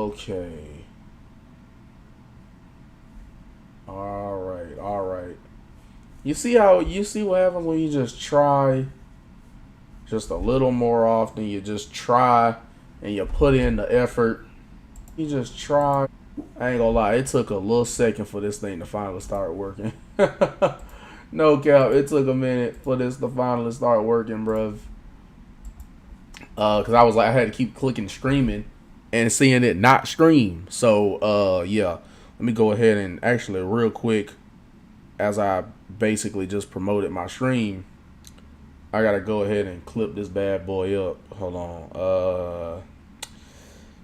Okay. All right. You see what happens when you just try just a little more often. You just try and you put in the effort. You just try. I ain't gonna lie, it took a little second for this thing to finally start working. No cap, it took a minute for this to finally start working, bruv. Cause I was like, I had to keep clicking streaming and seeing it not stream. So, yeah, let me go ahead and actually real quick, as I basically just promoted my stream, I gotta go ahead and clip this bad boy up. Hold on.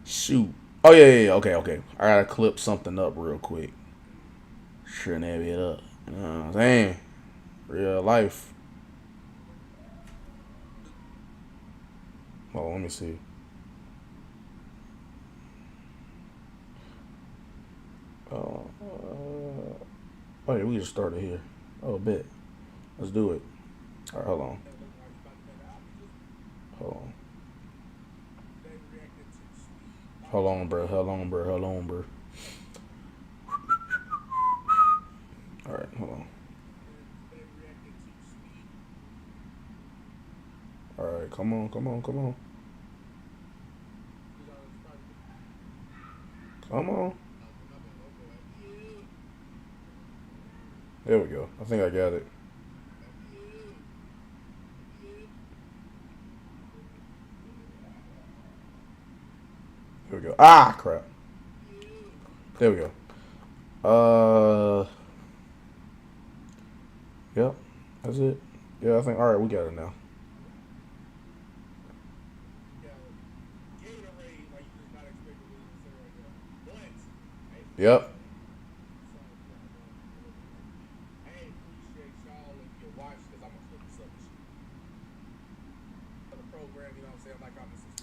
Shoot. Oh yeah. Okay. I gotta clip something up real quick. Sure, nab it up. You know what I'm saying? Real life. Oh, let me see. Oh yeah, we just started here. Oh, bet. Let's do it. All right, hold on. Hold on. Hold on, bro. All right, hold on. All right, come on. Come on. There we go. I think I got it. There we go. Ah, crap. There we go. Yep. That's it. Yeah, I think. All right, we got it now. Yep.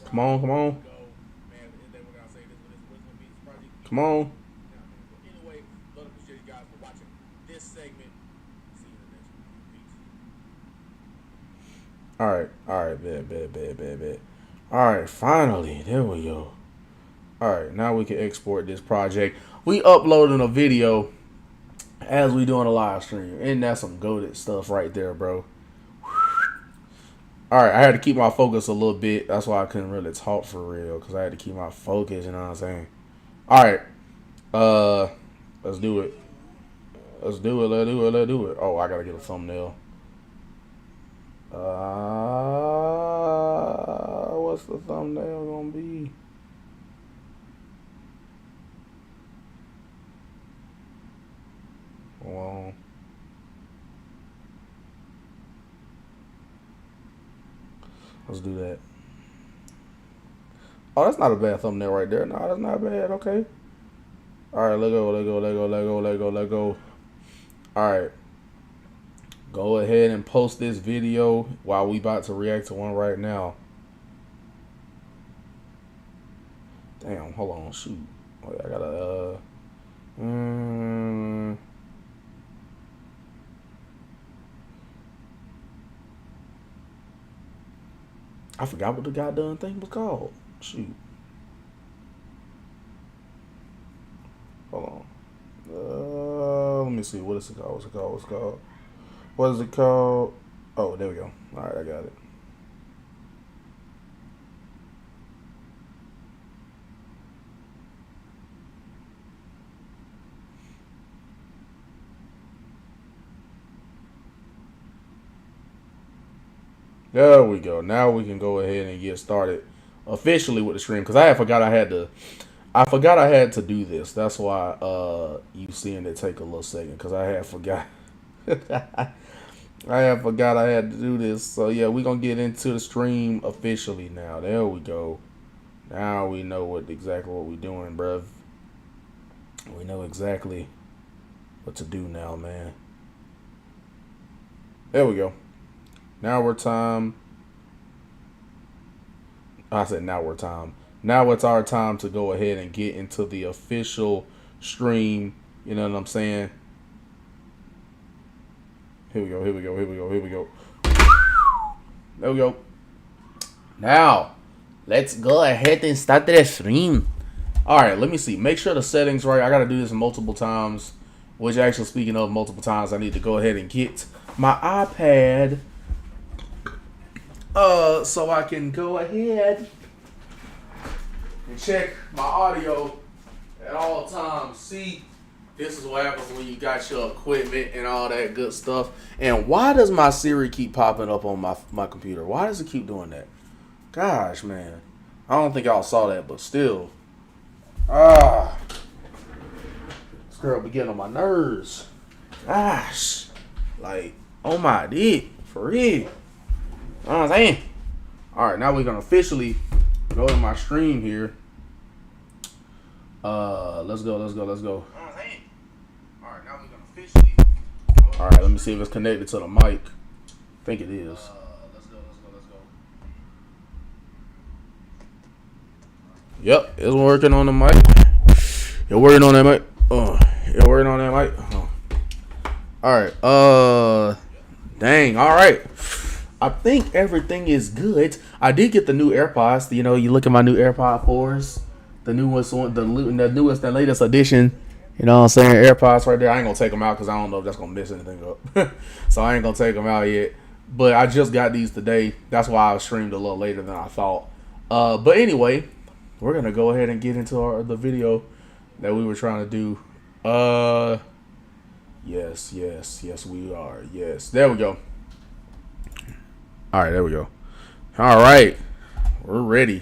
Come on, come on. Come on. All right, bet. All right, finally, there we go. All right, now we can export this project. We uploading a video as we doing a live stream, and that's some goated stuff right there, bro. All right, I had to keep my focus a little bit. That's why I couldn't really talk for real, because I had to keep my focus. You know what I'm saying? All right, let's do it. Let's do it. Oh, I gotta get a thumbnail. What's the thumbnail gonna be? Hold on. Let's do that. Oh, that's not a bad thumbnail right there. No, that's not bad. Okay. All right, let go. All right. Go ahead and post this video while we about to react to one right now. Damn, hold on, shoot. Oh, yeah, I gotta, I forgot what the goddamn thing was called. Shoot. Hold on. Let me see. What is it called? What is it called? Oh, there we go. All right, I got it. There we go. Now we can go ahead and get started officially with the stream, because I forgot I had to do this. That's why you seeing it take a little second, because I had forgot. I forgot I had to do this. So yeah, we're gonna get into the stream officially now. There we go. Now we know exactly what we're doing, bruv. We know exactly what to do now, man. There we go. Now we're time. I said now we're time. Now it's our time to go ahead and get into the official stream. You know what I'm saying? Here we go. There we go. Now, let's go ahead and start the stream. All right, let me see. Make sure the settings right. I got to do this multiple times. Which, actually, speaking of multiple times, I need to go ahead and get my iPad. So I can go ahead and check my audio at all times. See, this is what happens when you got your equipment and all that good stuff. And why does my Siri keep popping up on my computer? Why does it keep doing that? Gosh, man. I don't think y'all saw that, but still. This girl be getting on my nerves. Gosh. Like, oh my dick. For real. You know what I'm saying? Alright, now we're going to officially go to my stream here. Let's go. Alright, now we're going to officially Alright, let me see if it's connected to the mic. I think it is. Let's go. Yep, it's working on the mic. You're working on that mic. You're working on that mic. Alright, dang, alright. I think everything is good. I did get the new AirPods. You know, you look at my new AirPod 4s. The newest one, the latest edition. You know what I'm saying? AirPods right there. I ain't going to take them out because I don't know if that's going to mess anything up. So I ain't going to take them out yet. But I just got these today. That's why I streamed a little later than I thought. But anyway, we're going to go ahead and get into the video that we were trying to do. Yes, we are. Yes, there we go. All right, there we go. All right, we're ready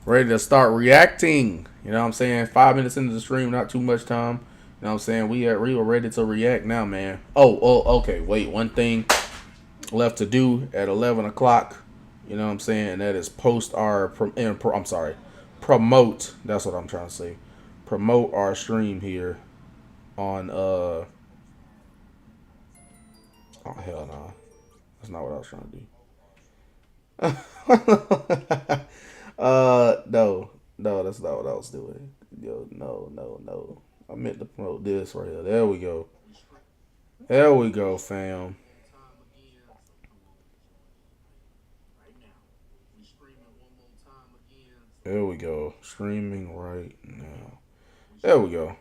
to start reacting. You know what I'm saying? 5 minutes into the stream, not too much time. You know what I'm saying? We were ready to react now, man. Oh, okay. Wait, one thing left to do at 11 o'clock. You know what I'm saying? And that is promote. That's what I'm trying to say. Promote our stream here on oh hell no. That's not what I was trying to do. No, that's not what I was doing. Yo, no. I meant to promote this right here. There we go, fam. There we go. Streaming right now. There we go.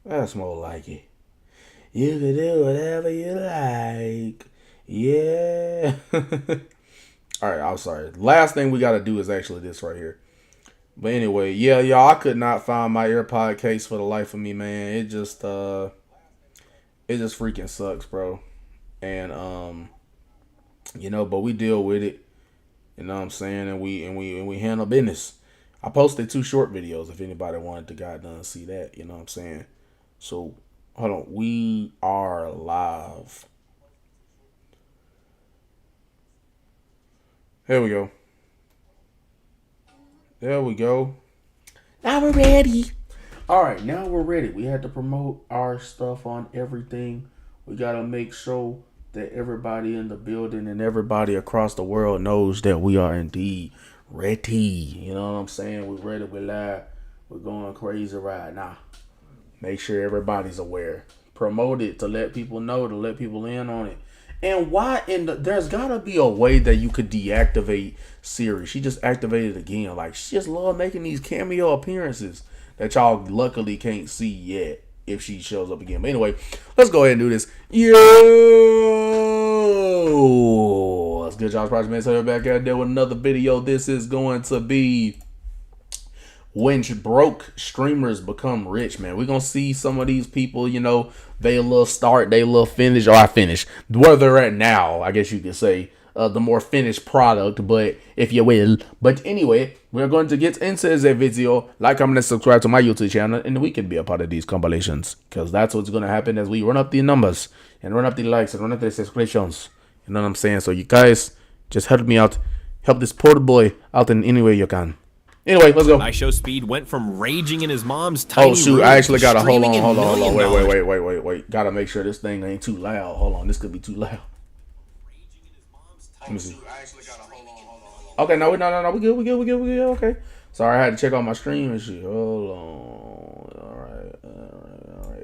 That's more like it. You can do whatever you like. Yeah. Alright, I'm sorry. Last thing we got to do is actually this right here. But anyway, yeah, y'all, I could not find my AirPod case for the life of me, man. It just freaking sucks, bro. And, you know, but we deal with it. You know what I'm saying? And we handle business. I posted 2 short videos if anybody wanted to goddamn see that. You know what I'm saying? So, hold on. We are live. Here we go. There we go. Now we're ready. All right, now we're ready. We had to promote our stuff on everything. We got to make sure that everybody in the building and everybody across the world knows that we are indeed ready. You know what I'm saying? We're ready. We're live. We're going crazy right now. Make sure everybody's aware. Promote it to let people know, to let people in on it. And why there's gotta be a way that you could deactivate Siri. She just activated again. Like, she just love making these cameo appearances that y'all luckily can't see yet if she shows up again. But anyway, let's go ahead and do this. Yo! That's good, y'all. Project Man. So we're back out there with another video. This is going to be when broke streamers become rich, man. We're going to see some of these people, you know, they a little start, they a little finish, or I finish. Where they're at now, I guess you could say, the more finished product, but if you will. But anyway, we're going to get into this video. Like, comment, and subscribe to my YouTube channel, and we can be a part of these compilations, because that's what's going to happen as we run up the numbers, and run up the likes, and run up the subscriptions. You know what I'm saying? So you guys, just help me out. Help this poor boy out in any way you can. Anyway, let's go. My show speed went from raging in his mom's tiny Oh shoot, room I actually gotta hold on. Wait. Gotta make sure this thing ain't too loud. Hold on, this could be too loud. Let me see. Okay, no, we good. Okay. Sorry, I had to check on my stream and shit. Hold on.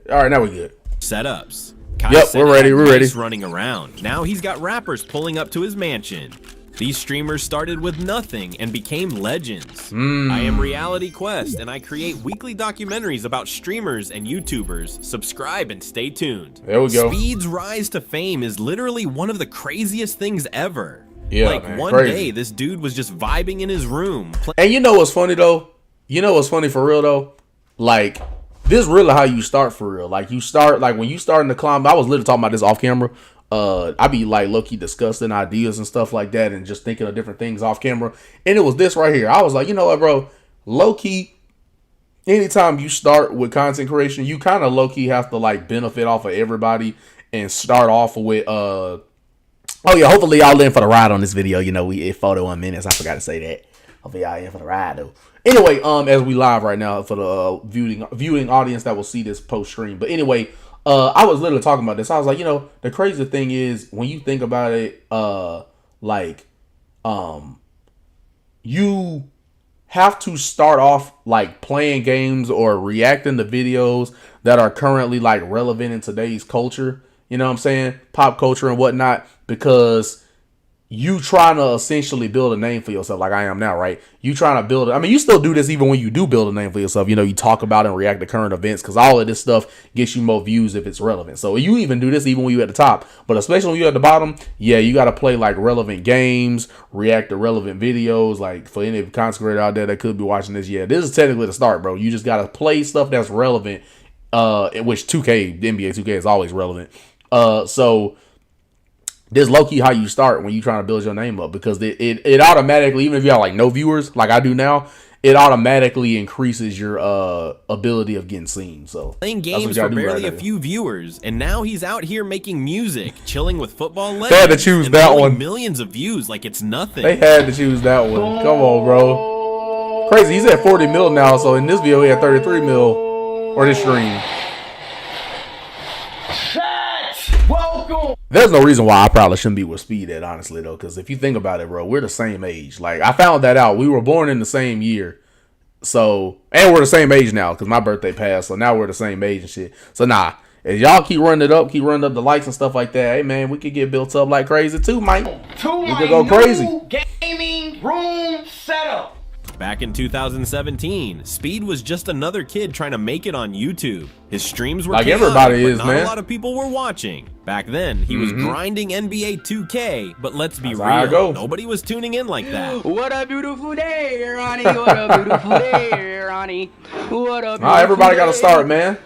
All right, now we good. Setups. Yep, we're ready. Running around. Now he's got rappers pulling up to his mansion. These streamers started with nothing and became legends. I am Reality Quest, and I create weekly documentaries about streamers and YouTubers. Subscribe and stay tuned. There we go. Speed's rise to fame is literally one of the craziest things ever. Yeah, like man, one crazy. day, this dude was just vibing in his room. And you know what's funny though? You know what's funny for real though? Like, this really how you start for real. Like, you start, like, when you starting to climb, I was literally talking about this off camera. I be like low-key discussing ideas and stuff like that and just thinking of different things off camera. And it was this right here. I was like, you know what, bro? Low-key, anytime you start with content creation, you kind of low-key have to like benefit off of everybody and start off with oh yeah, hopefully y'all in for the ride on this video. You know, we at 41 minutes. I forgot to say that. Hopefully y'all in for the ride though. Anyway, as we live right now for the viewing audience that will see this post stream. But anyway, I was literally talking about this. I was like, you know, the crazy thing is when you think about it, you have to start off like playing games or reacting to videos that are currently like relevant in today's culture. You know what I'm saying? Pop culture and whatnot, because you trying to essentially build a name for yourself like I am now, right? You trying to build it. I mean, you still do this even when you do build a name for yourself. You know, you talk about and react to current events because all of this stuff gets you more views if it's relevant. So you even do this even when you're at the top. But especially when you're at the bottom, yeah, you got to play like relevant games, react to relevant videos. Like for any content creator out there that could be watching this, yeah, this is technically the start, bro. You just got to play stuff that's relevant, which 2K, the NBA 2K is always relevant. So this low-key how you start when you trying to build your name up, because it automatically, even if you have like no viewers like I do now, it automatically increases your ability of getting seen. So playing games for barely a few viewers, and now he's out here making music, chilling with football legends. They had to choose and that one. Millions of views, like it's nothing. They had to choose that one. Come on, bro. Crazy. He's at 40 mil now. So in this video, he had 33 mil, or this stream. There's no reason why I probably shouldn't be with Speed at, honestly, though, because if you think about it, bro, we're the same age. Like, I found that out. We were born in the same year. So, and we're the same age now, because my birthday passed, so now we're the same age and shit. So, nah, if y'all keep running it up, keep running up the likes and stuff like that, hey, man, we could get built up like crazy, too, Mike. We could go crazy. Gaming room setup. Back in 2017, Speed was just another kid trying to make it on YouTube. His streams were like chaotic, everybody but is, not man. a lot of people were watching. Back then, he was grinding NBA 2K, but let's be That's how I real, go. nobody was tuning in like that. What a beautiful day, Ronnie. What a beautiful day, Ronnie. What a beautiful Everybody got to day. start, man.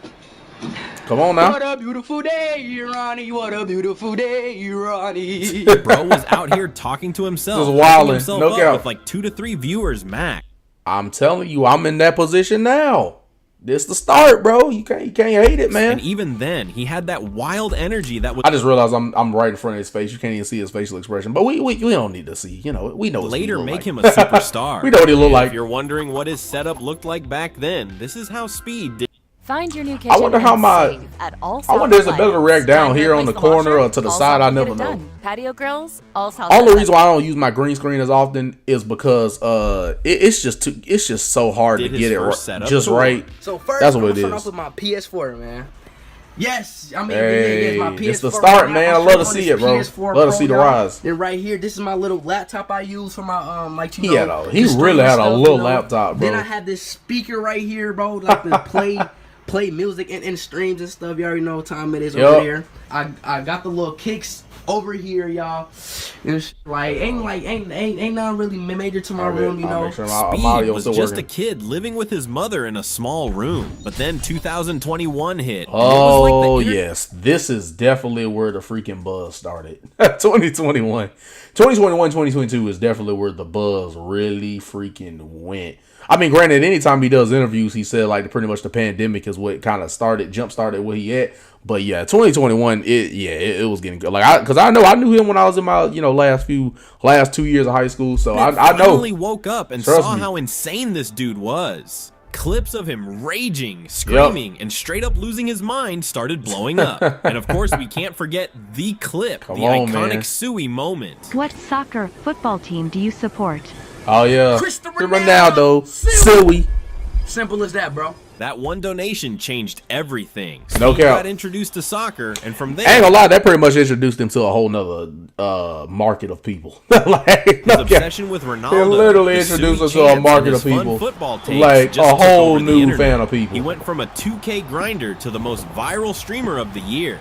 Come on now. What a beautiful day, Ronnie. What a beautiful day, Ronnie. Bro was out here talking to himself, Just wildin', hyping himself no up doubt. with like 2 to 3 viewers max. I'm telling you, I'm in that position now. This the start, bro. You can't hate it, man. And even then, he had that wild energy that was I just realized I'm right in front of his face. You can't even see his facial expression, but we don't need to see. You know, we know what later he look make like. him a superstar. We know what he look And like. If you're wondering what his setup looked like back then, this is how Speed did. Find your new kitchen. I wonder how and my- save at all I wonder is it South better to react down Find here your on the place corner washer, or to the all side? South I will never get it know. done. Patio grills, all South. Only will reason why I don't use my green screen as often is because it's just so hard Did to his get it first right, setup. just right. So first, That's I'm what gonna it start is. off with my PS4, man. Yes, I mean, Hey, my PS4 it's the start, right now. man. I'm I love to straight see on it, bro. this PS4 Love to Pro, see the y'all. rise. And right here, this is my little laptop I use for my like you He know. had a- he just really streaming had a stuff, little you know. laptop, bro. Then I have this speaker right here, bro, like to play music in streams and stuff. You already know what time it is Yup. over there. I got the little kicks over here, y'all. And ain't nothing really major to my room, you I'll know. make sure my Speed audio was still just working. a kid living with his mother in a small room. But then 2021 hit. and it was Oh like the internet yes, this is definitely where the freaking buzz started. 2021, 2022 is definitely where the buzz really freaking went. I mean, granted, anytime he does interviews, he said like pretty much the pandemic is what kind of jump started where he at. But yeah, 2021, it was getting good. Like because I knew him when I was in my last 2 years of high school. So I know. finally woke up and Trust saw me. how insane this dude was. Clips of him raging, screaming, and straight up losing his mind started blowing up. And of course, we can't forget the clip, Come the on, iconic man. Suey moment. What soccer football team do you support? Oh yeah, Cristiano Ronaldo, Silva. Silly. Simple as that, bro. That one donation changed everything. No Speed cap. got introduced to soccer, and from I ain't there, gonna lie, that pretty much introduced him to a whole nother market of people. Like, his no cap. obsession with Ronaldo. It literally the introduced Suey us to a chants, market and of his fun people. football takes Like, just a took whole over the new internet. fan of people. He went from a 2K grinder to the most viral streamer of the year.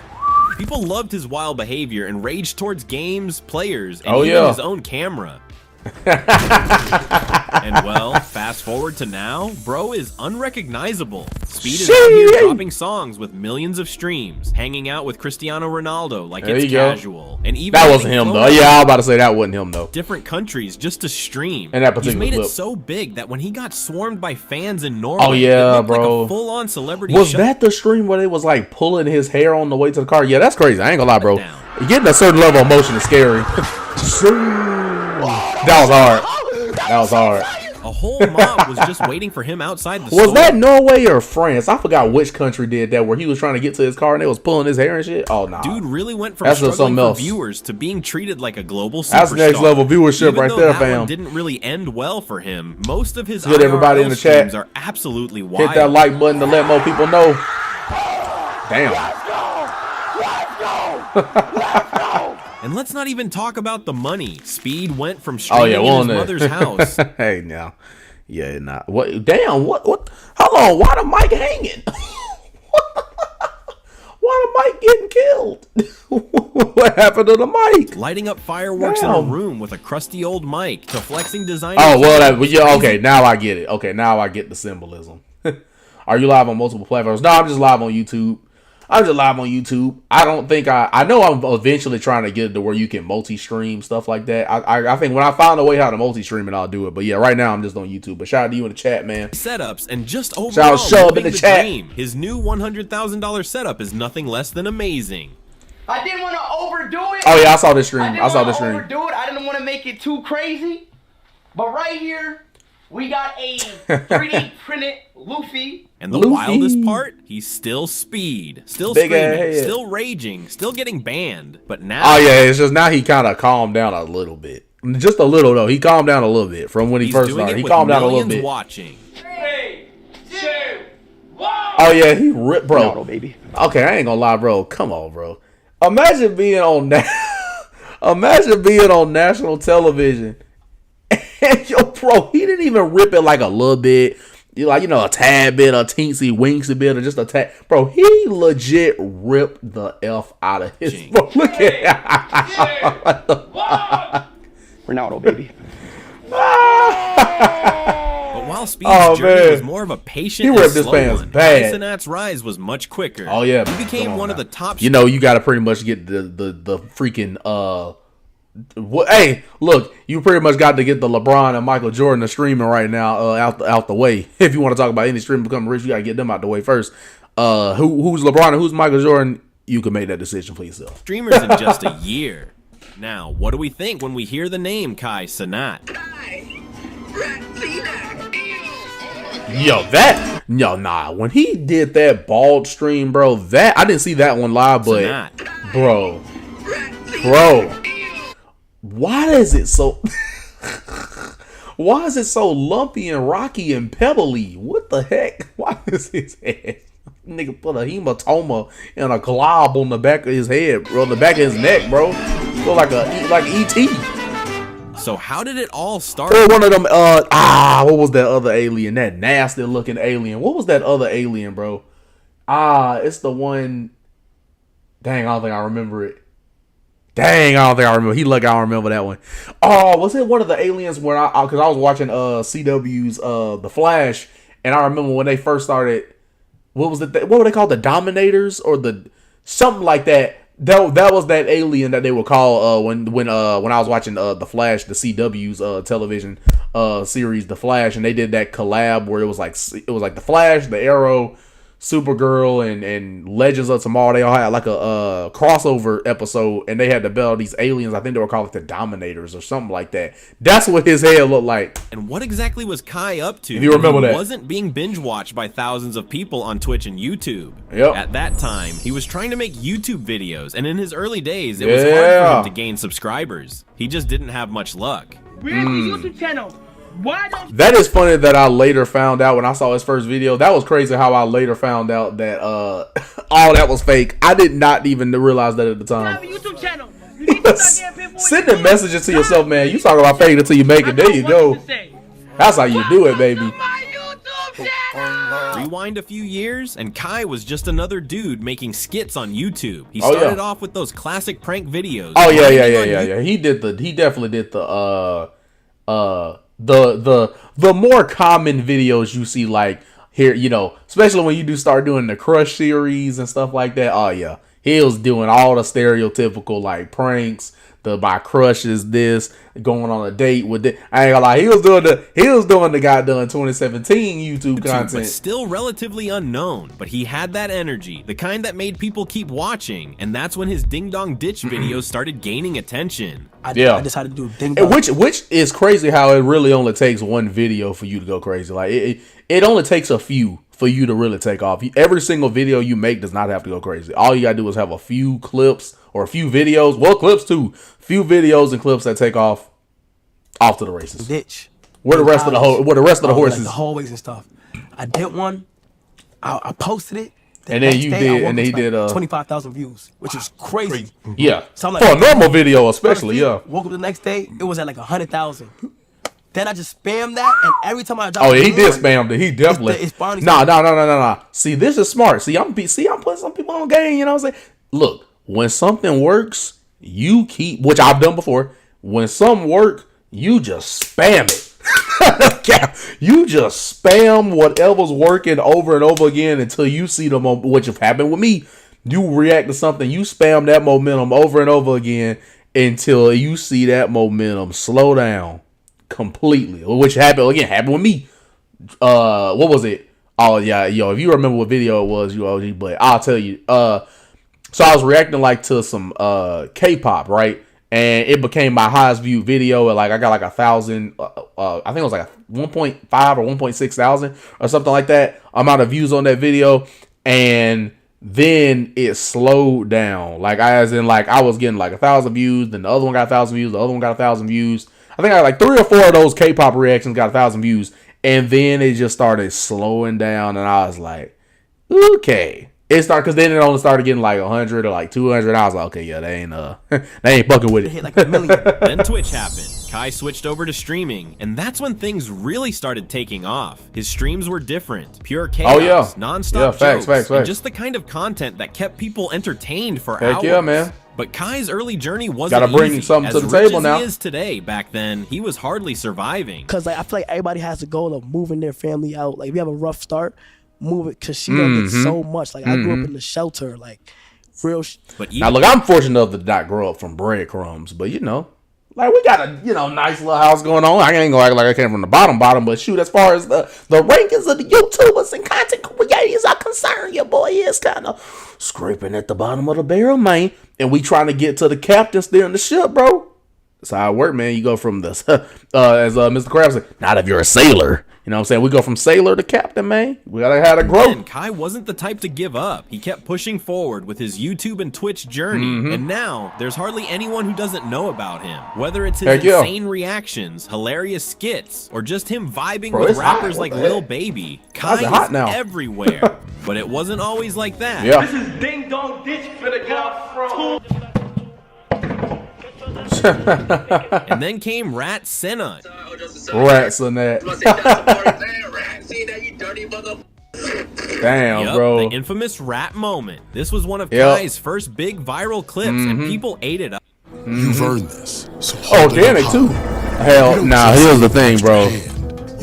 People loved his wild behavior and raged towards games, players, and even his own camera. And well, fast forward to now, bro is unrecognizable. Speed is out here dropping songs with millions of streams, hanging out with Cristiano Ronaldo like There it's you go. casual, and even That wasn't getting him, flown though. out Yeah, I was about to say that wasn't him, though. different countries just to stream. In that He's particular made clip. it so big that when he got swarmed by fans in Norway, Oh, yeah, it looked bro. like a full-on celebrity Was show. that the stream where they was, like, pulling his hair on the way to the car? Yeah, that's crazy. I ain't gonna lie, bro. Down. Getting a certain level of emotion is scary. That was hard. That was hard. A whole mob was just waiting for him outside the store. Was that Norway or France? I forgot which country did that, where he was trying to get to his car and they was pulling his hair and shit. Oh, nah. Dude really went from That's just struggling something for else. viewers to being treated like a global superstar. That's next level viewership Even right though there, that fam. one didn't really end well for him. Most of his Good, everybody in IRL the chat. streams are absolutely wild. Hit that like button to let more people know. Damn. And let's not even talk about the money. Speed went from Oh, streaming yeah, in well, his mother's house. Hey, now. Yeah, nah. What? Damn, what? Hold on. Why the mic hanging? Why the mic getting killed? What happened to the mic? Lighting up fireworks in a Damn. room with a crusty old mic to flexing design. Oh, well, yeah, okay, now I get it. Okay, now I get the symbolism. Are you live on multiple platforms? No, I'm just live on YouTube. I don't think I know I'm eventually trying to get it to where you can multi-stream stuff like that. I think when I find a way how to multi-stream it, I'll do it. But yeah, right now I'm just on YouTube. But shout out to you in the chat, man. Setups and just overall Shout out Shub in living the chat. dream. His new $100,000 setup is nothing less than amazing. I didn't want to overdo it. Oh yeah, I saw this stream. I I saw didn't this want stream. to overdo it. I didn't want to make it too crazy. But right here, we got a 3D printed Luffy. And the Luffy. wildest part, he's still Speed, still Big ass screaming, head. still raging, still getting banned. But now, Oh yeah, it's just now he kind of calmed down a little bit. Just a little though. He calmed down a little bit from when he he's first doing started. it He with calmed down a little millions bit. watching. 3, 2, 1. Oh yeah, he ripped, bro. Okay, I ain't gonna lie, bro. Come on, bro. Imagine being on national television. And yo, bro, he didn't even rip it like a little bit. A tad bit, a teensy winksy bit, or just a tad. Bro, he legit ripped the F out of his. Jing. Bro, look at Ronaldo, baby. But while Speed's Oh, journey man. was more of a patient He and ripped his slow pants one, bad. Sinat's rise was much quicker. Oh yeah, He became come on one of now. the top. You know, you got to pretty much get the freaking hey, look, you pretty much got to get the LeBron and Michael Jordan of streaming right now out the way. If you want to talk about any stream becoming rich, you got to get them out the way first. Who's LeBron and who's Michael Jordan? You can make that decision for yourself. streamers in just a year. Now, what do we think when we hear the name Kai Cenat? Nah. When he did that bald stream, bro, that I didn't see that one live, but Cenat. bro, why is it so? Why is it so lumpy and rocky and pebbly? What the heck? Why is his head? Nigga put a hematoma and a glob on the back of his head, bro. The back of his neck, bro. Look like E.T. So how did it all start? Or one of them. What was that other alien? That nasty looking alien. What was that other alien, bro? It's the one. Dang, I don't think I remember it. He look, I don't remember that one. Oh, was it one of the aliens when because I was watching CW's The Flash, and I remember when they first started. What was it? What were they called? The Dominators or the something like that. That was that alien that they would call when I was watching The Flash, the CW's television series, The Flash, and they did that collab where it was like The Flash, the Arrow, Supergirl, and Legends of Tomorrow. They all had like a crossover episode, and they had to battle these aliens. I think they were called the Dominators or something like that. That's what his head looked like. And what exactly was Kai up to? If you remember he that. wasn't being binge watched by thousands of people on Twitch and YouTube. Yep. At that time, he was trying to make YouTube videos, and in his early days, it was hard for Yeah. him to gain subscribers. He just didn't have much luck. Where's his YouTube channel? That is funny that I later found out when I saw his first video. That was crazy how I later found out that all that was fake. I did not even realize that at the time. Sending messages to yourself, man. You talk about fake until you make it. There you go. That's how you do it, baby. Rewind a few years, and Kai was just another dude making skits on YouTube. He started off with those classic prank videos. Oh yeah. He definitely did the more common videos you see, like here, you know, especially when you start doing the Crush series and stuff like that. Oh yeah, he was doing all the stereotypical like pranks. My crush is this, going on a date with it. I ain't gonna lie, he was doing the goddamn 2017 YouTube content. But still relatively unknown, but he had that energy, the kind that made people keep watching, and that's when his Ding Dong Ditch videos started gaining attention. I decided to do Ding Dong. Which is crazy how it really only takes one video for you to go crazy. Like it only takes a few for you to really take off. Every single video you make does not have to go crazy. All you gotta do is have a few clips or a few videos. Well, clips too. Few videos and clips that take off to the races. Ditch. Where the rest of the horses, like the hallways and stuff. I did one. I posted it. And then you did, and then he did 25,000 views, which is crazy. Yeah, so I'm like, for a normal video, especially. Yeah. Woke up the next day, it was at like 100,000. Then I just spammed that, and every time I dropped, oh, he did spam it. He definitely. Nah. See, this is smart. See, I'm putting some people on game. You know what I'm saying? Look, when something works, you keep, which I've done before. When some work, you just spam it. You just spam whatever's working over and over again until you see the which have happened with me. You react to something, you spam that momentum over and over again until you see that momentum slow down completely. Which happened with me. What was it? Oh yeah, yo, if you remember what video it was, you OG, but I'll tell you. So I was reacting like to some K-pop, right? And it became my highest viewed video. And like I got like 1,000, I think it was like 1.5 or 1.6 thousand or something like that amount of views on that video. And then it slowed down. Like I was getting like 1,000 views, then the other one got 1,000 views, the other one got 1,000 views. I think I got like 3 or 4 of those K-pop reactions got 1,000 views. And then it just started slowing down, and I was like, okay. It started because then it only started getting like 100 or like 200. I was like, okay, yeah, they ain't fucking with it. Hit like 1 million. Then Twitch happened. Kai switched over to streaming, and that's when things really started taking off. His streams were different, pure chaos, non-stop jokes, and just the kind of content that kept people entertained for hours. Yeah, man. But Kai's early journey wasn't gotta bring easy. something to the as table rich now. As he is today, back then, he was hardly surviving. Because like I feel like everybody has the goal of moving their family out. Like if you have a rough start, move it, because she done did so much. Like I grew up in the shelter, like real. But now look, I'm fortunate enough to not grow up from breadcrumbs, but you know, like we got a nice little house going on. I ain't gonna act like I came from the bottom, but shoot, as far as the rankings of the YouTubers and content creators are concerned, your boy is kind of scraping at the bottom of the barrel, man. And we trying to get to the captain steering the ship, bro. That's how it work, man. You go from this, as Mr. Krabs said, not if you're a sailor. You know what I'm saying? We go from sailor to captain, man. We gotta have a growth. And Kai wasn't the type to give up. He kept pushing forward with his YouTube and Twitch journey. And now, there's hardly anyone who doesn't know about him. Whether it's his insane reactions, hilarious skits, or just him vibing with rappers like Lil Baby, Kai is everywhere. But it wasn't always like that. Yeah. This is Ding Dong Ditch for the guy from... And then came Rat Senna. Rat Senna. Damn, bro. The infamous rat moment. This was one of Kai's first big viral clips, and people ate it up. You've earned this. So organic too. Hell, nah. Here's the thing, bro.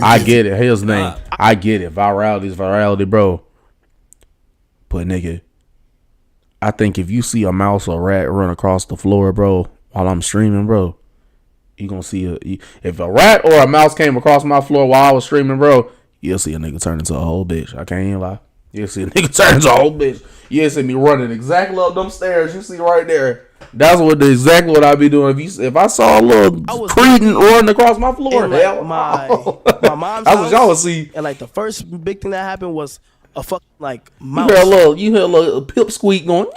I get it. Here's the thing. I get it. Virality is virality, bro. But nigga, I think if you see a mouse or rat run across the floor, bro, while I'm streaming, bro, you gonna see if a rat or a mouse came across my floor while I was streaming, bro, you'll see a nigga turn into a whole bitch. I can't even lie. You'll see a nigga turn into a whole bitch. You'll see me running exactly up them stairs. You see right there. That's exactly what I'd be doing if I saw a little Cretan running across my floor. Like my mom's that's what y'all would see. And like the first big thing that happened was a fucking like mouse. You hear a little pip squeak going.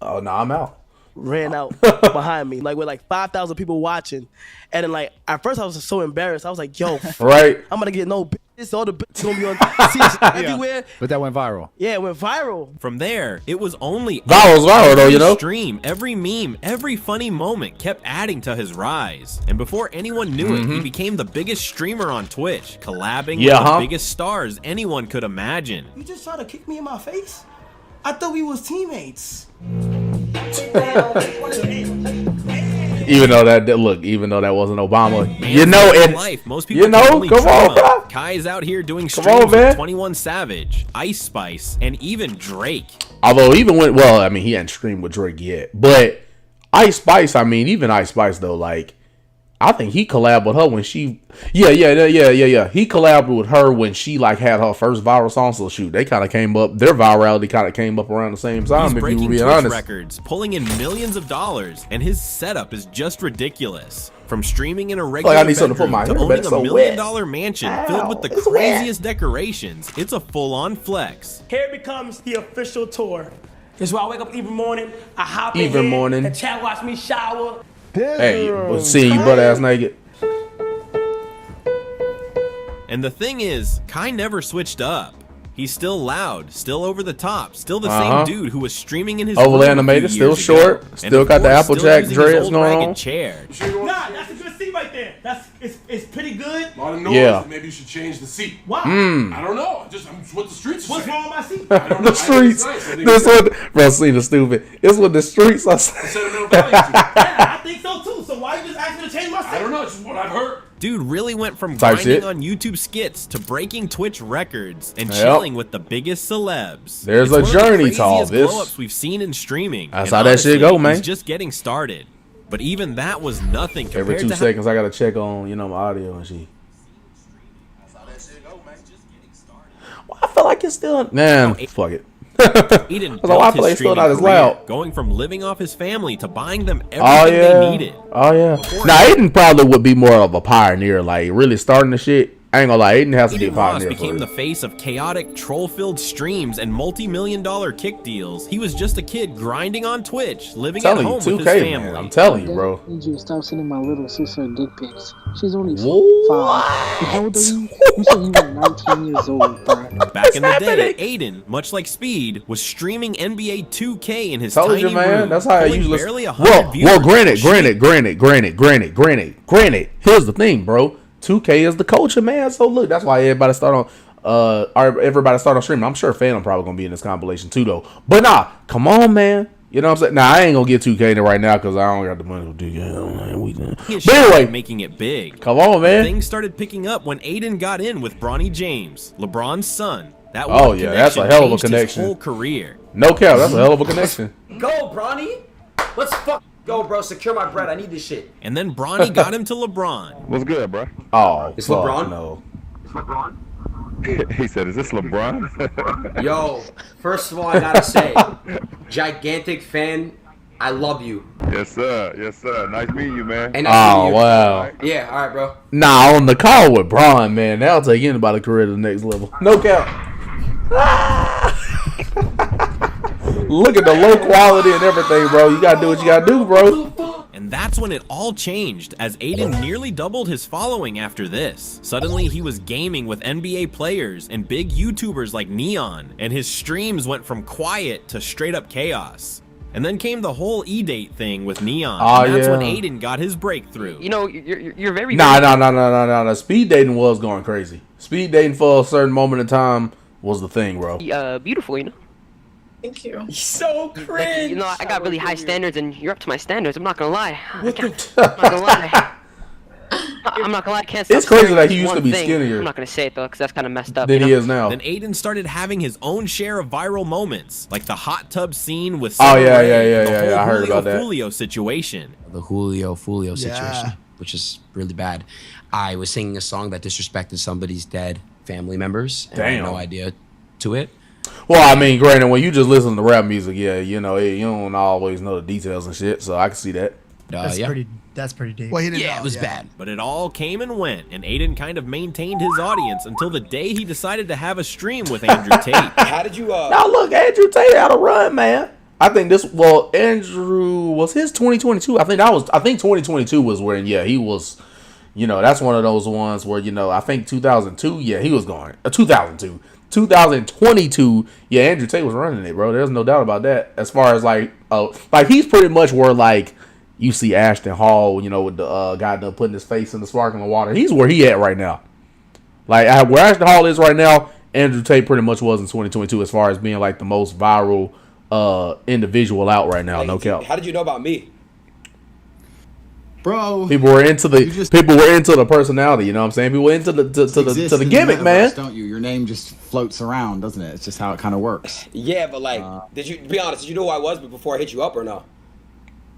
Oh no, I'm out. ran out behind me, like with like 5,000 people watching. And then like at first I was so embarrassed. I was like, yo, Right. I'm gonna get no bitches. All the bitches gonna be on seats everywhere. But that went viral. Yeah, it went viral. From there, it was only Viral's viral though, you know. Stream, every meme, every funny moment kept adding to his rise. And before anyone knew it, he became the biggest streamer on Twitch, collabing with the biggest stars anyone could imagine. You just trying to kick me in my face? I thought we was teammates. Even though that wasn't Obama, Man, you know, in and life, most people you know, can only come dream on, of. bro. Kai's out here doing Come streams on, man. with 21 Savage, Ice Spice, and even Drake. Although even when, well, I mean, he hadn't streamed with Drake yet, but Ice Spice, I mean, even Ice Spice though, like, I think he collabed with her when she, He collabed with her when she like had her first viral song. So shoot, they kind of came up. Their virality kind of came up around the same time. He's if you breaking were being Twitch honest. records, pulling in millions of dollars, and his setup is just ridiculous. From streaming in a regular I need something to put bedroom my to hair owning back. a So $1 wet. million mansion Ow, filled with the it's craziest decorations, it's a full-on flex. Here becomes the official tour. This is why I wake up every morning. I hop in Every here, morning. The chat watch me shower. Hey, seeing you butt ass naked. And the thing is, Kai never switched up. He's still loud, still over the top, still the same dude who was streaming in his Overly room a few animated, still years short, ago. still And got of the course, Applejack still using his dreads old going ragged on. chair. Nah, that's a good seat right there. It's pretty good. A lot of noise. Yeah. Maybe you should change the seat. Why? I don't know. I'm what the streets are What's saying. wrong with my seat? I don't know. The streets. I think This it's one, bro, see the stupid. It's what the streets are saying. sentimental value to it. Yeah, I think so too. So why you just ask me to change my seat? I don't know. It's just what I've heard. Dude really went from Type grinding shit. on YouTube skits to breaking Twitch records and Yep. chilling with the biggest celebs. There's It's a one of journey the to all craziest this. blow-ups we've seen in streaming. That's And how that shit honestly, go, man. He's just getting started. But even that was nothing compared Every 2 to seconds, I gotta check on, my audio and shit. Well, I feel like it's still, man. Fuck it. Aiden So why built play his still streaming not as career, loud? going from living off his family to buying them Oh everything yeah. they needed. Oh yeah. Before Now Aiden probably would be more of a pioneer, like really starting the shit. I ain't gonna lie, Aiden has to be a Aiden Ross pioneer. became For the it. face of chaotic, troll-filled streams and multi-million-dollar kick deals. He was just a kid grinding on Twitch, living I'm at telling you, home with 2K, his man. family. I'm telling you, bro. I need you to stop sending my little sister dick pics. She's only 5. What? How old are you? You said you were 19 years old, bro. Back in the happening? day, Aiden, much like Speed, was streaming NBA 2K in his Told tiny you, man. room. That's how I pulling usually. barely 100 viewers. Well, granted. Here's the thing, bro. 2K is the culture, man. So look, that's why everybody start on streaming. I'm sure Phantom probably gonna be in this compilation too, though. But nah, come on, man. You know what I'm saying? Nah, I ain't gonna get 2K in it right now because I don't got the money to do it. His But shot anyway, making it big. come on, man. Things started picking up when Aiden got in with Bronny James, LeBron's son. That Oh, one yeah, that's a connection hell of a changed his connection. whole career. No cap, that's a hell of a connection. Go, Bronny. Let's go, bro. Secure my bread. I need this shit. And then Bronny got him to LeBron. What's good, bro? Oh, It's fuck LeBron? no. He said, "Is this LeBron?" Yo, first of all, I gotta say, gigantic fan. I love you. Yes, sir. Yes, sir. Nice meeting you, man. And I Oh see you. wow. Yeah, all right, bro. Nah, on the call with Braun, man, that'll take anybody's career to the next level. No cap. Look at the low quality and everything, bro. You gotta do what you gotta do, bro. And that's when it all changed, as Aiden nearly doubled his following after this. Suddenly, he was gaming with NBA players and big YouTubers like Neon, and his streams went from quiet to straight up chaos. And then came the whole E-Date thing with Neon, Oh, and that's when yeah. Aiden got his breakthrough. You know, you're very... Nah. Speed dating was going crazy. Speed dating for a certain moment in time was the thing, bro. beautiful, you know? Thank you. So cringe. You know, I got really high standards, and you're up to my standards. I'm not gonna lie. I'm not gonna lie. I can't stop It's crazy staring that at he this used to one be thing. skinnier I'm not gonna say it though, because that's kind of messed up. than you he know? is now. Then Aiden started having his own share of viral moments, like the hot tub scene with Oh, Sarah yeah, Ray, yeah, the yeah, whole I heard Julio about that. Fulio situation. The Julio Fulio situation, Yeah. which is really bad. I was singing a song that disrespected somebody's dead family members, and I had no Damn. idea to it. Well, I mean, granted, when you just listen to rap music, yeah, you know, you don't always know the details and shit, so I can see that. Yeah. That's pretty deep. Well, he didn't Yeah, know, it was bad. But it all came and went, and Aiden kind of maintained his audience until the day he decided to have a stream with Andrew Tate. How did you? Now look, Andrew Tate had a run, man. I think this. Well, Andrew was his 2022. I think 2022 was when he was. That's one of those ones where I think 2002. Yeah, he was going 2002. 2022. Yeah, Andrew Tate was running it, bro. There's no doubt about that. As far as like he's pretty much where like you see Ashton Hall, with the guy done putting his face in the sparkling water. He's where he at right now. Like where Ashton Hall is right now, Andrew Tate pretty much was in 2022 as far as being like the most viral individual out right now. No cap. How did you know about me? Bro, people were into the personality. You know what I'm saying? People were into the gimmick, man. Don't you? Your name just floats around, doesn't it? It's just how it kind of works. Yeah, but like, did you be honest? Did you know who I was before I hit you up or no?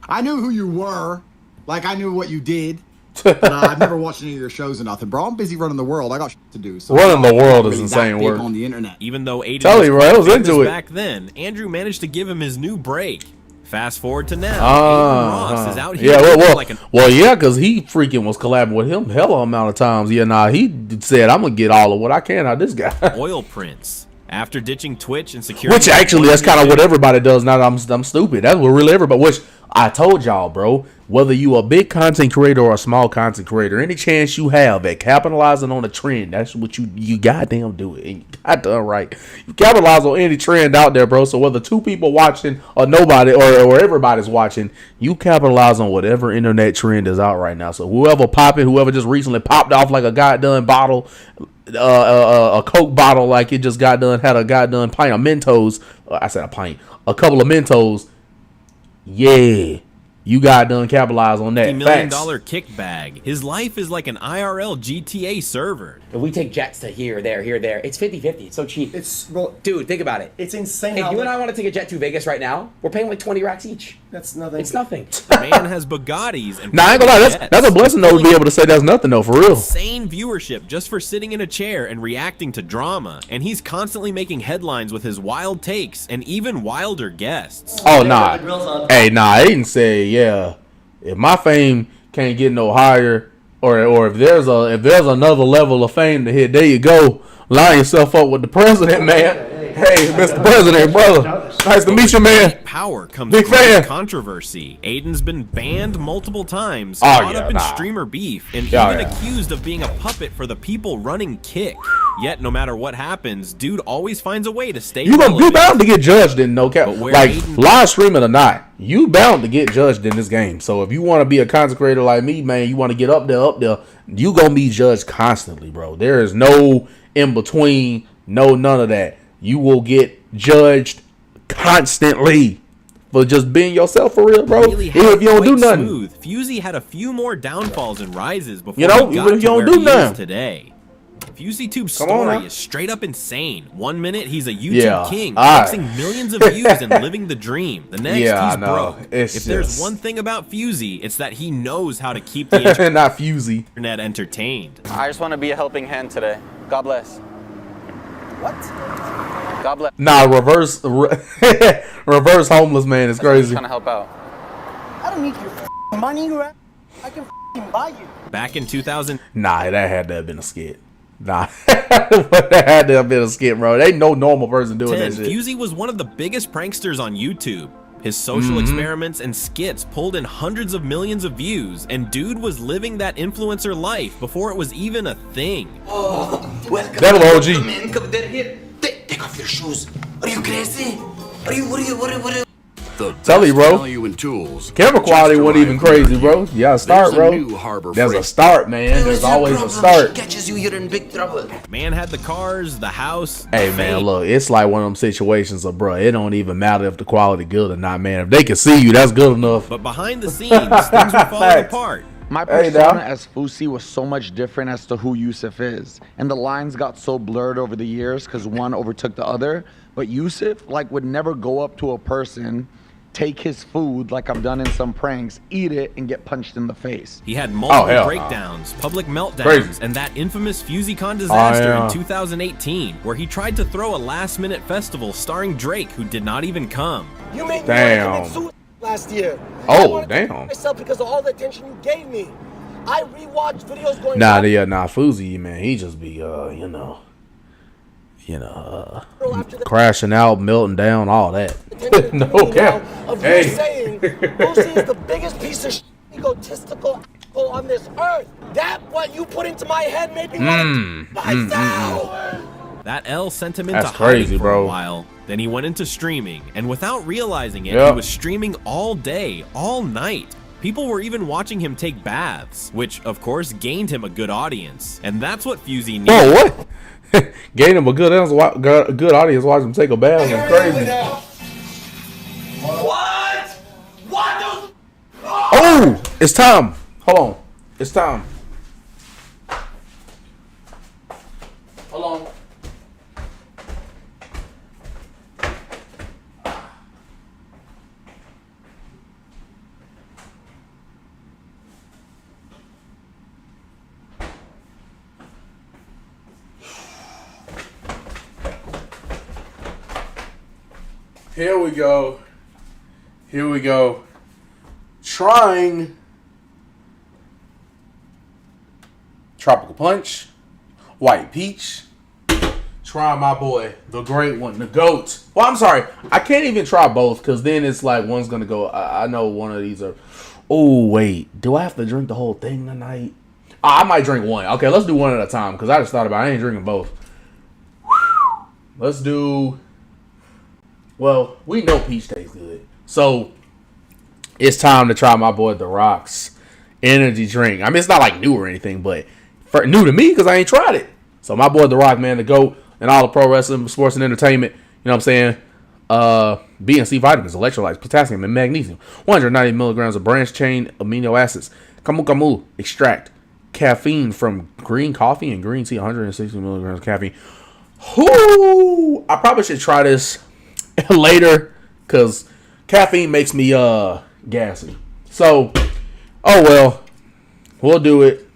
I knew who you were. Like, I knew what you did. But I've never watched any of your shows or nothing, bro. I'm busy running the world. I got shit to do. So running the world is insane work. On the internet. Even though Aiden was into it back then, Andrew managed to give him his new break. Fast forward to now, Aiden Ross is out here. Yeah, because he freaking was collabing with him hella amount of times. Yeah, he said, I'm gonna get all of what I can out of this guy. Oil Prince. After ditching Twitch and securing, which actually that's kind of what everybody does now. That I'm stupid. That's what really everybody. Which I told y'all, bro. Whether you a big content creator or a small content creator, any chance you have at capitalizing on a trend, that's what you goddamn do it. And you got done right. You capitalize on any trend out there, bro. So whether two people watching or nobody or everybody's watching, you capitalize on whatever internet trend is out right now. So whoever just recently popped off like a goddamn bottle, a Coke bottle, like it just had a goddamn pint of Mentos. I said a pint, a couple of Mentos. Yeah. You got done capitalize on that. $50 million kick bag. His life is like an IRL GTA server. If we take jets to here, there, it's 50-50. It's so cheap. Dude, think about it. It's insane. If you and I want to take a jet to Vegas right now, we're paying like 20 racks each. That's nothing. It's nothing. The man has Bugattis and I ain't gonna lie, that's a blessing though to be able to say that's nothing though, for real. Insane viewership just for sitting in a chair and reacting to drama, and he's constantly making headlines with his wild takes and even wilder guests. Oh nah, hey nah, Aiden said yeah. If my fame can't get no higher, or if there's another level of fame to hit, there you go. Line yourself up with the president, man. Hey, Mr. President, brother. Nice to meet you, man. Power comes Big from fan. Controversy. Aiden's been banned multiple times, caught up in streamer beef, and even accused of being a puppet for the people running Kick. Yet, no matter what happens, dude always finds a way to stay relevant. You bound to get judged in no cap. Like, live streaming or not, you bound to get judged in this game. So if you want to be a content creator like me, man, you want to get up there, you gonna be judged constantly, bro. There is no in between, none of that. You will get judged constantly for just being yourself for real, bro. Really even if you don't do nothing. Fusey had a few more downfalls and rises before even if you don't do nothing today. FuseyTube's story is straight up insane. 1 minute he's a YouTube king, flexing millions of views and living the dream. The next he's broke. If there's one thing about Fusey, it's that he knows how to keep the not Fusey internet entertained. I just want to be a helping hand today. God bless. What? God bless. Nah, reverse homeless man is crazy. Trying to help out. I don't need your money, right? I can buy you. Back in 2000. Nah, that had to have been a skit. Nah, that had to have been a skit, bro. Ain't no normal person doing that shit. Fusey was one of the biggest pranksters on YouTube. His social experiments and skits pulled in hundreds of millions of views, and dude was living that influencer life before it was even a thing. Oh, welcome. Devil OG. Come here. Take off your shoes. Are you crazy? What are you? Tell you, bro. Camera quality wasn't even crazy, bro. You gotta start, bro. There's a start, man. There's always a start. Catches you, you're in big trouble. Man had the cars, the house. Hey, man, look, it's like one of them situations of, bro, it don't even matter if the quality good or not, man. If they can see you, that's good enough. But behind the scenes, things were falling apart. My persona as Fusey was so much different as to who Yusuf is. And the lines got so blurred over the years because one overtook the other. But Yusuf, would never go up to a person, take his food like I've done in some pranks, eat it, and get punched in the face. He had multiple breakdowns, public meltdowns, and that infamous FuseyCon disaster in 2018, where he tried to throw a last-minute festival starring Drake, who did not even come. You made me last year. Oh, damn. Myself because of all the attention you gave me. I rewatched videos going Fusey, man, he just be crashing out, melting down, all that. 10 minutes No cap. of Hey. you saying Boosie is the biggest piece of egotistical asshole on this earth. That what you put into my head made me want to myself. That L sent him That's into hiding crazy, for bro. a while. Then he went into streaming, and without realizing it, Yep. he was streaming all day, all night. People were even watching him take baths, which of course gained him a good audience. And that's what Fusey needed. Bro, what? Gained him a good audience. Watch him take a bath. It's crazy. What? What? Oh, it's time. Hold on. It's time. Hold on. Here we go. Here we go. Trying Tropical Punch, White Peach. Try my boy, the great one, the GOAT. Well, I'm sorry. I can't even try both because then it's like one's going to go. I know one of these are. Oh, wait. Do I have to drink the whole thing tonight? I might drink one. Okay, let's do one at a time because I just thought about it. I ain't drinking both. Let's do. Well, we know peach tastes good. So, it's time to try my boy The Rock's energy drink. I mean, it's not like new or anything, but new to me because I ain't tried it. So, my boy The Rock, man, the GOAT and all the pro wrestling, sports, and entertainment. You know what I'm saying? B and C vitamins, electrolytes, potassium, and magnesium. 190 milligrams of branched chain amino acids. Camu camu extract. Caffeine from green coffee and green tea. 160 milligrams of caffeine. Whoo! I probably should try this later because caffeine makes me gassy. So, oh well, we'll do it.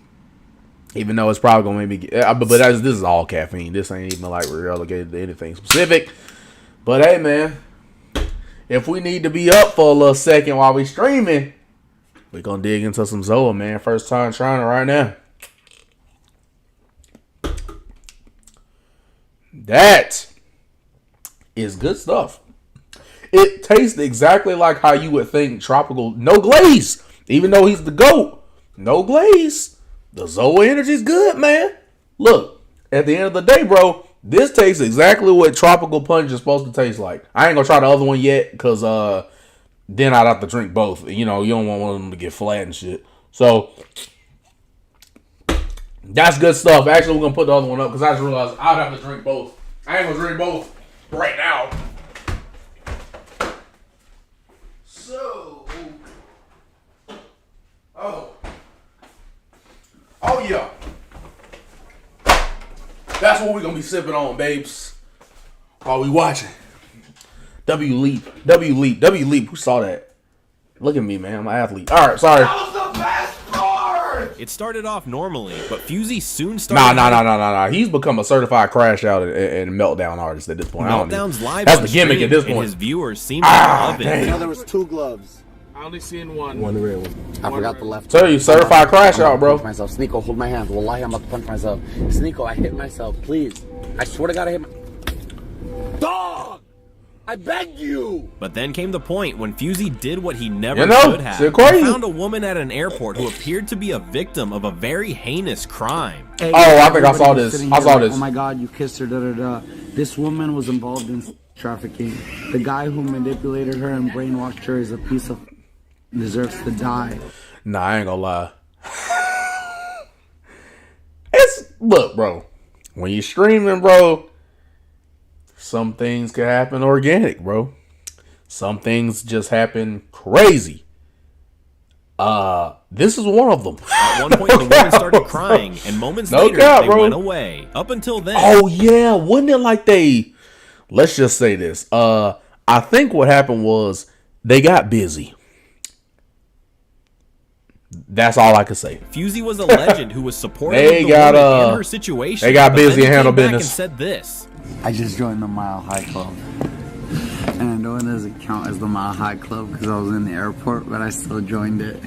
Even though it's probably gonna make me, but this is all caffeine. This ain't even like relegated to anything specific. But hey, man, if we need to be up for a little second while we streaming, we gonna dig into some Zoa, man. First time trying it right now. That is good stuff. It tastes exactly like how you would think tropical, no glaze. Even though he's the GOAT, no glaze. The Zoa energy is good, man. Look, at the end of the day, bro, this tastes exactly what tropical punch is supposed to taste like. I ain't gonna try the other one yet because then I'd have to drink both. You know, you don't want one of them to get flat and shit. So that's good stuff. Actually, we're gonna put the other one up because I just realized I'd have to drink both. I ain't gonna drink both right now. So, oh yeah, that's what we're gonna be sipping on, babes, while we watching. W Leap. Who saw that? Look at me, man. I'm an athlete. All right, sorry. That was the best part! It started off normally, but Fusey soon started. Nah. He's become a certified crash out and meltdown artist at this point. Meltdown's live. That's on the gimmick stream, at this and point. his viewers seem to love it. Now there was 2 gloves. I only seen one. One real one. I forgot the left. Tell you, certified crash out, bro. Punch myself. Sneeko, hold my hands. Wallahi, I'm about to punch myself. Sneeko, I hit myself. Please. I swear to God, I hit my... Dog! I beg you! But then came the point when Fusey did what he never should have. shit He crazy. found a woman at an airport who appeared to be a victim of a very heinous crime. Hey, I think I saw everybody was this. sitting I here saw like, this. Oh my God, you kissed her, da-da-da. This woman was involved in trafficking. The guy who manipulated her and brainwashed her is a piece of... deserves to die. Nah, I ain't gonna lie. Look, bro. When you're streaming, bro, some things can happen organic, bro. Some things just happen crazy. This is one of them. At one point, the woman started crying, and moments later, they went away. Up until then. Oh, yeah. Wasn't it like they... Let's just say this. I think what happened was they got busy. That's all I could say. Fusey was a legend who was supportive They of the got, woman and her situation. they got but busy then he and handled came back business. And said this. I just joined the Mile High Club. And I know it doesn't count as the Mile High Club because I was in the airport, but I still joined it.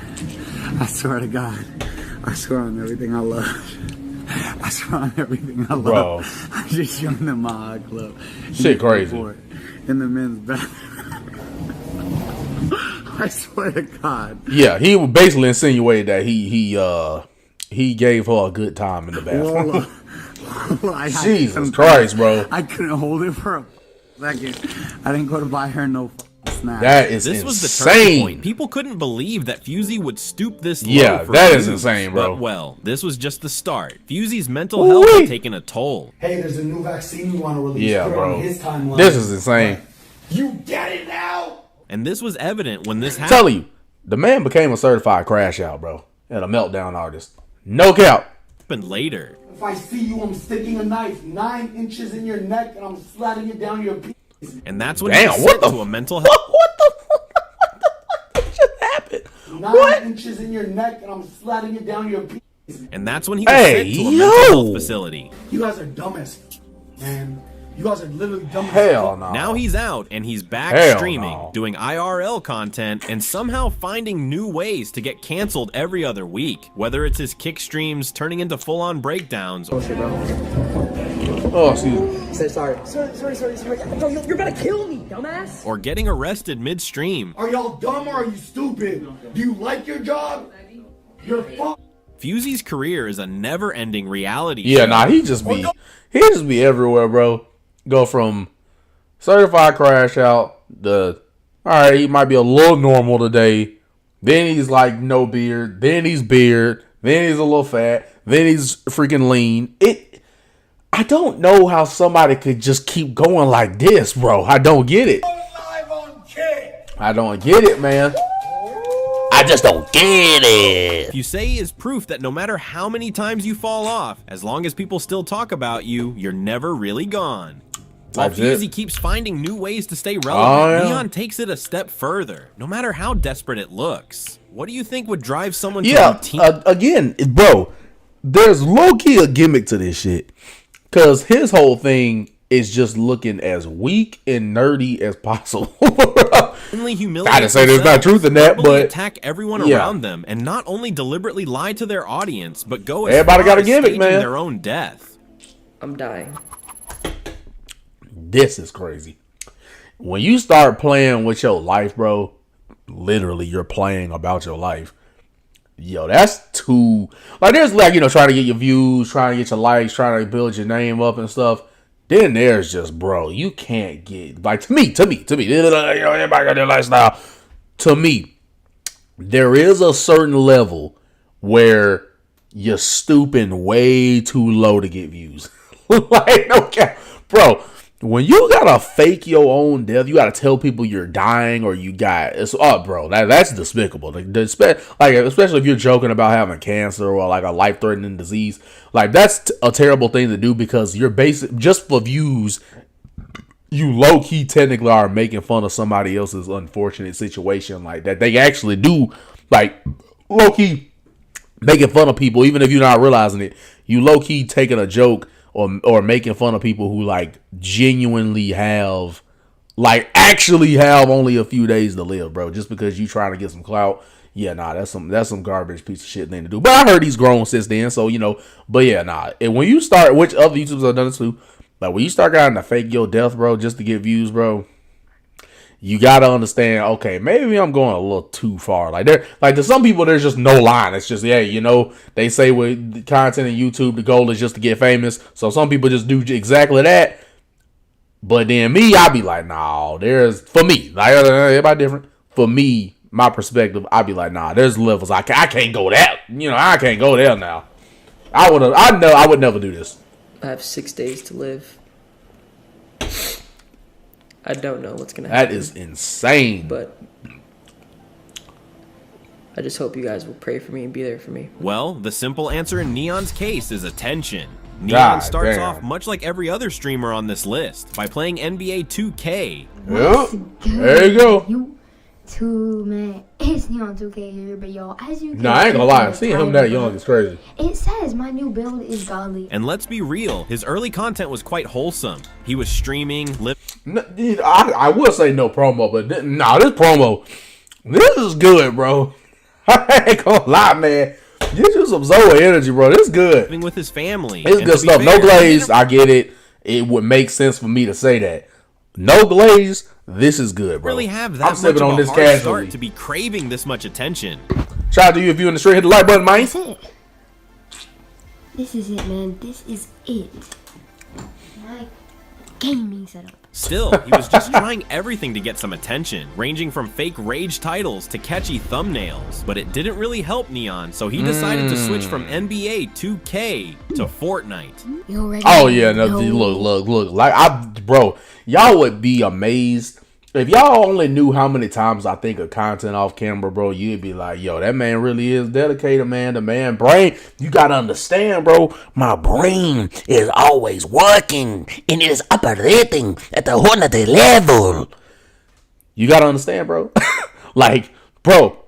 I swear to God. I swear on everything I love. I swear on everything I love. Bro. I just joined the Mile High Club. Shit crazy. In the men's bathroom. I swear to God. Yeah, he basically insinuated that he gave her a good time in the bathroom. Jesus Christ, bro. I couldn't hold it for a second. I didn't go to buy her no snack. That is this insane. was the turning point. People couldn't believe that Fusey would stoop this low. Yeah, for that views. is insane, bro. But, well, this was just the start. Fusey's mental health had taken a toll. Hey, there's a new vaccine we want to release. Yeah, Put it bro. on his timeline. This is insane. You get it now? And this was evident when this I'm happened. telling you, the man became a certified crash out, bro, and a meltdown artist. No cap. Happened later. If I see you, I'm sticking a knife 9 inches in your neck and I'm sliding it down your penis. And that's when Damn, he what sent the to a mental health. What the fuck just happened? 9 inches in your neck and I'm sliding it down your penis. And that's when he was sent to a mental health facility. You guys are dumb as man. You guys are literally dumb as Hell no. Now he's out and he's back Hell streaming, no. doing IRL content, and somehow finding new ways to get canceled every other week. Whether it's his kick streams turning into full-on breakdowns, or Oh, excuse me. Say sorry. Sorry. Bro, you're about to kill me, dumbass. or getting arrested mid-stream. Are y'all dumb or are you stupid? Do you like your job? You're fucked. Fusey's career is a never-ending reality Yeah, show. nah, he just be everywhere, bro. Go from certified crash out to, all right, he might be a little normal today. Then he's like no beard. Then he's beard. Then he's a little fat. Then he's freaking lean. I don't know how somebody could just keep going like this, bro. I don't get it. I don't get it, man. I just don't get it. Fusey is proof that no matter how many times you fall off, as long as people still talk about you, you're never really gone. While That's it. Fusey keeps finding new ways to stay relevant, Oh, yeah. Neon takes it a step further, no matter how desperate it looks. What do you think would drive someone Yeah, to routine? again, bro, there's low-key a gimmick to this shit. Because his whole thing is just looking as weak and nerdy as possible. Humiliate Gotta say there's not themselves, truth in that, verbally but attack everyone yeah. around them, and not only deliberately lie to their audience, but go as Everybody far got a as gimmick, staging man. their own death. I'm dying. This is crazy. When you start playing with your life, bro, literally you're playing about your life. Yo, that's too... Like, there's, like, you know, trying to get your views, trying to get your likes, trying to build your name up and stuff. Then there's just, bro, you can't get... Like, to me, you know, everybody got their lifestyle. To me, there is a certain level where you're stooping way too low to get views. Like, no cap. Bro, when you gotta fake your own death, you gotta tell people you're dying or you got it's bro, that's despicable. Like especially if you're joking about having cancer or like a life-threatening disease, like that's a terrible thing to do because you're basic just for views. You low key technically are making fun of somebody else's unfortunate situation like that. They actually do like low key making fun of people even if you're not realizing it. You low key taking a joke. Or making fun of people who like genuinely have like actually have only a few days to live, bro. Just because you trying to get some clout. Yeah, nah, that's some garbage piece of shit thing to do. But I heard he's grown since then, so you know. But yeah, nah. And when you start, which other YouTubers have done it too, like when you start trying to fake your death, bro, just to get views, bro. You gotta understand, okay, maybe I'm going a little too far. Like to some people, there's just no line. It's just, yeah, you know, they say with content in YouTube, the goal is just to get famous. So some people just do exactly that. But then me, I be like, nah, for me, like everybody different. For me, my perspective, I be like, nah, there's levels. I can't go that. You know, I can't go there now. I would never do this. I have 6 days to live. I don't know what's gonna That happen. is insane. But I just hope you guys will pray for me and be there for me. Well, the simple answer in Neon's case is attention. Neon God starts damn. off much like every other streamer on this list by playing NBA 2K. Yep. There you go. Man, it's Neon 2K here, but y'all, as you can Nah, I ain't gonna see lie. from the Seeing him title, that young is crazy. It says my new build is godly. And let's be real, his early content was quite wholesome. He was streaming, I would say no promo, but this promo, this is good, bro. I ain't gonna lie, man. Get you some Zoe energy, bro. This is good. living with his family. It's And good to be stuff. No fair, glaze, I get it. It would make sense for me to say that. No glaze, This is good, bro. Really have I'm that much sipping of on a this hard casually. start to be craving this much attention. Shout out to you if you in the street. Hit the like button, man. That's it. This is it, man. This is it. My gaming setup. Still, he was just trying everything to get some attention, ranging from fake rage titles to catchy thumbnails. But it didn't really help Neon, so he decided to switch from NBA 2K to Fortnite. You already Oh yeah, no, know. look. Like bro, y'all would be amazed if y'all only knew how many times I think of content off camera, bro. You'd be like, yo, that man really is dedicated, man. The man brain, you gotta understand, bro. My brain is always working and it is operating at the 100 level. You gotta understand, bro. Like, bro,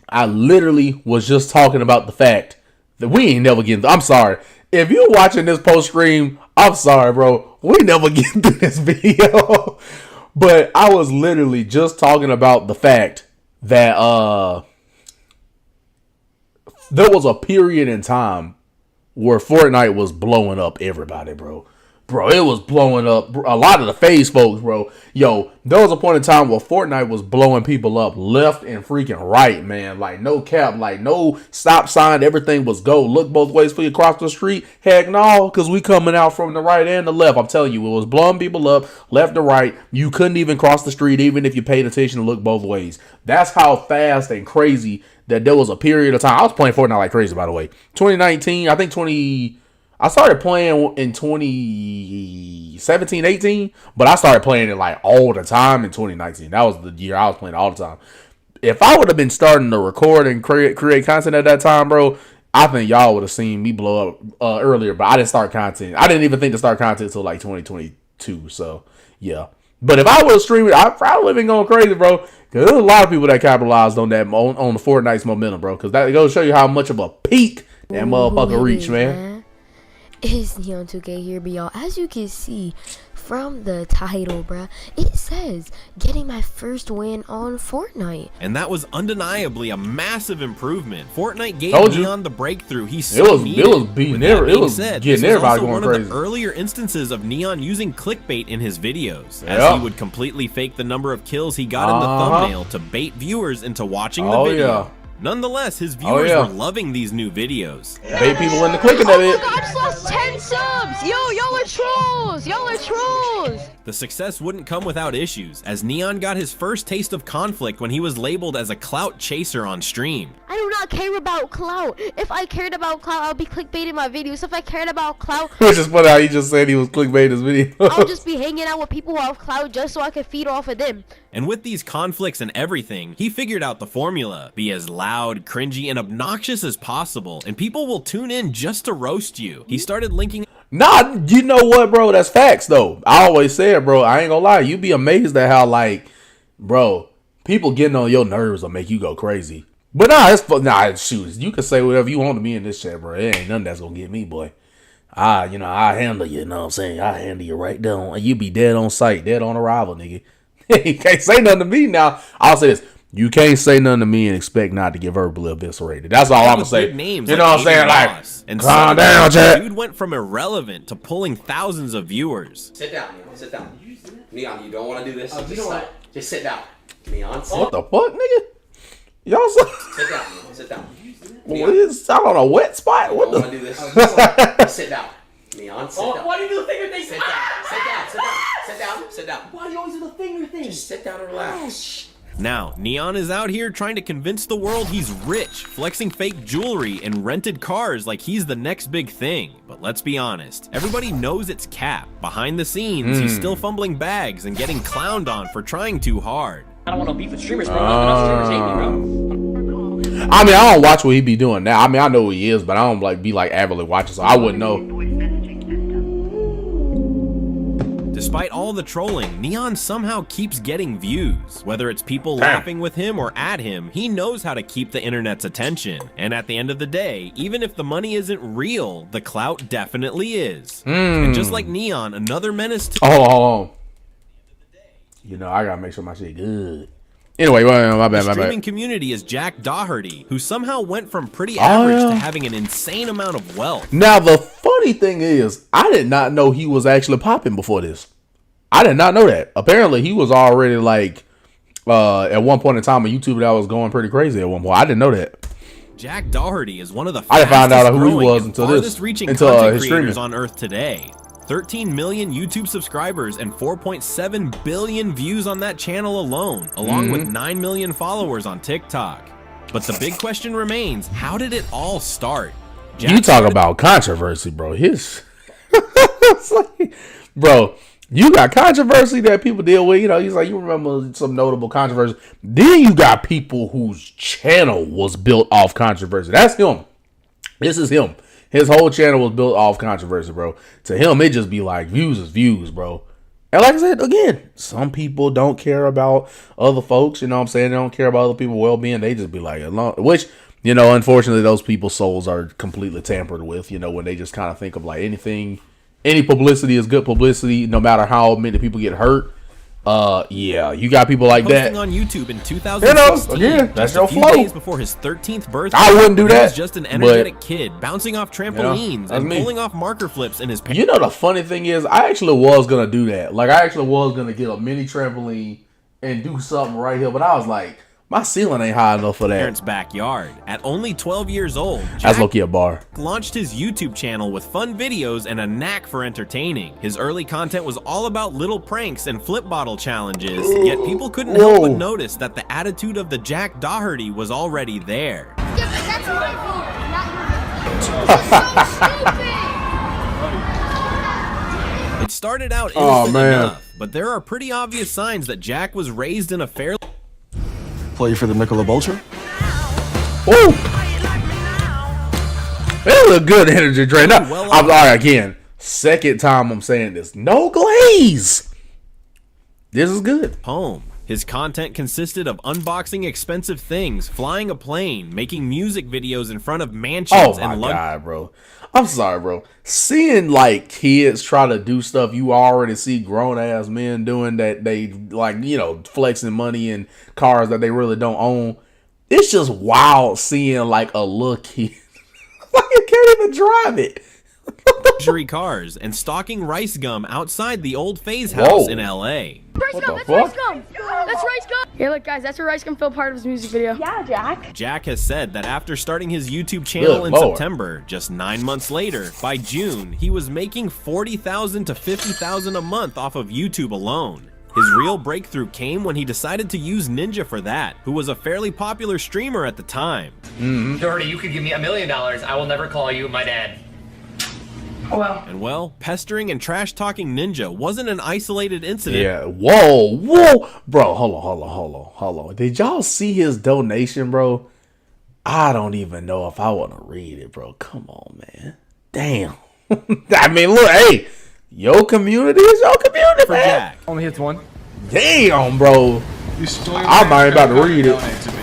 I literally was just talking about the fact that we ain't never getting. I'm sorry. If you're watching this post stream, I'm sorry, bro. We never get through this video. But I was literally just talking about the fact that there was a period in time where Fortnite was blowing up everybody, bro. Bro, it was blowing up a lot of the FaZe folks, bro. Yo, there was a point in time where Fortnite was blowing people up left and freaking right, man. Like, no cap, like, no stop sign. Everything was go. Look both ways for you across the street. Heck no, because we coming out from the right and the left. I'm telling you, it was blowing people up left to right. You couldn't even cross the street even if you paid attention to look both ways. That's how fast and crazy that there was a period of time. I was playing Fortnite like crazy, by the way. 2019, I think I started playing in 2017, 18, but I started playing it like all the time in 2019. That was the year I was playing all the time. If I would have been starting to record and create content at that time, bro, I think y'all would have seen me blow up earlier, but I didn't start content. I didn't even think to start content until like 2022, so yeah. But if I was streaming, I'd probably been going crazy, bro, because there's a lot of people that capitalized on that, on the Fortnite's momentum, bro, because that goes to show you how much of a peak that motherfucker reached, man. It's Neon 2K here, but y'all, as you can see from the title, bruh, it says getting my first win on Fortnite. And that was undeniably a massive improvement. Fortnite gave Told you. Neon the breakthrough he so needed. It was beating it was getting everybody going one crazy. Of the earlier instances of Neon using clickbait in his videos, as Yep. he would completely fake the number of kills he got in the thumbnail to bait viewers into watching the Oh, video. yeah. Nonetheless, his viewers yeah. were loving these new videos. Bait people into clicking at it. I just lost 10 subs! Y'all are trolls! Y'all are trolls! The success wouldn't come without issues, as Neon got his first taste of conflict when he was labeled as a clout chaser on stream. I do not care about clout. If I cared about clout, I'll be clickbaiting my videos. If I cared about clout, Which is funny how he just said he was clickbaiting his video. I'll just be hanging out with people who have clout just so I can feed off of them. And with these conflicts and everything, he figured out the formula. Be as loud, cringy, and obnoxious as possible, and people will tune in just to roast you. He started linking... Nah, you know what, bro? That's facts, though. I always said, bro, I ain't gonna lie. You be amazed at how, like, bro, people getting on your nerves will make you go crazy. But shoot, you can say whatever you want to me in this chat, bro. It ain't nothing that's gonna get me, boy. I handle you, you know what I'm saying? I handle you right down. You be dead on sight, dead on arrival, nigga. You can't say nothing to me now. I'll say this. You can't say nothing to me and expect not to get verbally eviscerated. That's all I'm gonna say. Names you know what I'm saying? Like, and calm down, chat. Dude went from irrelevant to pulling thousands of viewers. Sit down, Neon. Sit down. Neon, you don't want to do this. You don't want Just sit down. Neon, sit What the fuck, nigga? Y'all so Sit down, Neon. Sit down. what is out on a wet spot? What don't the? want to do this. Just sit down. Neon, sit down. Why do you do the finger thing? Sit down. Sit down. Sit down. Sit down. Sit down. Why do you always do the finger thing? Just sit down and relax. Now, Neon is out here trying to convince the world he's rich, flexing fake jewelry and rented cars like he's the next big thing. But let's be honest, everybody knows it's cap. Behind the scenes, he's still fumbling bags and getting clowned on for trying too hard. I don't want no beef with streamers, bro. Enough streamers hate me, bro. I mean, I don't watch what he be doing now. I mean, I know who he is, but I don't be avidly watching, so I wouldn't know. Despite all the trolling, Neon somehow keeps getting views. Whether it's people laughing with him or at him, he knows how to keep the internet's attention. And at the end of the day, even if the money isn't real, the clout definitely is. And just like Neon, another menace to... Hold on. You know, I gotta make sure my shit good. Anyway, my bad. The streaming community is Jack Doherty, who somehow went from pretty average to having an insane amount of wealth. Now, the funny thing is, I did not know he was actually popping before this. I did not know that. Apparently, he was already like at one point in time on YouTube that was going pretty crazy at one point. I didn't know that. Jack Doherty is one of the I didn't find out who he fastest-growing was and until farthest-reaching until content his creators streaming. on Earth today. 13 million YouTube subscribers and 4.7 billion views on that channel alone, along with 9 million followers on TikTok. But the big question remains, how did it all start? You talk about controversy, bro. It's like, bro, you got controversy that people deal with. You know, he's like, you remember some notable controversy. Then you got people whose channel was built off controversy. That's him. This is him. His whole channel was built off controversy, bro. To him, it just be like, views is views, bro. And like I said, again, some people don't care about other folks. You know what I'm saying? They don't care about other people's well-being. They just be like, which, you know, unfortunately, those people's souls are completely tampered with, you know, when they just kind of think of like anything, any publicity is good publicity, no matter how many people get hurt. Yeah, you got people like Posting that on YouTube in 2016, again, that's just a your few flow. days before his 13th birthday. I wouldn't do He that, was just an energetic but, kid bouncing off you know, trampolines that's and me. pulling off marker flips in his pants. You know, the funny thing is, I actually was going to do that. Like, I actually was going to get a mini trampoline and do something right here. But I was like, my ceiling ain't high enough for that. Parents' backyard. At only 12 years old, That's Jack low-key a bar. launched his YouTube channel with fun videos and a knack for entertaining. His early content was all about little pranks and flip bottle challenges, yet people couldn't help but notice that the attitude of the Jack Doherty was already there. It started out innocent enough, but there are pretty obvious signs that Jack was raised in a fairly... Play for the Michelob Ultra? Woo! That was a good energy drink. Now, I'm all right, again, second time I'm saying this. No glaze. This is good. Home. His content consisted of unboxing expensive things, flying a plane, making music videos in front of mansions Oh my and God, bro. I'm sorry, bro. Seeing like kids try to do stuff you already see grown ass men doing that they like, you know, flexing money in cars that they really don't own. It's just wild seeing like a little kid. Like you can't even drive it. luxury cars and stocking rice gum outside the old FaZe house in LA. Rice gum, that's rice gum! That's rice gum! Here, look, guys, that's a rice gum filled part of his music video. Yeah, Jack. Jack has said that after starting his YouTube channel in September, just 9 months later, by June, he was making $40,000 to $50,000 a month off of YouTube alone. His real breakthrough came when he decided to use Ninja for that, who was a fairly popular streamer at the time. Doherty, you could give me $1 million. I will never call you my dad. And well, pestering and trash-talking Ninja wasn't an isolated incident. Yeah, whoa. Bro, hold on. Did y'all see his donation, bro? I don't even know if I want to read it, bro. Come on, man. Damn. I mean, look, hey, your community is your community, For man. Jack. Only hits one. Damn, bro. I'm not even about to read it.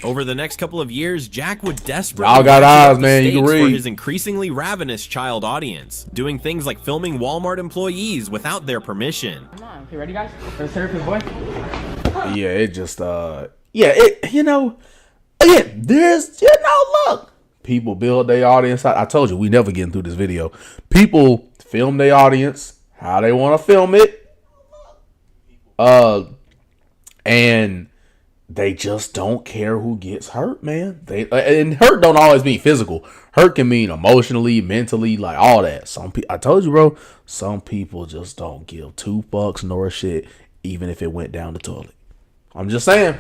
Over the next couple of years, Jack would desperately Y'all got ratchet eyes, up the man. You can stakes for read. his increasingly ravenous child audience, doing things like filming Walmart employees without their permission. Come on, okay, ready, guys? For the therapist boy. Yeah, it just, you know, again, there's, look. People build their audience. I told you, we never getting through this video. People film their audience how they want to film it. And they just don't care who gets hurt, man. And hurt don't always mean physical. Hurt can mean emotionally, mentally, like all that. I told you, bro, some people just don't give 2 fucks nor a shit, even if it went down the toilet. I'm just saying.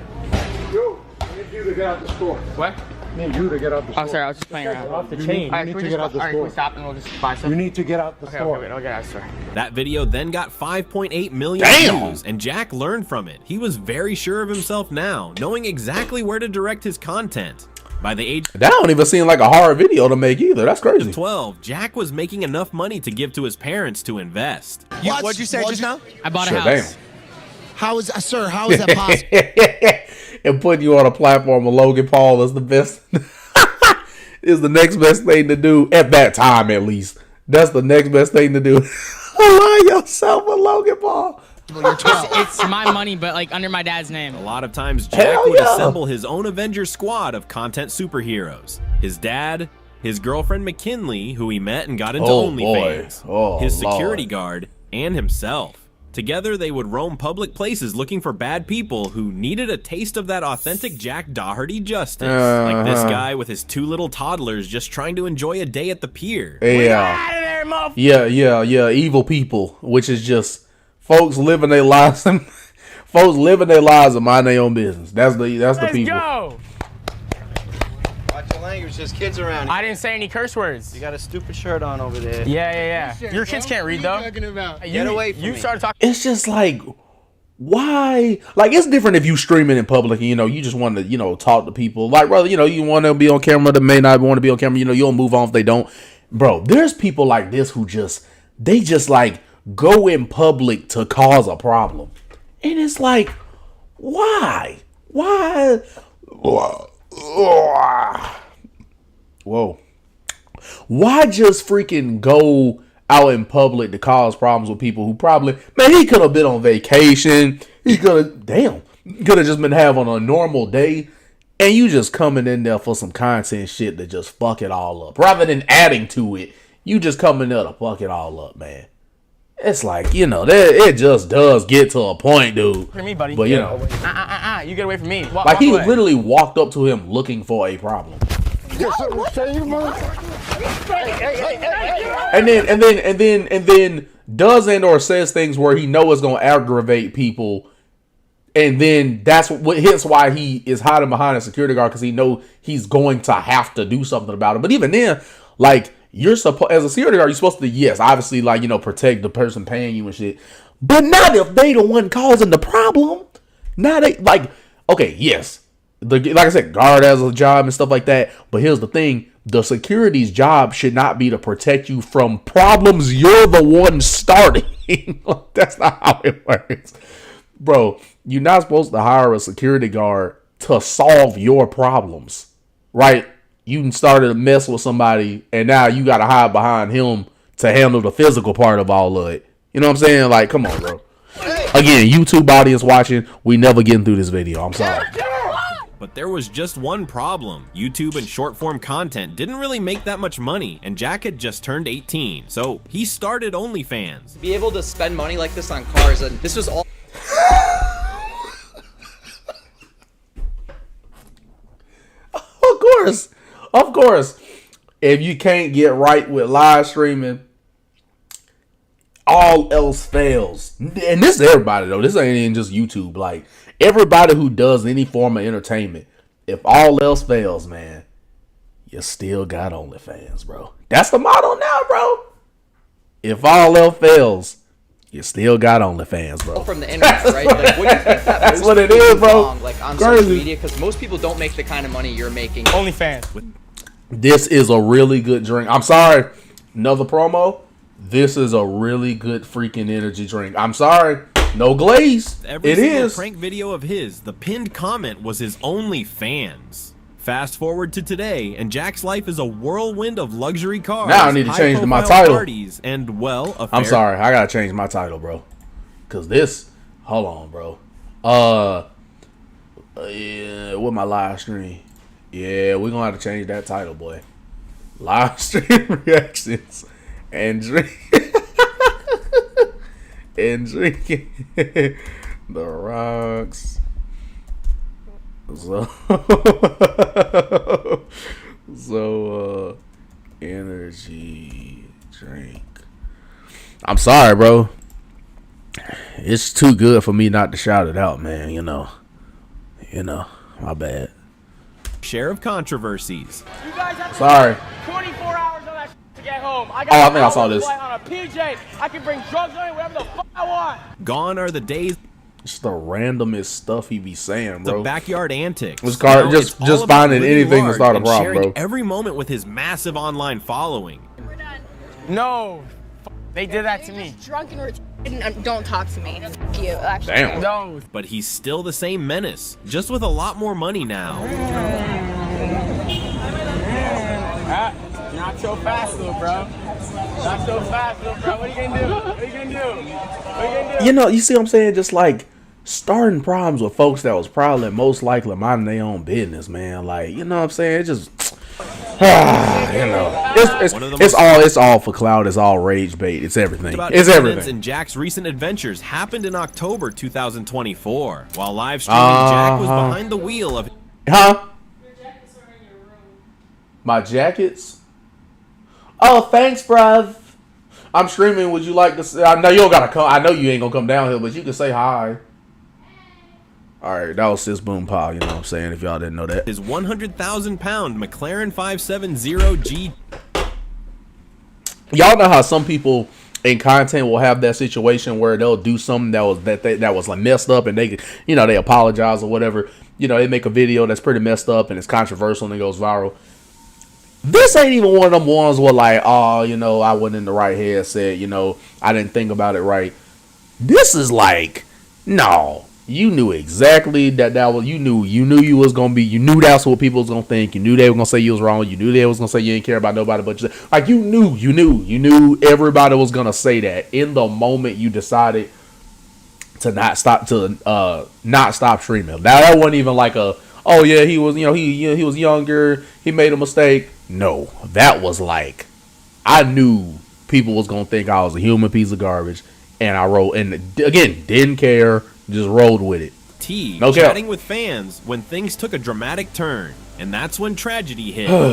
You, I need you to get out the store. What? I need you to get out the store. Oh, sorry, I was just playing around. Off the chain. You need to get out the store. We stop and we'll just buy something. You need to get out the store. Okay, wait, I'll get out the store. That video then got 5.8 million views, and Jack learned from it. He was very sure of himself now, knowing exactly where to direct his content. By the age that don't even seem like a hard video to make either. That's crazy. of 12, Jack was making enough money to give to his parents to invest. What'd you say just now? I bought a Sure, house. damn. How is that possible? And putting you on a platform with Logan Paul is the best. Is the next best thing to do at that time, at least. That's the next best thing to do. Align yourself with Logan Paul. It's my money, but like under my dad's name. A lot of times, Jack Hell would yeah. assemble his own Avengers squad of content superheroes. His dad, his girlfriend McKinley, who he met and got into Oh, OnlyFans, boy. Oh, his security Lord. guard, and himself. Together, they would roam public places looking for bad people who needed a taste of that authentic Jack Doherty justice. Like this guy with his 2 little toddlers just trying to enjoy a day at the pier. Yeah, evil people, which is just folks living their lives and mind their own business. That's the people. Go. Watch your language. There's kids around here. I didn't say any curse words. You got a stupid shirt on over there. Yeah. Your kids can't read though. Get away from me. You started talking. It's just like, why? Like, it's different if you streaming in public and, you just want to, talk to people. Like, brother, you want to be on camera that may not want to be on camera. You'll move on if they don't. Bro, there's people like this who they just like go in public to cause a problem. And it's like, why? Why? Whoa. Why just freaking go out in public to cause problems with people who probably, man, he could have been on vacation. He could have just been having a normal day. And you just coming in there for some content shit to just fuck it all up. Rather than adding to it, you just coming there to fuck it all up, man. It's like, it just does get to a point, dude. For me, buddy. But, you get away from me. Like, he literally walked up to him looking for a problem. And then does and or says things where he knows it's gonna aggravate people, and then that's why he is hiding behind a security guard, because he know he's going to have to do something about it. But even then, like, you're supposed, as a security guard, you're supposed to, yes, obviously, like, protect the person paying you and shit, but not if they the one causing the problem. Now they, like, okay, yes, like I said, guard has a job and stuff like that, but here's the thing: the security's job should not be to protect you from problems you're the one starting. That's not how it works, bro. You're not supposed to hire a security guard to solve your problems, right? You started to mess with somebody, and now you got to hide behind him to handle the physical part of all of it. You know what I'm saying? Like, come on, bro. Again, YouTube audience watching, we never getting through this video. I'm sorry. But there was just one problem. YouTube and short-form content didn't really make that much money, and Jack had just turned 18, so he started OnlyFans. To be able to spend money like this on cars, and this was all... Of course. If you can't get right with live streaming, all else fails. And this is everybody, though. This ain't even just YouTube. Like, everybody who does any form of entertainment, if all else fails, man, you still got OnlyFans, bro. That's the motto now, bro. If all else fails, you still got OnlyFans, bro. From the internet, right? Like, what do you think that that's what it is, bro. Wrong, like, on social media, because most people don't make the kind of money you're making. OnlyFans. This is a really good drink. I'm sorry. Another promo. This is a really good freaking energy drink. I'm sorry. No glaze. Every it single is. prank video of his, the pinned comment was his OnlyFans. Fast forward to today, and Jack's life is a whirlwind of luxury cars. Now I need to change my title. Parties, and, well, I'm sorry. I gotta change my title, bro. Cause this. Hold on, bro. Yeah, with my live stream. Yeah, we're gonna have to change that title, boy. Live stream reactions and drink and drinking the rocks. So energy drink. I'm sorry, bro. It's too good for me not to shout it out, man. You know, my bad. Share of controversies. You guys have sorry. 24 hours on that to get home. I think I saw this. On a PJ. I can bring drugs on it, whatever the fuck I want. Gone are the days. It's the randomest stuff he be saying, bro. The backyard antics. Just finding anything to start a problem, bro. Every moment with his massive online following. We're done. No, they did that to me. Drunk and retarded. Don't talk to me. F you, actually. Damn. No. But he's still the same menace, just with a lot more money now. Not so fast, little bro. Not so fast, little bro. What are you gonna do? What are you gonna do? What are you gonna do? You know, you see what I'm saying? Just like starting problems with folks that was probably most likely minding their own business, man. Like, you know what I'm saying? It just it's all for clout. It's all rage bait. It's everything. It's everything. And Jack's recent adventures happened in October 2024, while live streaming Jack was behind the wheel of. My jackets. Oh, thanks, bruv. I'm streaming. Would you like to? I know you don't gotta come. I know you ain't gonna come down here, but you can say hi. All right, that was Sis Boom Pow. You know what I'm saying? If y'all didn't know that, his 100,000-pound McLaren 570G. Y'all know how some people in content will have that situation where they'll do something that was like messed up, and they apologize or whatever. You know, they make a video that's pretty messed up and it's controversial and it goes viral. This ain't even one of them ones where like, oh, you know, I wasn't in the right headset. You know, I didn't think about it right. This is like, no. You knew exactly that was you knew you was gonna be, you knew that's what people was gonna think, you knew they were gonna say you was wrong, you knew they was gonna say you didn't care about nobody but you. Like you knew everybody was gonna say that in the moment you decided to not stop streaming. Now that wasn't even like a, oh yeah, he was, you know, he was younger, he made a mistake. No, that was like, I knew people was gonna think I was a human piece of garbage, and I wrote, and again, didn't care. Just rolled with it. No chatting with fans when things took a dramatic turn, and that's when tragedy hit. And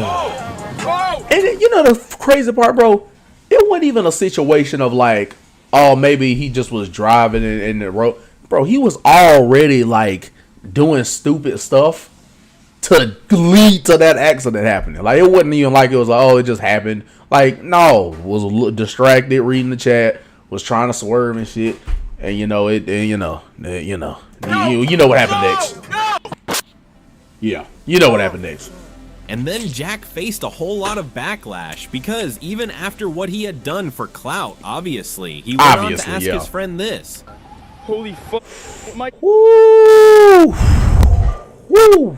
you know the crazy part, bro? It wasn't even a situation of like, oh, maybe he just was driving in the road. Bro, he was already like doing stupid stuff to lead to that accident happening. Like it wasn't even like it was like, oh, it just happened. Like no, was a little distracted reading the chat, was trying to swerve and shit. And you know what happened next. Yeah, you know what happened next. And then Jack faced a whole lot of backlash because even after what he had done for clout, obviously, he went on to ask his friend this. Holy fuck, my. Woo! Woo!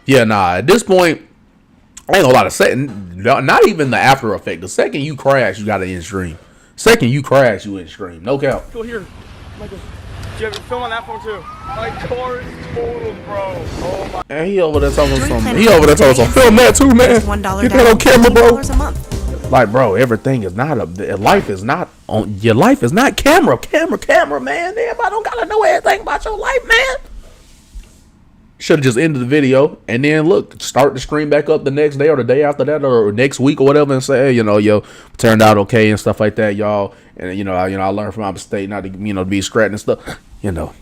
Yeah, nah. At this point, I ain't gonna lie to say. Not even the after effect. The second you crash, you got to end stream. Second you crash, you in stream. No cap. Go here. Michael, do you have a film on that phone too? My car is totaled, bro. Oh my. And he over there talking something. Film that too, man. $1 Get that on camera, bro. A month. Like, bro, everything is not life is not on your life is not camera, man. Everybody don't gotta know everything about your life, man. Should have just ended the video and then look, start the stream back up the next day or the day after that or next week or whatever and say, hey, you know, yo, turned out okay and stuff like that, y'all. And you know, I learned from my mistake not to, you know, be scratching and stuff. You know,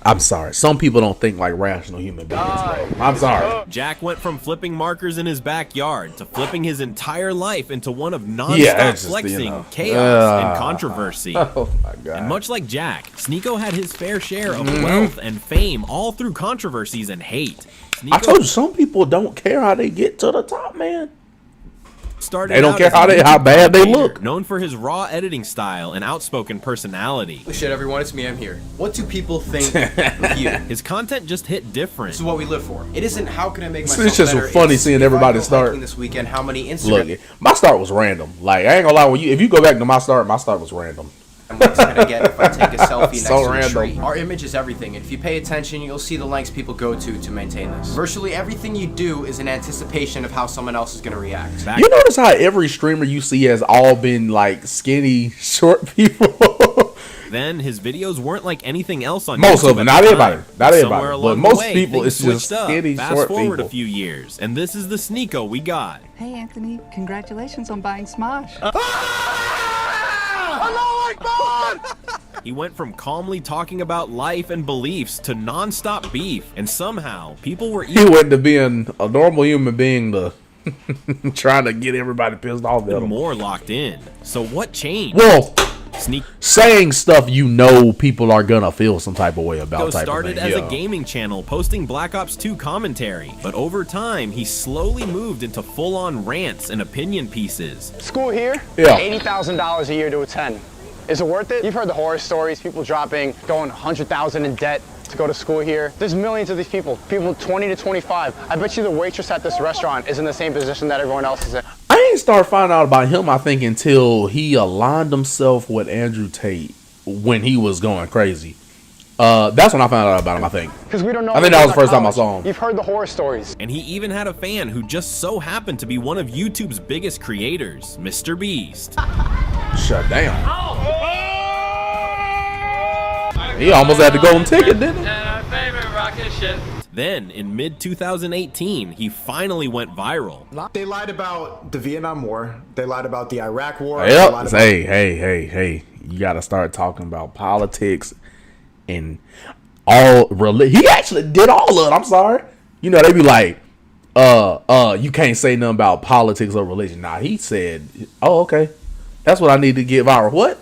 I'm sorry. Some people don't think like rational human beings, bro. I'm sorry. Jack went from flipping markers in his backyard to flipping his entire life into one of non-stop flexing, chaos, and controversy. Oh my God. And much like Jack, Sneako had his fair share of wealth and fame all through controversies and hate. I told you, some people don't care how they get to the top, man. They don't care how bad they look. Known for his raw editing style and outspoken personality. Holy shit, everyone, it's me, I'm here. What do people think of you? His content just hit different. This is what we live for. It isn't how can I make myself It's just better. funny seeing everybody start. This weekend, how many Instagram... Look, my start was random. Like, I ain't gonna lie, if you go back to my start was random. What's gonna get if I take a selfie next So to a random. tree? Our image is everything, and if you pay attention, you'll see the lengths people go to maintain this. Virtually everything you do is in anticipation of how someone else is gonna react. You notice how every streamer you see has all been like skinny, short people. Then his videos weren't like anything else on Most YouTube of them, at not the everybody, time. not everybody, Somewhere but along the most way, people, things it's just switched up. skinny, Fast short forward people. a few years, and this is the Sneako we got. Hey Anthony, congratulations on buying Smosh. He went from calmly talking about life and beliefs to non-stop beef, and somehow people were He went to being a normal human being to trying to get everybody pissed off at him. more locked in. So what changed? Well, saying stuff you know people are gonna feel some type of way about. Sneako started as a gaming channel posting Black Ops 2 commentary, but over time he slowly moved into full-on rants and opinion pieces. School here, Yeah. $80,000 a year to attend. Is it worth it? You've heard the horror stories, people dropping, going $100,000 in debt to go to school here. There's millions of these people 20 to 25. I bet you the waitress at this restaurant is in the same position that everyone else is in. I ain't start finding out about him, I think, until he aligned himself with Andrew Tate when he was going crazy. That's when I found out about him, I think. Because we don't know. I think that was the first time I saw him. You've heard the horror stories. And he even had a fan who just so happened to be one of YouTube's biggest creators, Mr. Beast. Shut down. He almost had the golden ticket, didn't he? Then, in mid-2018, he finally went viral. They lied about the Vietnam War. They lied about the Iraq War. Yep. Hey. You got to start talking about politics and all religion. He actually did all of it. I'm sorry. You know, they be like, you can't say nothing about politics or religion. Nah, he said, oh, okay. That's what I need to get viral. What?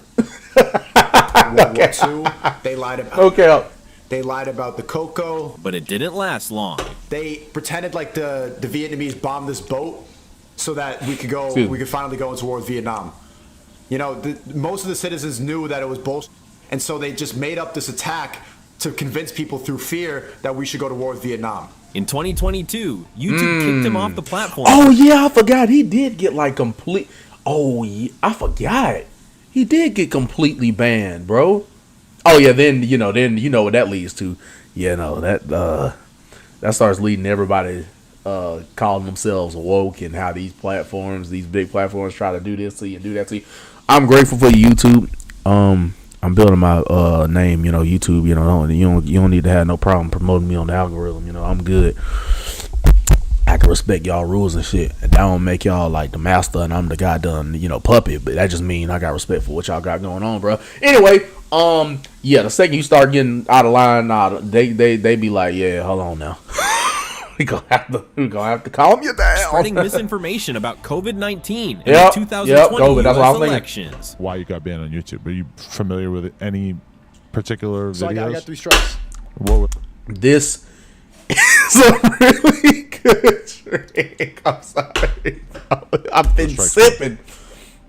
World War II. They lied about. Okay. They lied about the cocoa. But it didn't last long. They pretended like the Vietnamese bombed this boat so that we could go. We could finally go into war with Vietnam. You know, most of the citizens knew that it was bullshit, and so they just made up this attack to convince people through fear that we should go to war with Vietnam. In 2022, YouTube kicked him off the platform. Oh yeah, I forgot. He did get like complete. Oh yeah, I forgot. He did get completely banned, bro. Oh yeah, then you know what that leads to. Yeah, no, that starts leading everybody calling themselves woke and how these platforms, these big platforms, try to do this to you and do that to you. I'm grateful for YouTube. I'm building my name, you know, YouTube. You know, you don't need to have no problem promoting me on the algorithm. You know, I'm good. I can respect y'all rules and shit. And that don't make y'all like the master and I'm the goddamn, you know, puppet. But that just mean I got respect for what y'all got going on, bro. Anyway, yeah, the second you start getting out of line, they be like, yeah, hold on now. we gonna have to calm you down. Spreading misinformation about COVID-19 in the 2020 COVID, that's what I was thinking. elections. Why you got banned on YouTube? Are you familiar with any particular videos? So I got 3 strikes. What? This is a really good drink. I'm sorry. I've been sipping.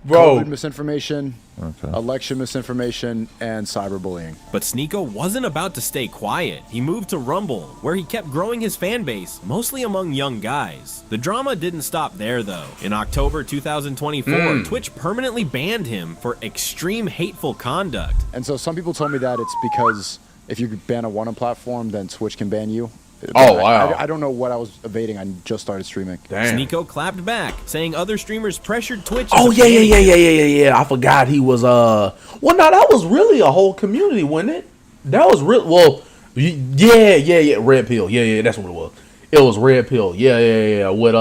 Bro. COVID misinformation, election misinformation, and cyberbullying. But Sneako wasn't about to stay quiet. He moved to Rumble, where he kept growing his fan base, mostly among young guys. The drama didn't stop there, though. In October 2024, Twitch permanently banned him for extreme hateful conduct. And so some people told me that it's because if you ban a one platform, then Twitch can ban you. Oh, wow. I don't know what I was evading. I just started streaming. Damn. Sneako clapped back, saying other streamers pressured Twitch. Oh, yeah. I forgot he was, well, no, that was really a whole community, wasn't it? That was real, well, yeah. Red Pill. Yeah, that's what it was. It was Red Pill. Yeah. With,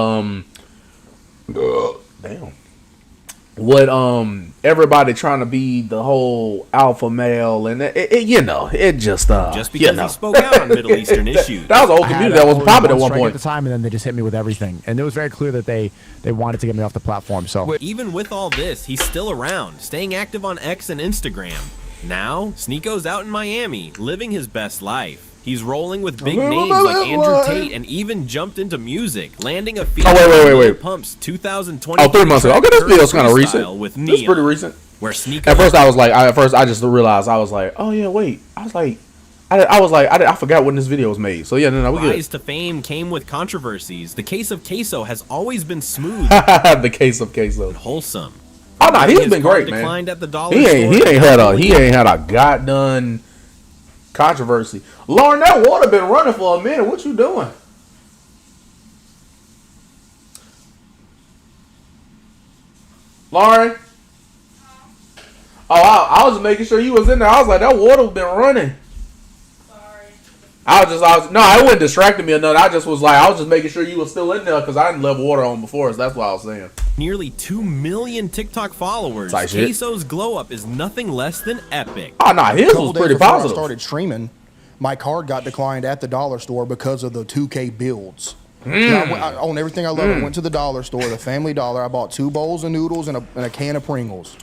damn. With, everybody trying to be the whole alpha male, and it just because he spoke out on Middle Eastern issues. That was a whole community that was popping at one point. At the time, and then they just hit me with everything, and it was very clear that they wanted to get me off the platform. So even with all this, he's still around, staying active on X and Instagram. Now, Sneako's out in Miami, living his best life. He's rolling with big names like Andrew Tate and even jumped into music, landing a feature wait. Pump's 2020. Oh, 3 months ago. Okay, this video's kind of recent. With This is pretty recent. Where Sneako at first I just realized, I was like, oh yeah, wait. I forgot when this video was made. So yeah, no, we good. Rise to fame came with controversies. The case of Queso has always been smooth. The case of Queso. Wholesome. Oh no, he's been great, man. At the he ain't had a goddamn controversy. Lauren, that water been running for a minute. What you doing? Lauren? Oh, I was just making sure you was in there. I was like, that water been running. Sorry. It wasn't distracting me or nothing. I was just making sure you was still in there because I didn't left water on before, so that's what I was saying. Nearly 2 million TikTok followers. Queso's glow up is nothing less than epic. Oh, no, his was pretty positive. I started streaming. My card got declined at the dollar store because of the 2K builds. I own everything I love. I went to the dollar store, the Family Dollar. I bought 2 bowls of noodles and a can of Pringles.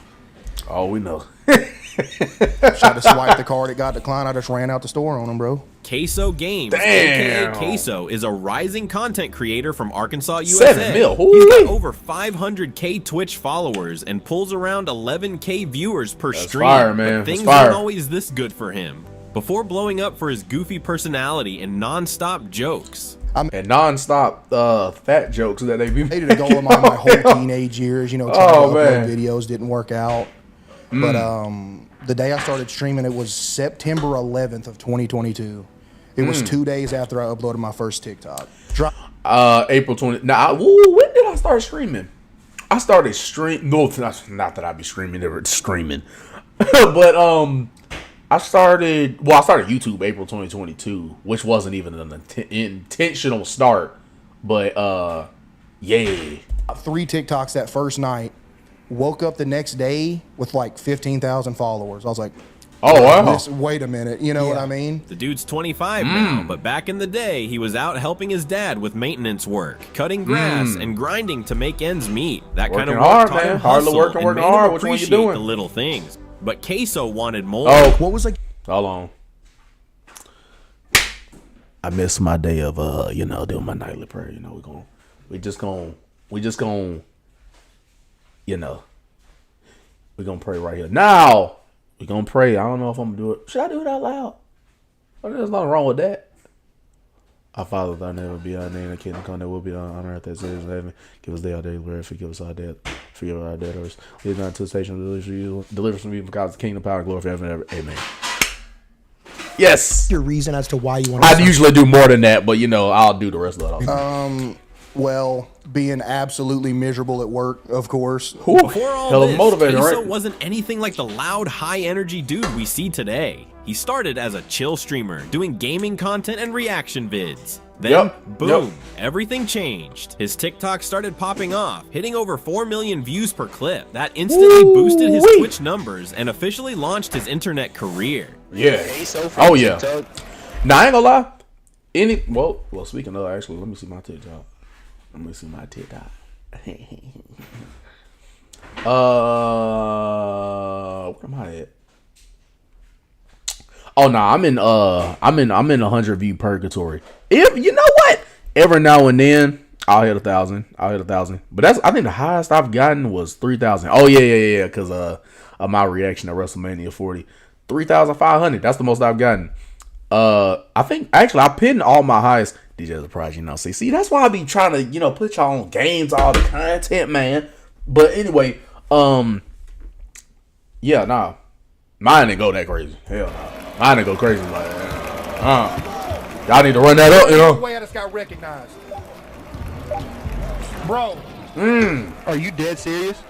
Oh, we know. Tried to swipe the card, it got declined. I just ran out the store on them, bro. Queso Games, aka Queso, is a rising content creator from Arkansas, USA. 7 mil. He's got over 500K Twitch followers and pulls around 11K viewers per stream. Fire, man. But things aren't always this good for him. Before blowing up for his goofy personality and non-stop jokes. And non-stop fat jokes that they be making. I hated to go in my whole teenage years, you know, trying to upload videos, didn't work out. But The day I started streaming, it was September 11th of 2022. It was 2 days after I uploaded my first TikTok. April 20. Now, when did I start streaming? I started stream. No, not that I be streaming. Never screaming, but I started YouTube April 2022, which wasn't even an intentional start. But yeah, 3 TikToks that first night. Woke up the next day with like 15,000 followers. I was like, oh wow, wait a minute, you know what I mean? The dude's 25 now, but back in the day, he was out helping his dad with maintenance work, cutting grass, and grinding to make ends meet. That kind of work taught him hustle and made him appreciate the little things. But Queso wanted more. Oh, what was like? Hold on. I missed my day of doing my nightly prayer. You know, we just gonna we're gonna pray right here. Now, we're gonna pray. I don't know if I'm gonna do it. Should I do it out loud? Oh, there's nothing wrong with that. Our Father, thy name will be our name, the kingdom come, there will be on earth as it is in heaven. Give us our daily bread, forgive us our debt, forgive our debtors. Lead us not into temptation, deliver us from evil, God's kingdom, power, and glory forever and ever. Amen. Yes. Your reason as to why you want. I usually do more than that, but I'll do the rest of it. Well, being absolutely miserable at work, of course. Before all this, Queso wasn't anything like the loud, high-energy dude we see today. He started as a chill streamer, doing gaming content and reaction vids. Then, boom, everything changed. His TikTok started popping off, hitting over 4 million views per clip. That instantly boosted his Twitch numbers and officially launched his internet career. Yeah. Oh, yeah. Now, I ain't gonna lie. Well, speaking of, actually, let me see my TikTok. What am I at? Oh no, I'm in 100 view purgatory. If you know what, every now and then I'll hit 1,000. But I think the highest I've gotten was 3,000. Oh yeah, because of my reaction to WrestleMania 40, 3,500. That's the most I've gotten. I think actually I pinned all my highest. DJ Surprise, see, that's why I be trying to, put y'all on games, all the content, man. But anyway, yeah, nah, mine didn't go that crazy. Hell no, mine didn't go crazy like that. Y'all need to run that up, The way I just got recognized, bro. Are you dead serious?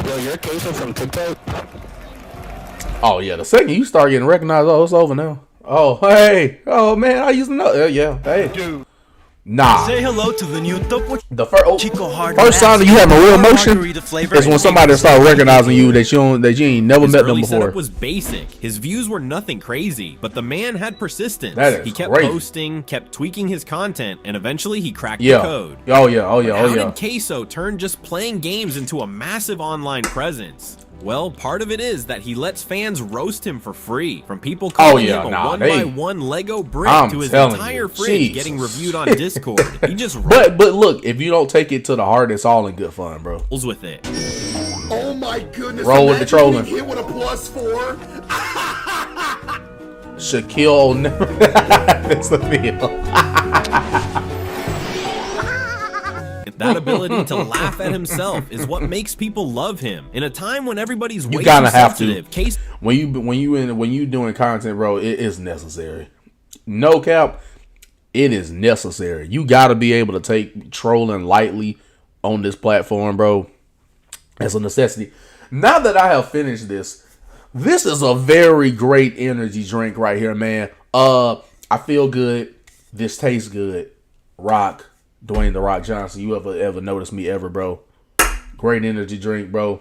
Yo, you're Queso from TikTok. Oh yeah, the second you start getting recognized, it's over now. Oh, hey. Oh, man. I used to know. Yeah. Hey. Dude. Nah. Say hello to the new top. The first sign that you have a real emotion is when somebody start recognizing you that you ain't never met them before. Setup was basic. His views were nothing crazy, but the man had persistence. He kept posting, kept tweaking his content, and eventually he cracked the code. Oh yeah. How did Queso turn just playing games into a massive online presence? Well, part of it is that he lets fans roast him for free, from people calling him a one-by-one Lego brick to his entire fridge getting reviewed on Discord. He just but look, if you don't take it to the heart, it's all in good fun, bro. Rolls with it. Oh my goodness! Roll with the trolling. Hit with a +4. Shaquille O'Neal. That's the feel. That ability to laugh at himself is what makes people love him. In a time when everybody's way you gotta too have sensitive, to. When you doing content, bro, it is necessary. No cap, it is necessary. You gotta be able to take trolling lightly on this platform, bro. It's a necessity. Now that I have finished this is a very great energy drink right here, man. I feel good. This tastes good. Rock. Dwayne The Rock Johnson, you ever noticed me ever, bro? Great energy drink, bro.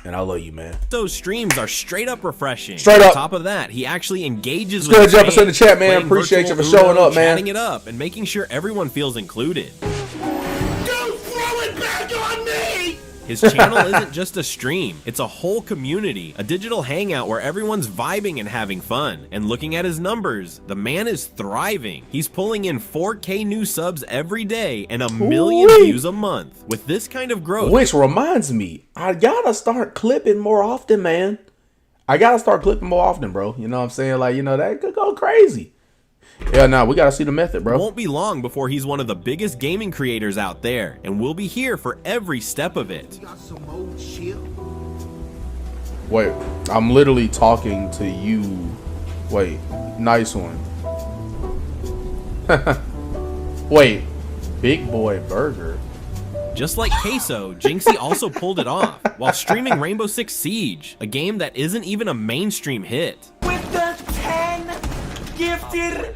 And I love you, man. Those streams are straight up refreshing. Straight up. On top of that, he actually engages with good job us in the chat, man. Appreciate you for showing up, man. Chatting it up and making sure everyone feels included. Don't throw it back on me! His channel isn't just a stream, it's a whole community, a digital hangout where everyone's vibing and having fun. And looking at his numbers, the man is thriving. He's pulling in 4K new subs every day and 1 million views a month. With this kind of growth. Which reminds me, I gotta start clipping more often, man. I gotta start clipping more often, bro. You know what I'm saying? Like, that could go crazy. Yeah, nah, we gotta see the method, bro. It won't be long before he's one of the biggest gaming creators out there, and we'll be here for every step of it. Wait, I'm literally talking to you. Wait, nice one. Wait, Big Boy Burger. Just like Queso, Jinxie also pulled it off while streaming Rainbow Six Siege, a game that isn't even a mainstream hit. With the 10 gifted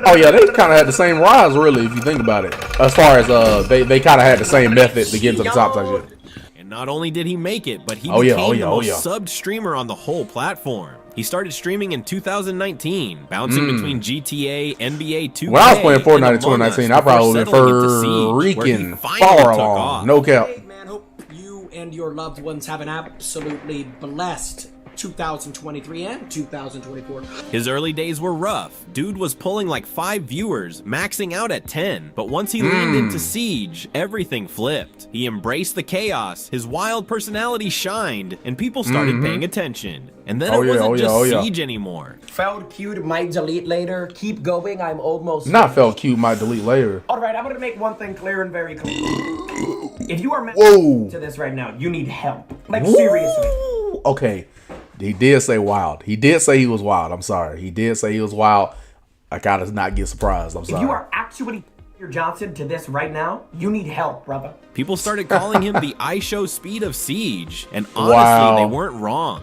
Oh yeah, they kind of had the same rise, really, if you think about it. As far as they kind of had the same method to get to the top type shit. And not only did he make it, but he became the most subbed streamer on the whole platform. He started streaming in 2019, bouncing between GTA, NBA 2K. When I was playing Fortnite in 2019, I probably went freaking far along. No cap. Hey man, hope you and your loved ones have an absolutely blessed 2023 and 2024. His early days were rough. Dude was pulling like 5 viewers, maxing out at 10. But once he leaned into Siege, everything flipped. He embraced the chaos, his wild personality shined, and people started paying attention. And then it wasn't just Siege anymore. Felt cute, might delete later. Keep going, I'm almost... Not felt cute, might delete later. Alright, I'm gonna make one thing clear and very clear. If you are meant to this right now, you need help. Like, seriously. Okay. He did say wild. He did say he was wild. I'm sorry. He did say he was wild. I gotta not get surprised. I'm sorry. If you are actually Johnson to this right now, you need help, brother. People started calling him the ISO speed of Siege, and honestly, they weren't wrong.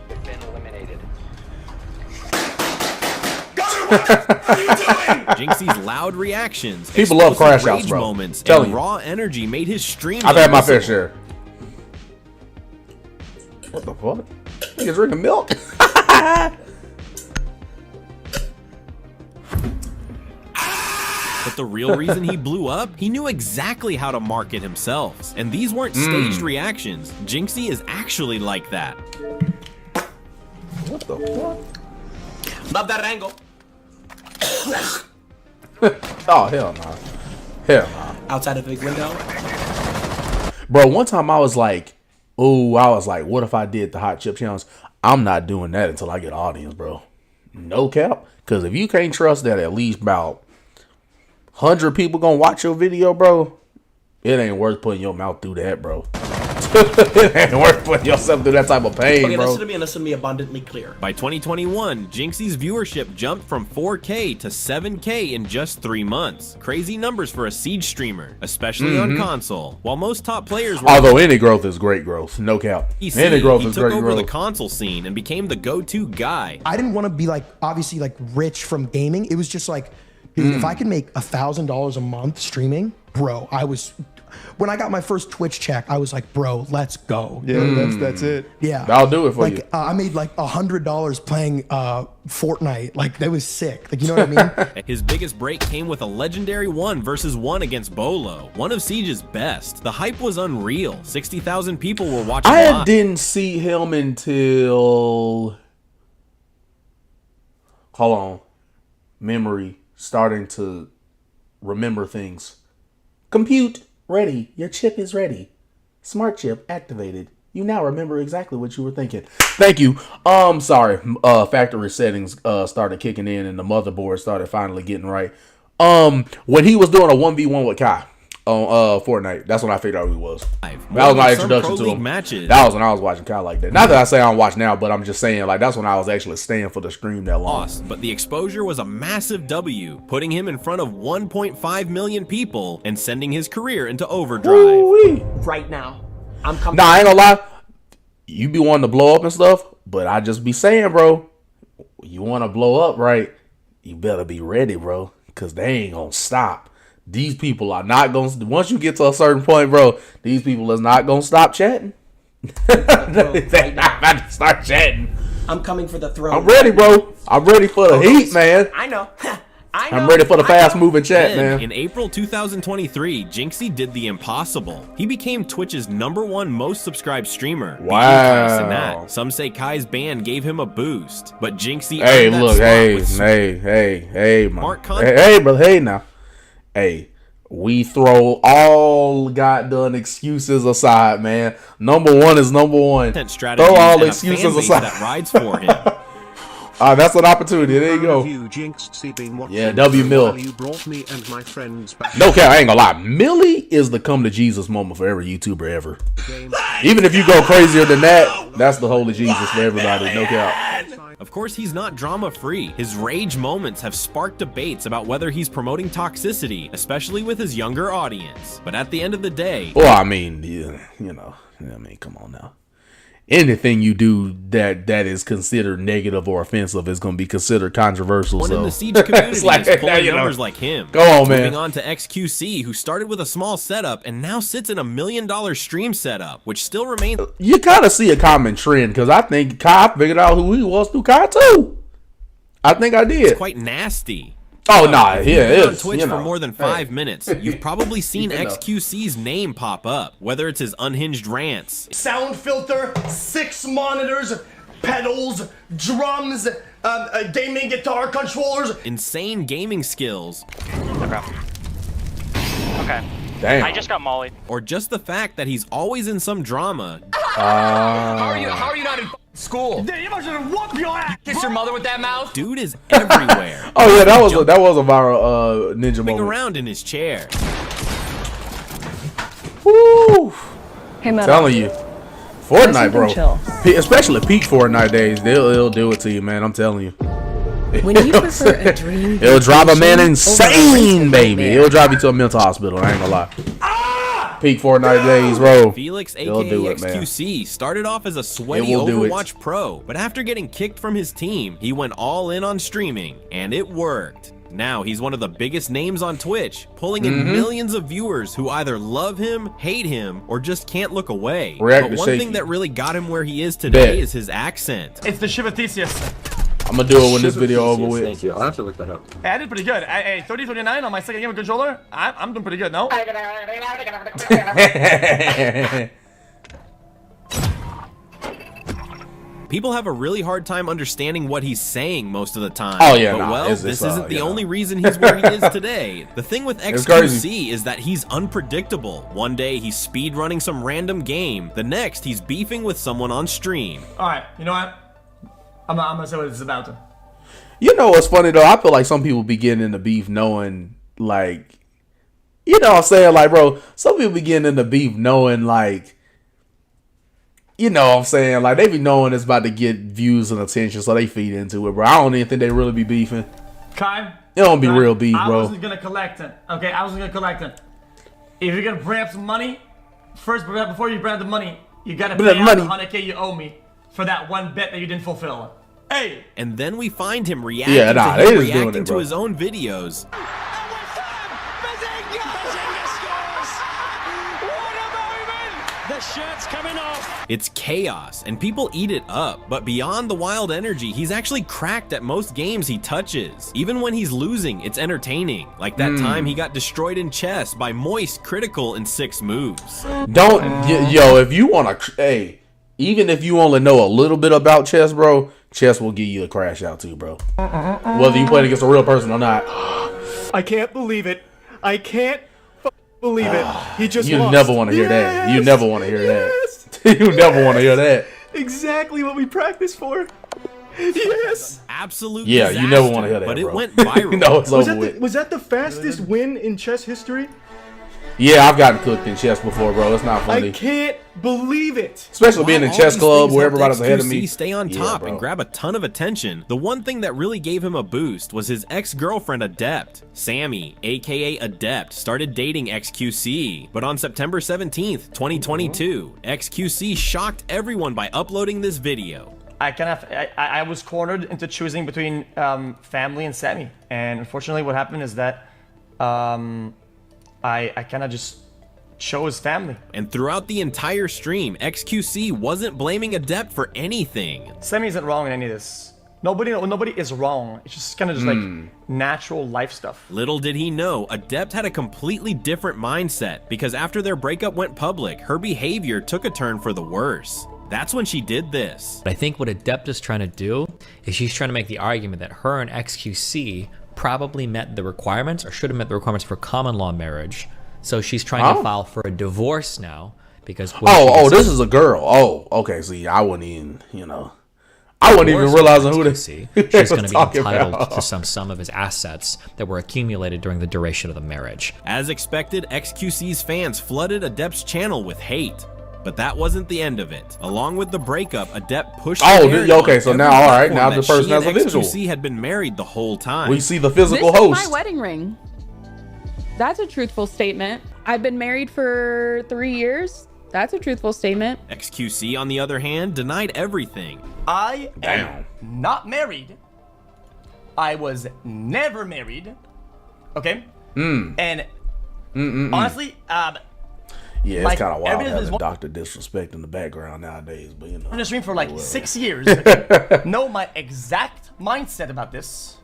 Jinxie's loud reactions, people love crash outs, bro. Moments, and raw energy made his stream. I've had my fair share. What the fuck? Niggas drinking milk. But the real reason he blew up, he knew exactly how to market himself. And these weren't staged reactions. Jinxie is actually like that. What the fuck? Love that angle. Oh, hell no. Hell no. Outside of the big window. Bro, one time I was like, ooh, I was like, what if I did the hot chip challenge? I'm not doing that until I get an audience, bro. No cap. Because if you can't trust that at least about 100 people gonna watch your video, bro, it ain't worth putting your mouth through that, bro. It ain't worth putting yourself through that type of pain, okay, bro. Listen to me abundantly clear. By 2021, Jinxie's viewership jumped from 4K to 7K in just 3 months. Crazy numbers for a Siege streamer, especially on console. While most top players were... Although any growth is great growth, no cap. Any growth is great growth. He took over the console scene and became the go-to guy. I didn't want to be like, obviously like rich from gaming. It was just like, dude, if I could make $1,000 a month streaming, bro, when I got my first Twitch check, I was like, bro, let's go. Yeah, that's it. Yeah. I'll do it for you. I made like $100 playing Fortnite. Like, that was sick. Like, you know what I mean? His biggest break came with a legendary 1v1 against Bolo, one of Siege's best. The hype was unreal. 60,000 people were watching live. Didn't see him until... Hold on. Memory starting to remember things. Compute ready. Your chip is ready. Smart chip activated. You now remember exactly what you were thinking. Thank you. Sorry. Factory settings started kicking in and the motherboard started finally getting right. When he was doing a 1v1 with Kai on Fortnite, that's when I figured out who he was. That was my introduction to him. That was when I was watching Kai like that. Not that I say I don't watch now, but I'm just saying like that's when I was actually staying for the stream that long. But the exposure was a massive W, putting him in front of 1.5 million people and sending his career into overdrive. Woo-wee. Right now, I'm coming. Nah, I ain't gonna lie. You be wanting to blow up and stuff, but I just be saying, bro, you want to blow up, right? You better be ready, bro, because they ain't gonna stop. These people are not going to, once you get to a certain point, bro, these people is not going to stop chatting. They're not about to start chatting. I'm coming for the throne. I'm ready, bro. I'm ready for the heat, man. I know. I'm ready for the fast-moving chat, man. In April 2023, Jinxie did the impossible. He became Twitch's #1 most subscribed streamer. Wow. Some say Kai's ban gave him a boost, but Jinxie. Hey, look, hey, man. Hey, brother, hey now. Hey, we throw all goddamn excuses aside, man. #1 is #1. Throw all excuses aside. That rides for him. That's an opportunity. There you go. Yeah, W Mill. No cap, I ain't gonna lie. Millie is the come to Jesus moment for every YouTuber ever. Even if you go crazier than that, that's the holy Jesus for everybody. No cap. Of course, he's not drama-free. His rage moments have sparked debates about whether he's promoting toxicity, especially with his younger audience. But at the end of the day... Well, I mean, yeah, you know, I mean, come on now. Anything you do that is considered negative or offensive is going to be considered controversial. One so. in the Siege community is pulling numbers like him. Go on, man. Moving on to XQC, who started with a small setup and now sits in $1 million stream setup, which still remains... You kind of see a common trend, because I think Kai figured out who he was through Kai too. I think I did. It's quite nasty. Oh, nah, yeah, If you've been on it's, Twitch you know, for more than 5 minutes, you've probably seen XQC's name pop up, whether it's his unhinged rants, sound filter, 6 monitors, pedals, drums, gaming guitar controllers, insane gaming skills, Okay. Damn. I just got mollied. or just the fact that he's always in some drama. How are you not in school? you must have whooped your ass. Kiss your mother with that mouth? Dude is everywhere. Oh yeah, that was a viral ninja Jumping moment. around in his chair. Woo! Hey, man. Telling you, Fortnite, bro. Chill. Especially peak Fortnite days, they'll do it to you, man. I'm telling you. When you prefer a dream, It'll drive a man vacation insane, over a baby. It'll drive you to a mental hospital. I ain't gonna lie. Peak Fortnite days, bro. Felix, They'll aka do it, man. XQC, started off as a sweaty It will do it. Overwatch pro, but after getting kicked from his team, he went all in on streaming, and it worked. Now he's one of the biggest names on Twitch, pulling in millions of viewers who either love him, hate him, or just can't look away. React But to one shaky. thing that really got him where he is today Bet. is his accent. It's the Shiva Theseus. I'm gonna do it when this video over with. Thank you. I'll have to look that up. Hey, I did pretty good. Hey, 30-39 on my second game of controller. I'm doing pretty good, no? People have a really hard time understanding what he's saying most of the time. Oh, yeah, but nah, well, it's- this it's, isn't the you know. only reason he's where he is today. The thing with It's crazy. XQC is that he's unpredictable. One day he's speed running some random game. The next he's beefing with someone on stream. All right, you know what? I'm gonna say what this is about. You know what's funny though? I feel like some people be getting into beef knowing, like, you know what I'm saying? Like, bro, some people be getting into beef knowing, like, you know what I'm saying? Like, they be knowing it's about to get views and attention, so they feed into it, bro. I don't even think they really be beefing. Kai? It don't be real beef, I bro. wasn't gonna collect it. Okay, I wasn't gonna collect it. If you're gonna bring up some money, first, before you bring up the money, you gotta Bring pay up out the money. $100K you owe me for that one bet that you didn't fulfill. Hey! And then we find him reacting Yeah, nah, to they him just doing reacting it, to bro. his own videos. The shirt's coming off. It's chaos, and people eat it up. But beyond the wild energy, he's actually cracked at most games he touches. Even when he's losing, it's entertaining. Like that time he got destroyed in chess by Moist Critical in 6 moves. Don't, yo, if you want to, hey, even if you only know a little bit about chess, bro, chess will give you a crash out too, bro. Whether you play against a real person or not. I can't believe it. I can't believe it. He just You lost. never want to hear that. You Yes! never want to hear Yes! that. You never want to hear that. Exactly what we practiced for. Yes. Absolute Yeah, you never disaster, want to hear that, but bro. it went viral. No, it's Was over that, with. was that the fastest win in chess history? Yeah, I've gotten cooked in chess before, bro. It's not I funny. can't believe it. Especially being in While chess all club these where things everybody's helped ahead of me. XQC stay on Yeah, top bro. and grab a ton of attention. The one thing that really gave him a boost was his ex-girlfriend Adept. Sammy, aka Adept, started dating XQC. But on September 17th, 2022, XQC shocked everyone by uploading this video. I was cornered into choosing between family and Sammy, and unfortunately, what happened is that I kind of just chose family. And throughout the entire stream, XQC wasn't blaming Adept for anything. Sammy isn't wrong in any of this. Nobody is wrong. It's just kind of just like natural life stuff. Little did he know, Adept had a completely different mindset, because after their breakup went public, her behavior took a turn for the worse. That's when she did this. But I think what Adept is trying to do is she's trying to make the argument that her and XQC probably met the requirements, or should have met the requirements for common law marriage. So she's trying to file for a divorce now because. Oh, this is a girl. Oh, okay. See, I wouldn't even, I wasn't even realizing who this she's going to be entitled to some of his assets that were accumulated during the duration of the marriage. As expected, XQC's fans flooded Adept's channel with hate. But that wasn't the end of it. Along with the breakup, Adept pushed. Okay. So now, all right, now the person has a visual. XQC had been married the whole time. We see the physical this host. Is my wedding ring. That's a truthful statement. I've been married for 3 years. That's a truthful statement. XQC, on the other hand, denied everything. I am not married. I was never married. Okay. And honestly, yeah, it's kind of wild having Dr. Disrespect in the background nowadays, but you know. I'm on the stream for like 6 years. Okay? Know my exact mindset about this.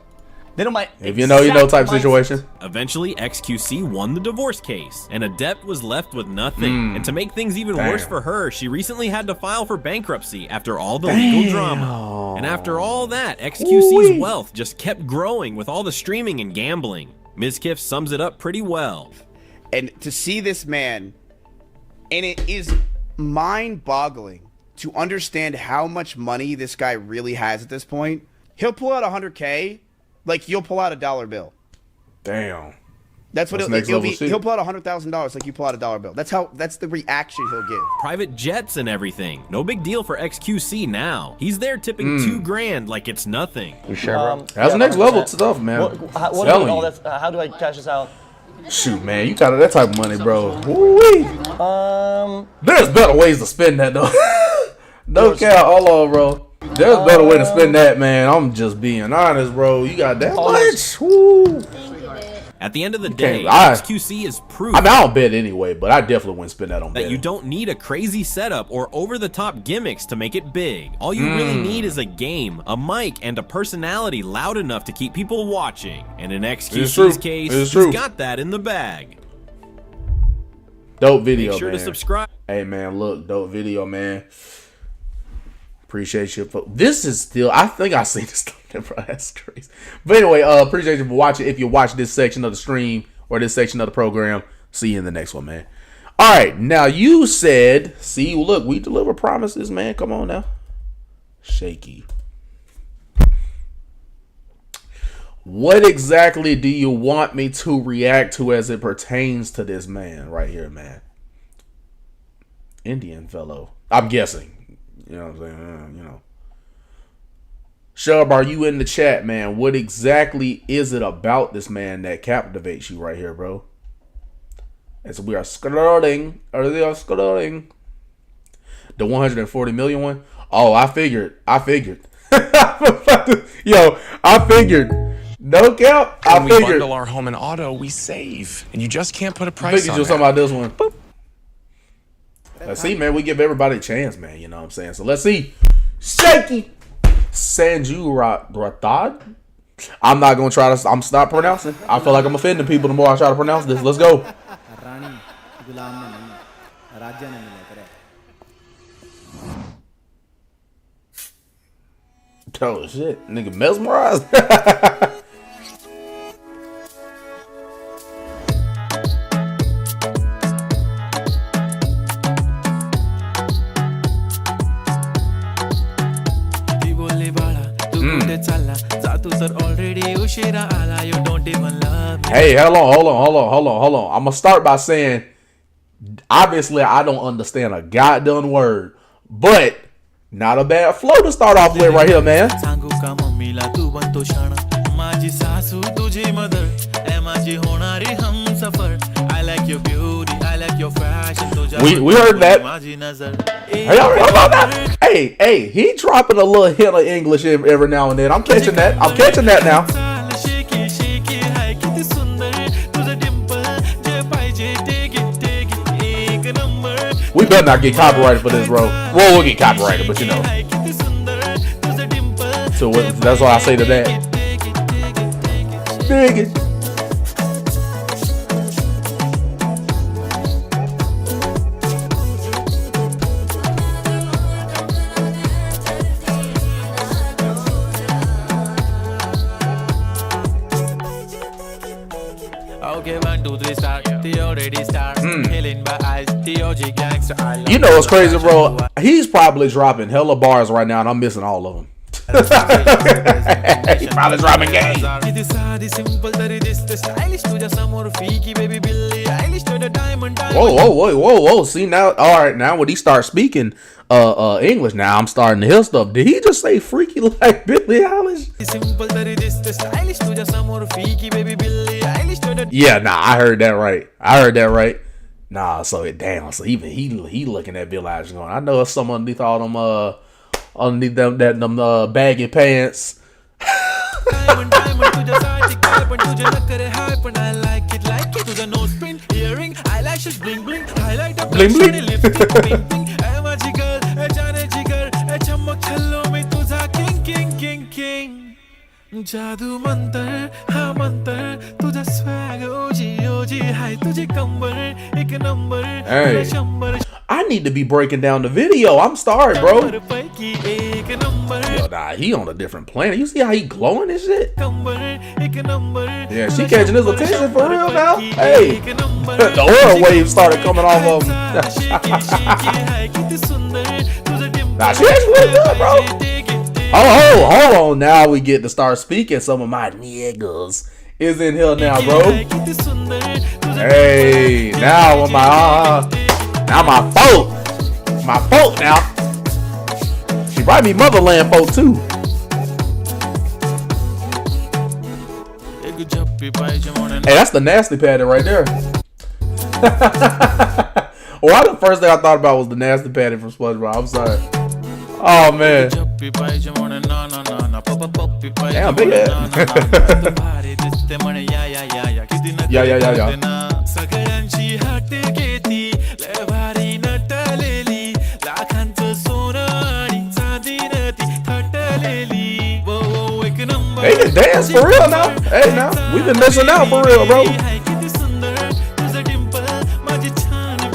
They know my if you know type situation. Eventually, XQC won the divorce case, and Adept was left with nothing. And to make things even worse for her, she recently had to file for bankruptcy after all the legal drama. And after all that, XQC's wealth just kept growing with all the streaming and gambling. Mizkif sums it up pretty well. And to see this man, and it is mind-boggling to understand how much money this guy really has at this point. He'll pull out $100K like you'll pull out a dollar bill. Damn. That's what he'll pull out $100,000 like you pull out a dollar bill. That's the reaction he'll give. Private jets and everything. No big deal for XQC now. He's there tipping $2,000 like it's nothing. You sure, bro? That's next level stuff, man. What do all that? How do I cash this out? Shoot, man, you got that type of money, bro. Woo-wee. There's better ways to spend that, though. No cap, hold on, bro. There's a better way to spend that, man. I'm just being honest, bro. You got that much? Woo. At the end of the day, XQC is proof. I mean, I don't bet anyway, but I definitely wouldn't spend that on betting. That you don't need a crazy setup or over-the-top gimmicks to make it big. All you really need is a game, a mic, and a personality loud enough to keep people watching. And in XQC's case, he's got that in the bag. Dope video, Make sure to subscribe. Hey, man, look, dope video, man. Appreciate you for this is still I think I see this stuff, bro. That's crazy. But anyway, appreciate you for watching. If you watch this section of the stream or this section of the program, see you in the next one, man. All right, now you said, see, look, we deliver promises, man. Come on now. Shaky. What exactly do you want me to react to as it pertains to this man right here, man? Indian fellow. I'm guessing. You know what I'm saying? You know. Shub, are you in the chat, man? What exactly is it about this man that captivates you right here, bro? As we are scrolling. The 140 million one? Oh, I figured. Yo, I figured. No cap. I figured. When we bundle our home and auto, we save. And you just can't put a price on it. I figured you were talking about this one. Boop. Let's see, man. We give everybody a chance, man. You know what I'm saying? So let's see. Shaky Sanju Ratad. I'm not going to try to. I'm stop pronouncing. I feel like I'm offending people the more I try to pronounce this. Let's go. Oh, shit. Nigga mesmerized. Hey, hold on. I'm gonna start by saying, obviously, I don't understand a goddamn word, but not a bad flow to start off with right here, man. I like your beauty, I like your fashion. We heard that. Hey, he dropping a little hint of English every now and then. I'm catching that. Now. We better not get copyrighted for this, bro. Well, we'll get copyrighted, but you know. So that's why I say to that. Dig it. You know what's crazy, bro? He's probably dropping hella bars right now, and I'm missing all of them. He probably dropping game. Whoa. See now, all right, now when he starts speaking English, now I'm starting to hear stuff. Did he just say freaky like Billie Eilish? Yeah, nah, I heard that right. Nah, so damn, so even he looking at Billie Eilish going, I know it's some underneath all them underneath them baggy pants. Bling bling. जादू मंतर हाँ मंतर तुझा swag ओजी ओजी हाय तुझे कंबर एक number Hey, I need to be breaking down the video. I'm sorry, bro. Yo, nah, he on a different planet. You see how he glowing and shit? Yeah, she catching his attention for real now. Hey, the oil waves started coming off of him. Nah, she actually look good, bro. Hold on. Now we get to start speaking. Some of my niggas is in here now, bro. Hey, now with now my folk now. She might be motherland folk too. Hey, that's the nasty pattern right there. Well, the first thing I thought about was the nasty pattern from SpongeBob. I'm sorry. Oh man. Damn, big head. Yeah. They can dance for real now. Hey, now we been missing out for real, bro.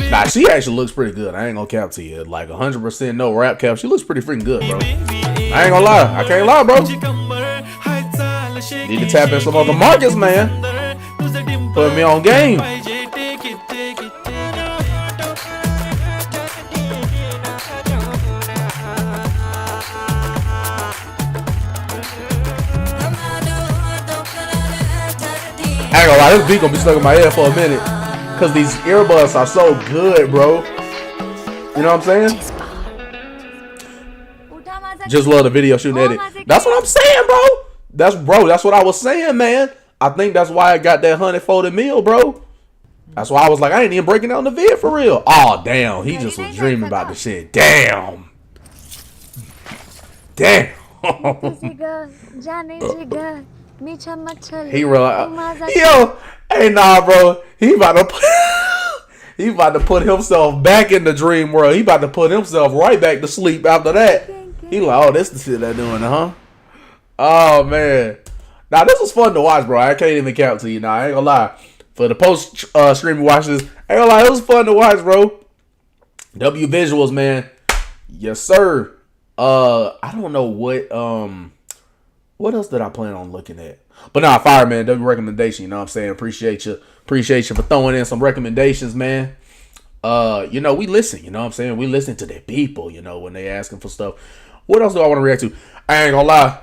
Nah, she actually looks pretty good. I ain't gonna cap to you. Like 100% no rap cap. She looks pretty freaking good, bro. I ain't gonna lie. I can't lie, bro. Need to tap in some other markets, man. Put me on game. I ain't gonna lie, this beat gonna be stuck in my head for a minute. Cause these earbuds are so good, bro. You know what I'm saying? Just love the video shooting edit. That's what I'm saying, bro. That's what I was saying, man. I think that's why I got that 140 mil, bro. That's why I was like, I ain't even breaking down the vid for real. Oh, damn. He just was dreaming about the shit. Damn. He realized, yo, hey, nah, bro. He about to put himself back in the dream world. He about to put himself right back to sleep after that. He like, oh, this the shit they're doing, huh? Oh, man. Now, this was fun to watch, bro. I can't even count to you now. I ain't gonna lie. For the post-streaming watches, I ain't gonna lie. It was fun to watch, bro. W Visuals, man. Yes, sir. I don't know what else did I plan on looking at? But nah, fire, man. W recommendation, you know what I'm saying? Appreciate you for throwing in some recommendations, man. You know, we listen, you know what I'm saying? We listen to the people, you know, when they asking for stuff. What else do I want to react to? I ain't gonna lie.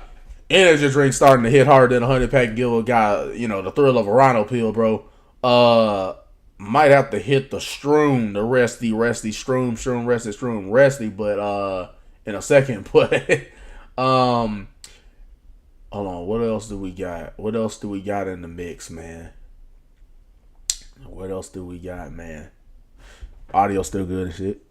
Energy drink starting to hit harder than a 100-pack give a guy, you know, the thrill of a rhino pill, bro. Might have to hit the Stroom, the resty Stroom, but in a second, but hold on, what else do we got? What else do we got in the mix, man? What else do we got, man? Audio still good and shit.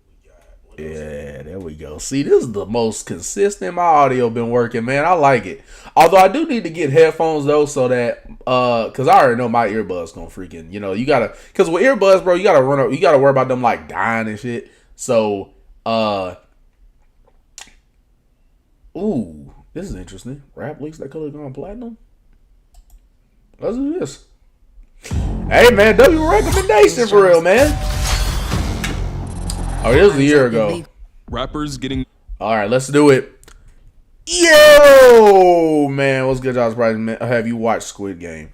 Yeah, there we go. See, this is the most consistent my audio been working, man. I like it. Although I do need to get headphones though, so that cause I already know my earbuds gonna freaking, you know, you gotta, cause with earbuds, bro, you gotta worry about them like dying and shit. So ooh, this is interesting. Rap leaks that could have gone platinum. Let's do this. Hey man, W recommendation for real, man. Oh, this was a year ago. Rappers getting. All right, let's do it. Yo, man, what's good, y'all? Surprised, man. Have you watched Squid Game?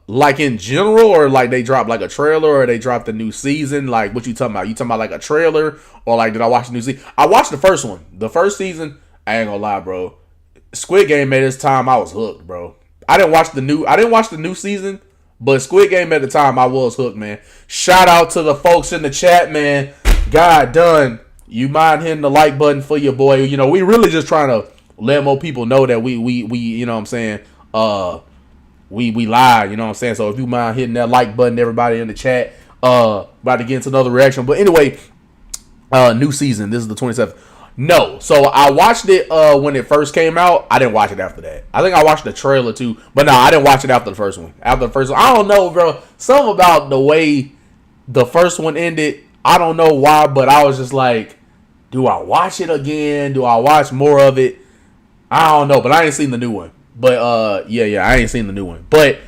Like in general, or like they dropped like a trailer, or they dropped a new season? Like, what you talking about? You talking about like a trailer, or like did I watch the new season? I watched the first one. The first season, I ain't gonna lie, bro. Squid Game at this time, I was hooked, bro. I didn't watch the new season, but Squid Game at the time, I was hooked, man. Shout out to the folks in the chat, man. God done. You mind hitting the like button for your boy? You know, we really just trying to let more people know that we you know what I'm saying, we live, you know what I'm saying? So if you mind hitting that like button, everybody in the chat, about to get into another reaction. But anyway, new season, this is the 27th. No, so I watched it when it first came out. I didn't watch it after that. I think I watched the trailer too, but no, I didn't watch it after the first one. After the first one, I don't know, bro. Something about the way the first one ended, I don't know why, but I was just like, do I watch it again? Do I watch more of it? I don't know, but I ain't seen the new one. But yeah, I ain't seen the new one. But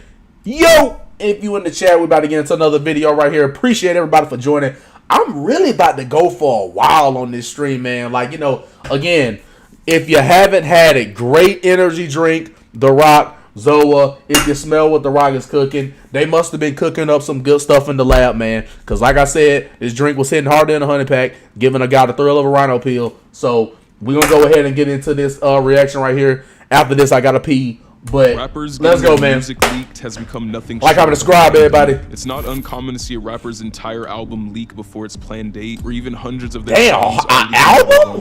yo, if you in the chat, we about to get into another video right here. Appreciate everybody for joining. I'm really about to go for a while on this stream, man. Like, you know, again, if you haven't had a great energy drink, The Rock, Zoa, if you smell what The Rock is cooking, they must have been cooking up some good stuff in the lab, man. Because like I said, this drink was hitting harder than a honey pack, giving a guy the thrill of a rhino peel. So we're going to go ahead and get into this reaction right here. After this, I got to pee. But rappers let's go, man. Music leaked has become nothing. Like, comment, subscribe, everybody. It's not uncommon to see a rapper's entire album leak before its planned date, or even hundreds of their songs. Damn, album?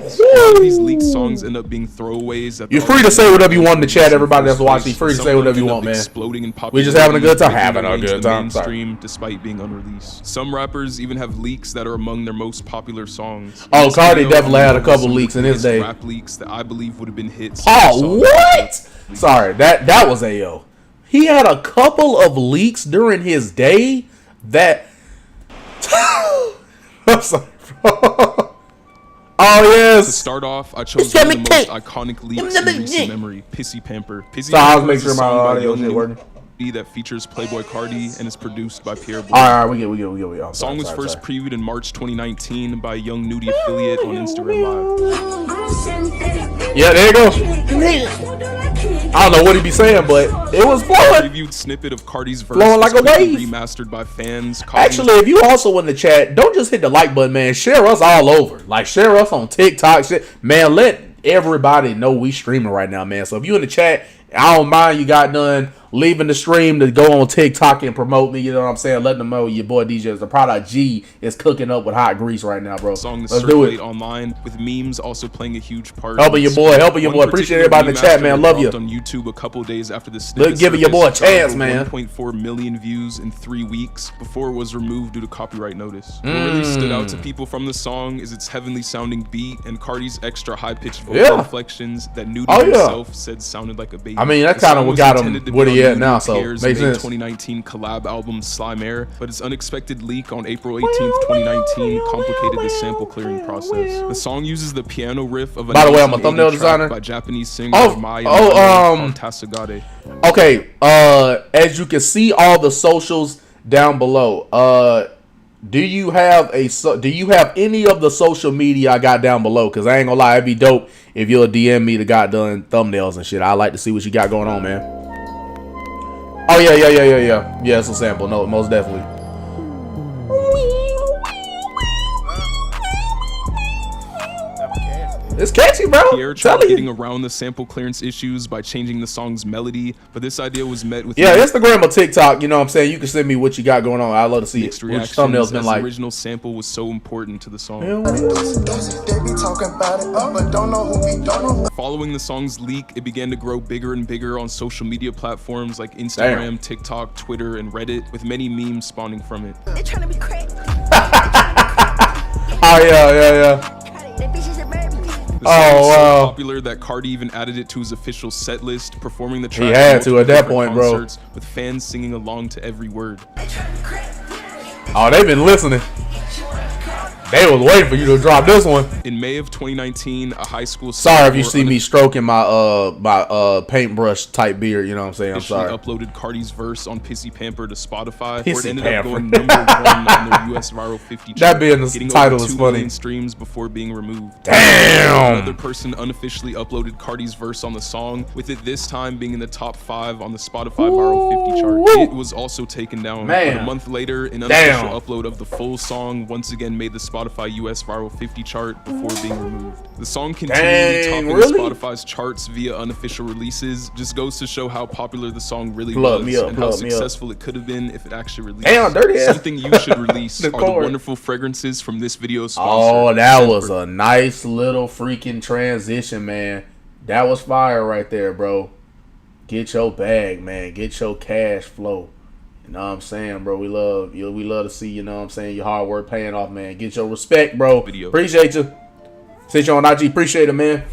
These leaked songs end up being throwaways. You're free to say whatever you want in the chat. Everybody that's watching, you're free to say whatever you want, man. We're just having a good time. Having a good time. Mainstream, despite being unreleased. Some rappers even have leaks that are among their most popular songs. Oh, Cardi definitely had a couple leaks in his day. Rap leaks that I believe would have been hits. Oh, what? Sorry, that was Ayo. He had a couple of leaks during his day that I'm sorry, bro. Oh yes. To start off, I chose one of the most iconic leaks in recent memory, Pissy Pamper. Pissy Pamper is a song by Young Nudy that features Playboy Cardi and is produced by Pierre Bourne. All right, we get. The song was first previewed in March 2019 by a Young Nudy affiliate on Instagram Live. Yeah, there you go. I don't know what he be saying, but it was flowing. Previewed snippet of Cardi's verse flowing like a wave. Remastered by fans. Actually, if you also in the chat, don't just hit the like button, man. Share us all over. Like, share us on TikTok. Shit. Man, let everybody know we streaming right now, man. So if you in the chat, I don't mind you got done leaving the stream to go on TikTok and promote me, you know what I'm saying? Let them know your boy DJ, the Product G, is cooking up with hot grease right now, bro. Song Let's do it. Online with memes also playing a huge part. Helping your boy. Appreciate everybody in the chat, man. Love you. On YouTube a couple days after the snippet, giving your boy a chance, man. 1.4 million views in 3 weeks before it was removed due to copyright notice. What really stood out to people from the song is its heavenly sounding beat and Cardi's extra high-pitched vocal inflections that Nudy himself said sounded like a baby. I mean, that's kind of what got him where he at now, so makes sense. 2019 collab album Slime Air, but its unexpected leak on April 18th, 2019 complicated the sample clearing process. The song uses the piano riff of a by the way, I'm a thumbnail designer by Japanese singer Maya Tasugade. Okay, as you can see all the socials down below. Do you have any of the social media I got down below? Cause I ain't gonna lie, it'd be dope if you'll DM me the goddamn thumbnails and shit. I like to see what you got going on, man. Oh yeah. Yeah, it's a sample. No, most definitely. It's catchy, bro. Pierre tried getting around the sample clearance issues by changing the song's melody, but this idea was met with Instagram or TikTok. You know what I'm saying? You can send me what you got going on. I'd love to see mixed it. Which thumbnails been like. The original sample was so important to the song. Following the song's leak, it began to grow bigger and bigger on social media platforms like Instagram, TikTok, Twitter, and Reddit, with many memes spawning from it. They're trying to be cracked. Oh yeah. The song was so popular that Cardi even added it to his official set list, performing the track. He had to at that point, bro. With fans singing along to every word. Oh, they've been listening. They was waiting for you to drop this one. In May of 2019, a high school. Sorry if you see me stroking my paintbrush type beard. You know what I'm saying? I'm sorry. Uploaded Cardi's verse on Pissy Pamper to Spotify, where it ended up going #1 on their US Viral 50 chart. That being the title is funny. 2 million streams before being removed. Damn. Another person unofficially uploaded Cardi's verse on the song, with it this time being in the top 5 on the Spotify Viral 50 chart. It was also taken down. But a month later, an unofficial upload of the full song once again made the Spotify Spotify US Viral 50 chart before being removed. The song continually topping Spotify's charts via unofficial releases just goes to show how popular the song really was and how successful it could have been if it actually released. Damn, dirty ass. Something you should release are the wonderful fragrances from this video sponsor. Oh, that was a nice little freaking transition, man. That was fire right there, bro. Get your bag, man. Get your cash flow. You know what I'm saying, bro? We love you. We love to see, you know what I'm saying, your hard work paying off, man. Get your respect, bro. Appreciate you. See you on IG. Appreciate it, man.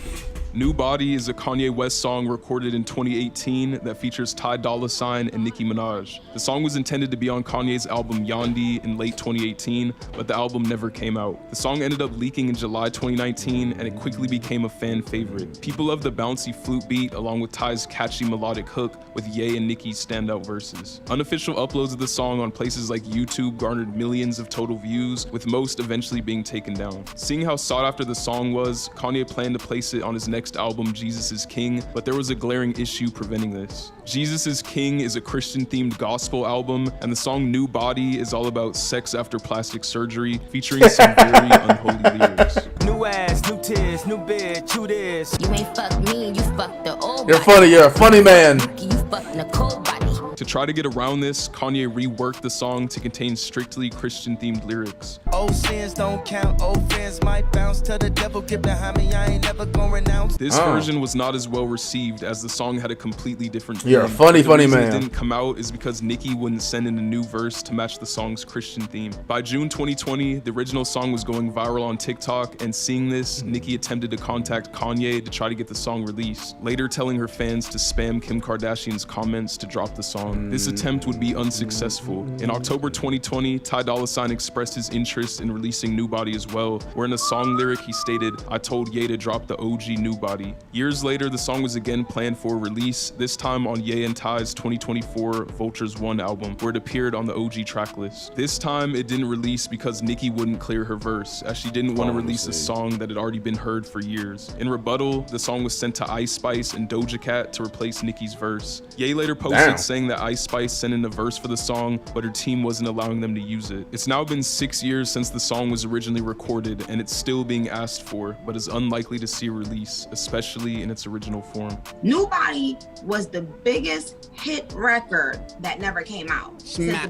New Body is a Kanye West song recorded in 2018 that features Ty Dolla $ign and Nicki Minaj. The song was intended to be on Kanye's album Yandhi in late 2018, but the album never came out. The song ended up leaking in July 2019, and it quickly became a fan favorite. People love the bouncy flute beat along with Ty's catchy melodic hook with Ye and Nicki's standout verses. Unofficial uploads of the song on places like YouTube garnered millions of total views, with most eventually being taken down. Seeing how sought after the song was, Kanye planned to place it on his next album, Jesus is King, but there was a glaring issue preventing this. Jesus is King is a Christian-themed gospel album, and the song New Body is all about sex after plastic surgery, featuring some very unholy lyrics. New ass, new tits, new bitch, who this? You ain't fuck me, you fuck the old You're funny, you're a funny man. You fuck Nicole body. To try to get around this, Kanye reworked the song to contain strictly Christian-themed lyrics. Old sins don't count, old fans might bounce. Tell the devil, get behind me, I ain't never gonna renounce. This version was not as well received as the song had a completely different theme. You're a funny man. It didn't come out is because Nicki wouldn't send in a new verse to match the song's Christian theme. By June 2020, the original song was going viral on TikTok, and seeing this, Nicki attempted to contact Kanye to try to get the song released, later telling her fans to spam Kim Kardashian's comments to drop the song. This attempt would be unsuccessful. In October 2020, Ty Dolla $ign expressed his interest in releasing New Body as well, where in a song lyric he stated, "I told Ye to drop the OG New Body." Years later, the song was again planned for release, this time on Ye and Ty's 2024 Vultures 1 album, where it appeared on the OG track list. This time, it didn't release because Nicki wouldn't clear her verse, as she didn't want to release a song that had already been heard for years. In rebuttal, the song was sent to Ice Spice and Doja Cat to replace Nicki's verse. Ye later posted saying that Ice Spice sent in a verse for the song, but her team wasn't allowing them to use it. It's now been 6 years since the song was originally recorded, and it's still being asked for, but is unlikely to see a release, especially in its original form. New Body was the biggest hit record that never came out.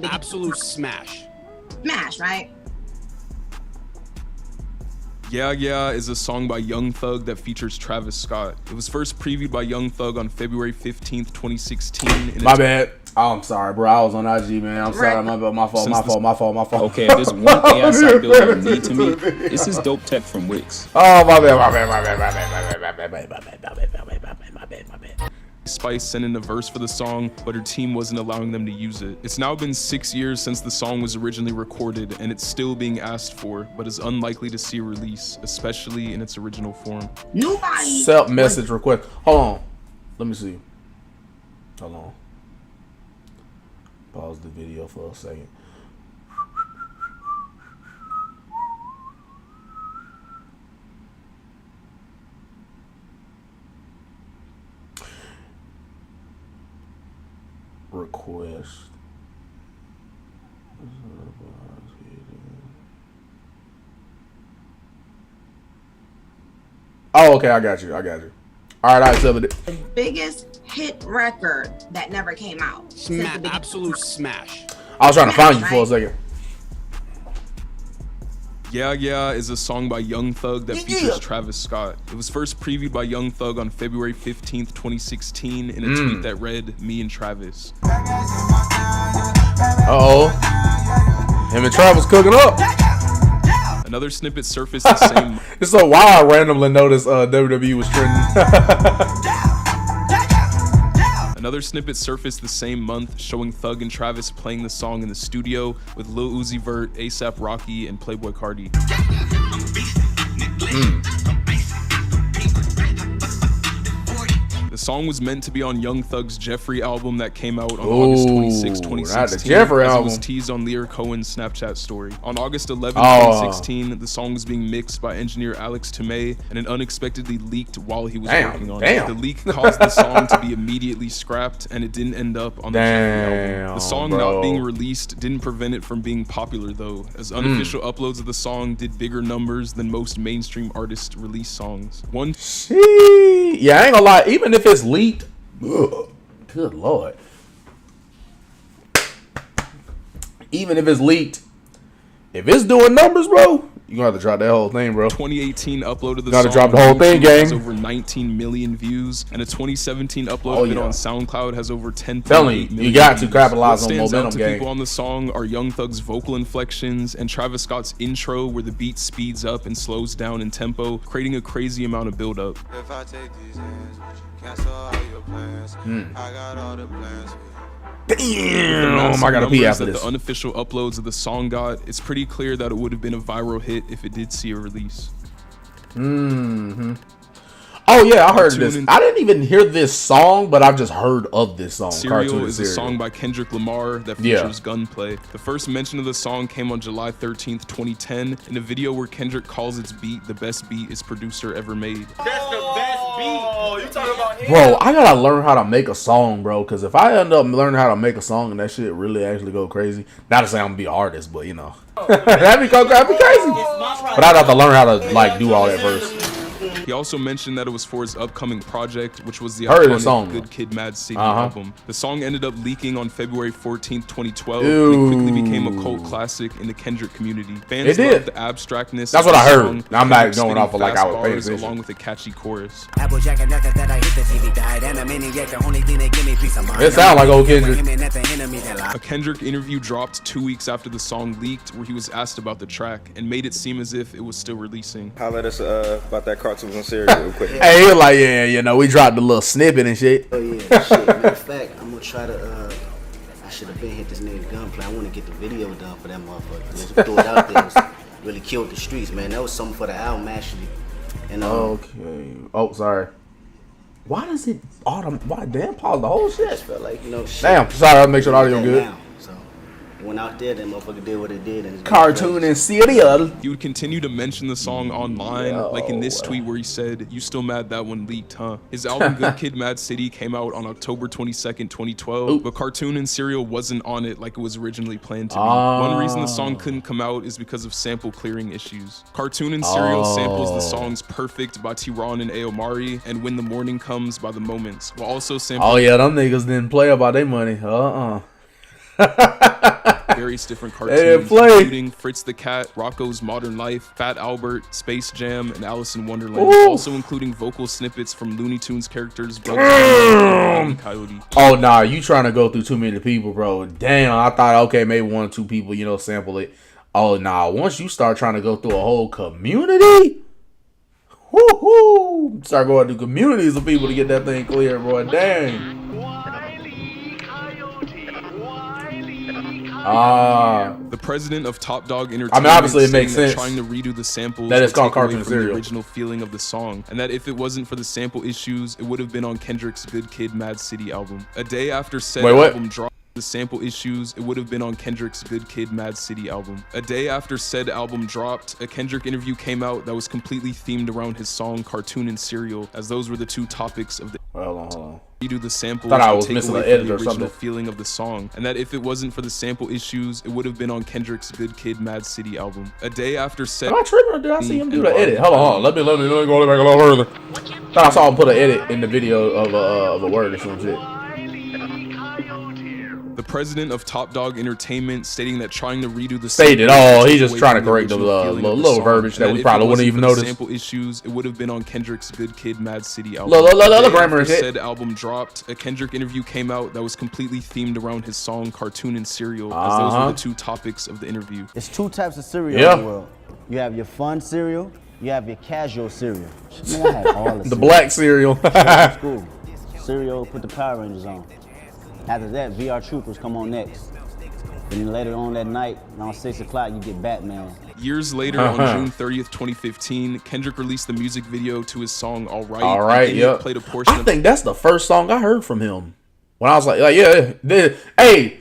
Absolute smash. Smash, right? Yeah Yeah is a song by Young Thug that features Travis Scott. It was first previewed by Young Thug on February 15th, 2016. My bad. Oh, I'm sorry, bro. I was on IG, man. I'm sorry. My fault. Okay, if there's one thing outside building need to me, this is dope tech from Wix. Oh, my bad. Spice sent in a verse for the song, but her team wasn't allowing them to use it. It's now been 6 years since the song was originally recorded, and it's still being asked for, but is unlikely to see a release, especially in its original form. Nobody. Self-message request. Hold on. Let me see. Hold on. Pause the video for a second. Request. Oh, okay, I got you. All right, so the biggest hit record that never came out. Absolute smash. I was trying to find you for a second. Yeah Yeah is a song by Young Thug that features Travis Scott. It was first previewed by Young Thug on February 15th, 2016 in a tweet that read, "Me and Travis." Uh-oh. Him and Travis cooking up. Another snippet surfaced the same... It's so wild I randomly noticed WWE was trending. Another snippet surfaced the same month showing Thug and Travis playing the song in the studio with Lil Uzi Vert, A$AP Rocky, and Playboi Carti. The song was meant to be on Young Thug's Jeffrey album that came out on August 26, 2016. Not the Jeffrey album. It was teased on Lear Cohen's Snapchat story. On August 11, 2016, the song was being mixed by engineer Alex Tomei, and it unexpectedly leaked while he was working on it. The leak caused the song to be immediately scrapped, and it didn't end up on the Jeffrey album. The song not being released didn't prevent it from being popular though, as unofficial uploads of the song did bigger numbers than most mainstream artists release songs. Yeah, I ain't gonna lie, even if it's leaked, good lord. Even if it's leaked, if it's doing numbers, bro, you're gonna have to drop that whole thing, bro. 2018 upload of the song. Gotta drop the whole thing, gang. Has over 19 million views, and a 2017 upload of it on SoundCloud has over 10.8 million. You got to capitalize on momentum, momentum, gang. People on the song are Young Thug's vocal inflections and Travis Scott's intro, where the beat speeds up and slows down in tempo, creating a crazy amount of build-up. If I take these hands, cancel all your plans. I got all the plans. Damn, I gotta pee after this. The unofficial uploads of the song got, it's pretty clear that it would have been a viral hit if it did see a release. Oh yeah, I heard this. I didn't even hear this song, but I've just heard of this song. Serial is a song by Kendrick Lamar that features gunplay. The first mention of the song came on July 13th, 2010, in a video where Kendrick calls its beat the best beat his producer ever made. That's the best beat. Oh, you talking about him? Bro, I gotta learn how to make a song, bro, because if I end up learning how to make a song and that shit really actually go crazy, not to say I'm gonna be an artist, but you know, that'd be crazy. But I'd have to learn how to like do all that first. He also mentioned that it was for his upcoming project, which was the song. Good Kid, Mad City album. The song ended up leaking on February 14th, 2012, and it quickly became a cult classic in the Kendrick community. Fans loved the abstractness. That's what I heard. I'm not going off of like I was paying attention. Along with a catchy chorus. It sounds like old Kendrick. A Kendrick interview dropped 2 weeks after the song leaked, where he was asked about the track and made it seem as if it was still releasing. Holla at us about that cartoon on Serial real quick. Hey, he was like, yeah, you know, we dropped a little snippet and shit. Oh yeah, shit. Matter of fact, I'm gonna try to. I should have been hit this nigga Gunplay. I want to get the video done for that motherfucker. Let's throw it out there. It was really killed the streets, man. That was something for the album actually. And okay. Oh, sorry. Why does it why damn pause the whole shit? I just felt like, you know, shit. Damn, sorry, I'll make sure the audio good. Now, so it went out there, that motherfucker did what it did. And Cartoon and Serial. He would continue to mention the song online, like in this tweet where he said, "You still mad that one leaked, huh?" His album Good Kid, Mad City came out on October 22nd, 2012, but Cartoon and Serial wasn't on it like it was originally planned to be. One reason the song couldn't come out is because of sample clearing issues. Cartoon and Serial samples the songs Perfect by T-Ron and Aomari and When the Morning Comes by The Moments, while also sampling... Oh yeah, them niggas didn't play about their money. various different cartoons, including Fritz the Cat, Rocko's Modern Life, Fat Albert, Space Jam, and Alice in Wonderland. Also including vocal snippets from Looney Tunes characters Bugs Bunny and Coyote. Oh nah, you trying to go through too many people, bro. Damn, I thought okay, maybe 1 or 2 people, you know, sample it. Oh nah, once you start trying to go through a whole community, whoo, start going through communities of people to get that thing clear, bro. Dang. The president of Top Dog Entertainment, I mean, obviously it makes sense trying to redo the samples that it's called Cartoon and Serial. The original feeling of the song, and that if it wasn't for the sample issues, it would have been on Kendrick's Good Kid, Mad City album. A day after said album dropped, the sample issues, it would have been on Kendrick's Good Kid, Mad City album. A day after said album dropped, a Kendrick interview came out that was completely themed around his song Cartoon and Serial, as those were the 2 topics of the... Hold on. Redo the samples thought I was take missing away an edit from the or original something. feeling of the song, and that if it wasn't for the sample issues, it would have been on Kendrick's Good Kid, Mad City album. A day after said... Am I tripping or did I see him do the edit? Hold on. Let me go back a little further. Thought I saw him put an edit in the video of a word or some shit. The president of Top Dog Entertainment stating that trying to redo the he's just trying to correct the little verbiage that we probably wouldn't even notice. Sample issues, it would have been on Kendrick's Good Kid, Mad City album. Look, grammar shit. Said album dropped, a Kendrick interview came out that was completely themed around his song Cartoon and Serial, as those were the 2 topics of the interview. It's 2 types of cereal in the world. You have your fun cereal, you have your casual cereal. Man, I had all the black cereal. School. Cereal, put the Power Rangers on. After that, VR Troopers come on next. And then later on that night, around 6 o'clock, you get Batman. Years later, on June 30th, 2015, Kendrick released the music video to his song "All Right." All Right, yeah. Played a portion. I think that's the first song I heard from him. When I was like yeah, hey,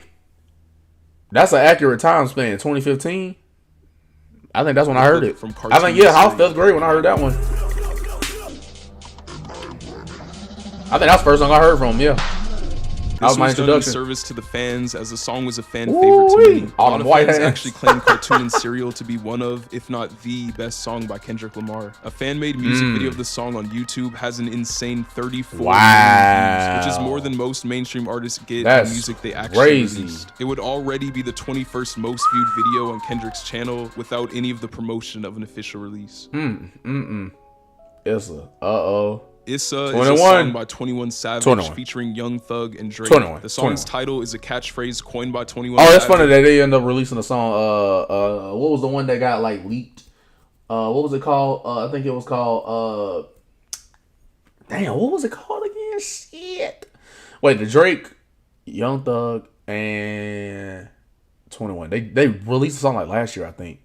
that's an accurate time span. 2015. I think that's when I heard it. I think I was 5th grade when I heard that one. I think that's the first song I heard from him. Yeah. That was my introduction. Service to the fans, as the song was a fan favorite to me. All them white fans hands. actually claim "Cartoon and Cereal" to be one of, if not the best song by Kendrick Lamar. A fan-made music video of the song on YouTube has an insane 34 million views, which is more than most mainstream artists get in music they actually released. It would already be the 21st most viewed video on Kendrick's channel without any of the promotion of an official release. Issa is a song by 21 Savage featuring Young Thug and Drake. The song's title is a catchphrase coined by 21 Savage. Oh, that's funny that they end up releasing a song. What was the one that got like leaked? What was it called? I think it was called damn, what was it called again? Shit. Wait, the Drake, Young Thug, and 21. They released a song like last year, I think.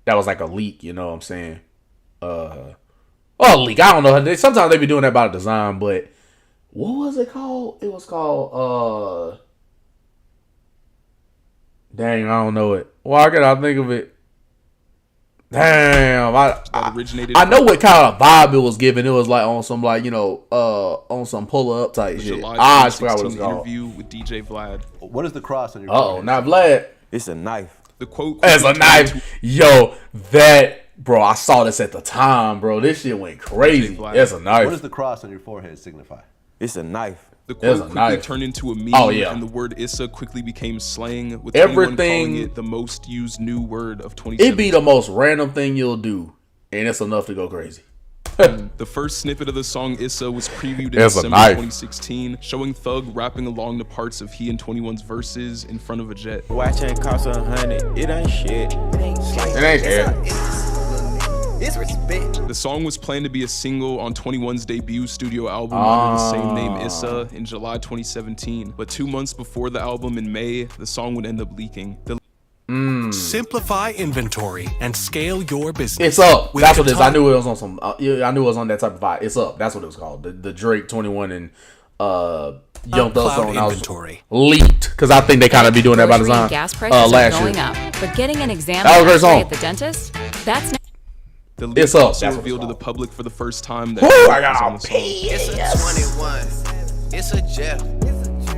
That was like a leak, you know what I'm saying? Leak. I don't know. Sometimes they be doing that by design, but what was it called? It was called dang, I don't know it. Why can I think of it? Damn, I know what kind of vibe it was giving. It was like on some like, you know, on some pull up type shit. I forgot what it was called. Interview with DJ Vlad. What is the cross on your forehead? Not Vlad. It's a knife. The quote. It's a knife. Yo, that. Bro, I saw this at the time, bro. This shit went crazy. It's a knife. What does the cross on your forehead signify? It's a knife. The quote quickly turned into a meme, and the word Issa quickly became slang, with everyone calling it the most used new word of 2017. It be the most random thing you'll do, and it's enough to go crazy. The first snippet of the song Issa was previewed in December 2016, showing Thug rapping along the parts of he and 21's verses in front of a jet. Watch ain't cost 100, it ain't shit. It ain't shit. It's respect. The song was planned to be a single on 21's debut studio album under the same name, Issa, in July 2017. But 2 months before the album in May, the song would end up leaking. Simplify inventory and scale your business. It's up. That's what it is. I knew it was on some. I knew it was on that type of vibe. It's up. That's what it was called. The Drake 21 and Young Thug song. Inventory leaked because I think they kind of be doing that by design. Gas prices are going up, but getting an exam at the dentist, that's. The leak also revealed to the public for the first time that I got on the song. It's a 21. It's a Jeff.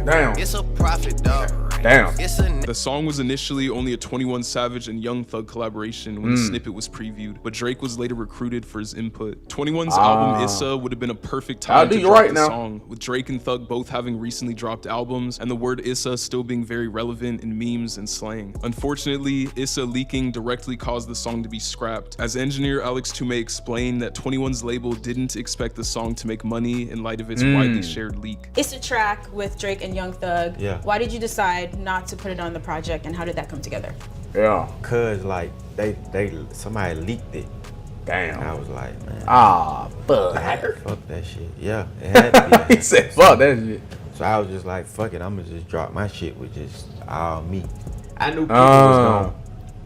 Damn. It's a profit, dog. Damn. The song was initially only a 21 Savage and Young Thug collaboration when the snippet was previewed, but Drake was later recruited for his input. 21's album Issa would have been a perfect time to drop the song, with Drake and Thug both having recently dropped albums, and the word Issa still being very relevant in memes and slang. Unfortunately, Issa leaking directly caused the song to be scrapped, as engineer Alex Toomey explained that 21's label didn't expect the song to make money in light of its widely shared leak. It's a track with Drake and Young Thug. Yeah. Why did you decide not to put it on the project, and how did that come together? Yeah. Cause like somebody leaked it. Damn. And I was like, man. Fuck that shit. Yeah, it had to be. He said, fuck that shit. So I was just like, fuck it, I'm gonna just drop my shit with just all me. I knew people was gonna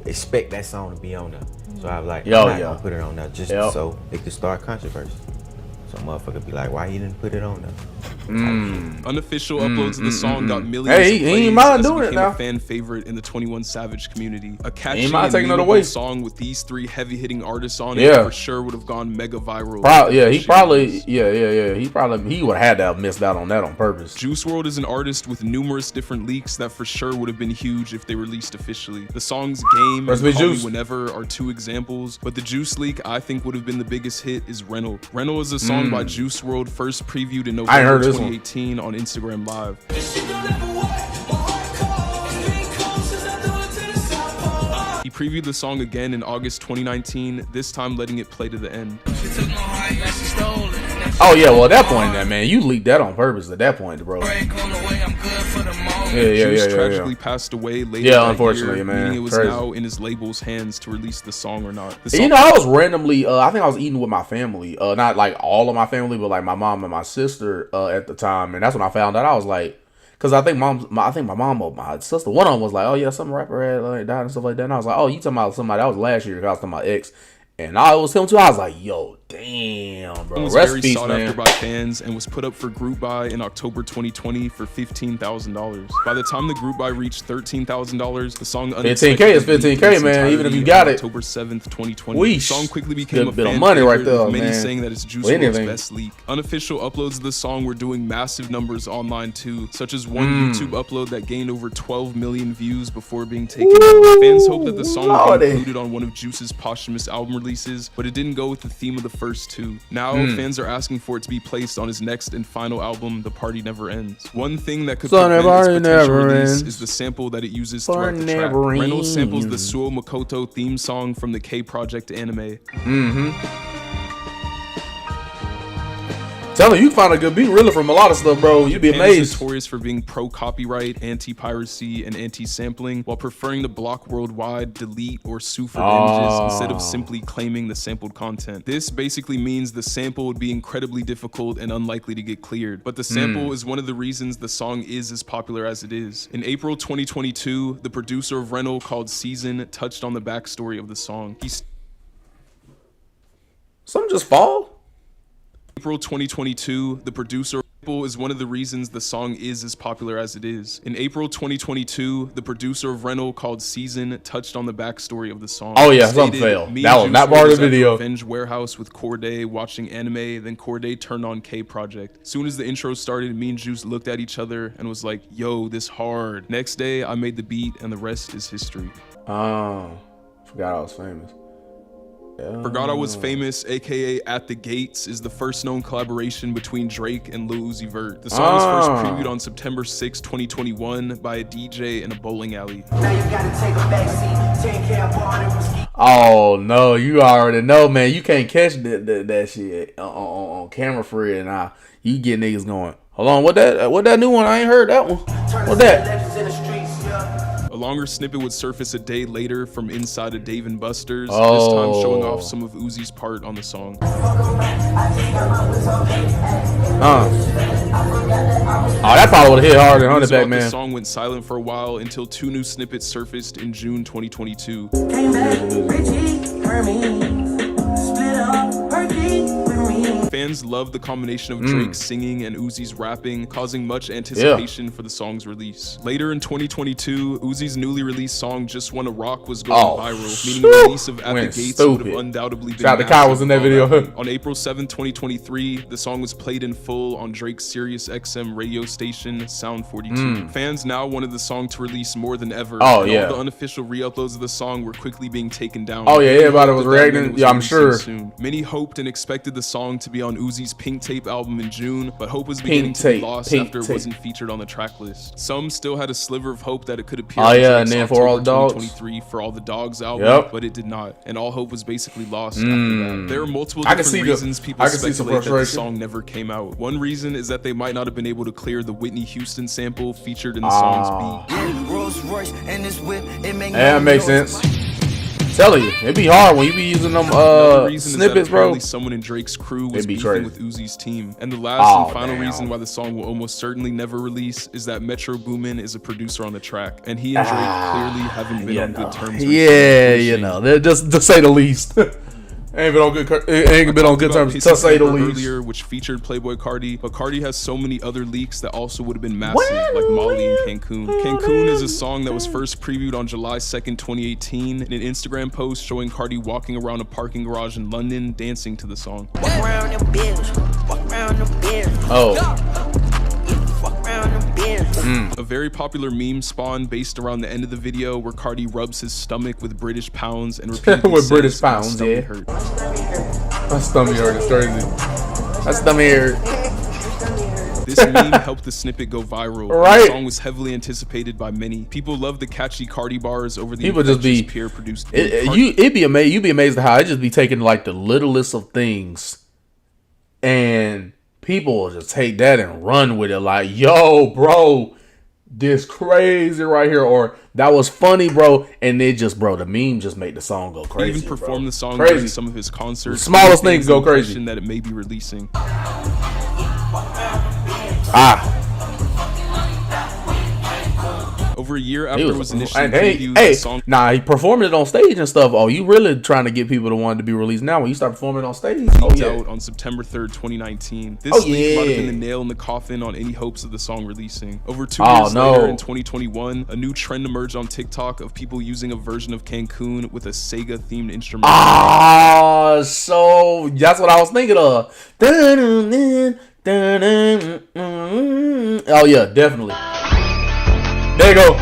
expect that song to be on there. So I was like, I'm not gonna put it on there just so it could start controversy. So motherfucker be like, why he didn't put it on there? Unofficial uploads of the song got millions of plays he ain't mind doing as it became it a fan favorite in the 21 Savage community. A catchy and memeable song with these three heavy-hitting artists on it for sure would have gone mega viral. He would have had to have missed out on that on purpose. Juice WRLD is an artist with numerous different leaks that for sure would have been huge if they released officially. The songs Game and Call Me Whenever are two examples, but the Juice leak I think would have been the biggest hit is Rental. Rental is a song by Juice WRLD, first previewed in November 2018 on Instagram Live. He previewed the song again in August 2019, this time letting it play to the end. Oh yeah, well at that point then, man, you leaked that on purpose at that point, bro. Juice tragically passed away later that unfortunately, year, man. meaning it was Crazy. now in his label's hands to release the song or not. You know, I was randomly, I think I was eating with my family, not like all of my family, but like my mom and my sister at the time, and that's when I found out. I was like, because I think my mom or my sister, one of them was like, oh yeah, some rapper had like died and stuff like that. And I was like, oh, you talking about somebody that was last year? I was talking about X. And I was him too. I was like, "Yo, damn, bro." It was very sought after by fans and was put up for group buy in October 2020 for $15,000. By the time the group buy reached $13,000, the song 15K is 15K, man. Even if you got it. October 7th, 2020. Weesh. The song quickly became a bit fan of money right there, with many man. saying that it's Juice WRLD's best leak. Unofficial uploads of the song were doing massive numbers online too, such as one YouTube upload that gained over 12 million views before being taken down. Fans hoped that the song would be included on one of Juice's posthumous album releases, but it didn't go with the theme of the first two. Now fans are asking for it to be placed on his next and final album, The Party Never Ends. One thing that could prevent its potential release is the sample that it uses throughout the track. Reynolds samples the Suo Makoto theme song from the K Project anime. Tell me, you can find a good beat really from a lot of stuff, bro. You'd be amazed. Japan is notorious for being pro-copyright, anti-piracy, and anti-sampling, while preferring to block worldwide, delete, or sue for damages instead of simply claiming the sampled content. This basically means the sample would be incredibly difficult and unlikely to get cleared, but the sample is one of the reasons the song is as popular as it is. In April 2022, the producer of Rental called Season touched on the backstory of the song. Something just fall? April 2022, the producer is one of the reasons the song is as popular as it is. In April 2022, the producer of Rental called Season touched on the backstory of the song. Oh yeah, something failed. That was not part of the video. Revenge Warehouse with Corday watching anime, then Corday turned on K Project. Soon as the intro started, me and Juice looked at each other and was like, yo, this hard. Next day, I made the beat and the rest is history. Oh, forgot I was famous. Forgot I Was Famous, aka At the Gates, is the first known collaboration between Drake and Lil Uzi Vert. The song was first previewed on September 6, 2021 by a DJ in a bowling alley. Oh no, you already know, man. You can't catch that shit on camera for real. Nah, you get niggas going, hold on, what that new one? I ain't heard that one. What that? A longer snippet would surface a day later from inside of Dave & Buster's, this time showing off some of Uzi's part on the song. Oh, that probably would have hit harder than Hunterback, man. The song went silent for a while until two new snippets surfaced in June 2022. Fans loved the combination of Drake singing and Uzi's rapping, causing much anticipation for the song's release. Later in 2022, Uzi's newly released song Just Wanna Rock was going viral, meaning the release of At the Gates would have undoubtedly been massive. Kyle was in that video. On April 7, 2023, the song was played in full on Drake's Sirius XM radio station, Sound 42. Fans now wanted the song to release more than ever. All the unofficial re-uploads of the song were quickly being taken down. Everybody was reacting. Yeah, I'm sure. Soon. Many hoped and expected the song to be on Uzi's Pink Tape album in June, but hope was beginning to be lost after it wasn't featured on the track list. Some still had a sliver of hope that it could appear and then for all the dogs, 2023 for All the Dogs album, but it did not, and all hope was basically lost after that. There are multiple different reasons people speculate that the song never came out. One reason is that they might not have been able to clear the Whitney Houston sample featured in the song's beat. That makes sense. Telling you, it'd be hard when you be using them snippets, bro. Someone in Drake's crew was beefing with Uzi's team. And the last and final reason why the song will almost certainly never release is that Metro Boomin is a producer on the track, and he and Drake clearly haven't been on good terms. Just to say the least. Ain't been on good terms, to say the least. Earlier, which featured Playboi Carti, but Carti has so many other leaks that also would have been massive, like Molly and Cancun. Cancun is a song that was first previewed on July 2nd, 2018, in an Instagram post showing Carti walking around a parking garage in London, dancing to the song. A very popular meme spawned based around the end of the video where Carti rubs his stomach with British pounds and repeatedly with says, British pounds, "My stomach hurt." My stomach hurt. It's crazy. My stomach hurt. This meme helped the snippet go viral. Right. The song was heavily anticipated by many. People love the catchy Carti bars over the people just be peer-produced. You'd be amazed at how it just be taking like the littlest of things, and people will just take that and run with it. Like, yo, bro, this crazy right here, or that was funny, bro, and it just, bro, the meme just made the song go crazy. He even performed the song crazy. during some of his concerts. The smallest things go crazy. That it may be releasing. Over a year after it was initially hey, debuted, the song. Nah, he performed it on stage and stuff. Oh, you really trying to get people to want it to be released now? When you start performing on stage, out on September 3rd, 2019. This leak might have been the nail in the coffin on any hopes of the song releasing. Over 2 years later, in 2021, a new trend emerged on TikTok of people using a version of Cancun with a Sega-themed instrument. So that's what I was thinking of. Oh yeah, definitely. There you go.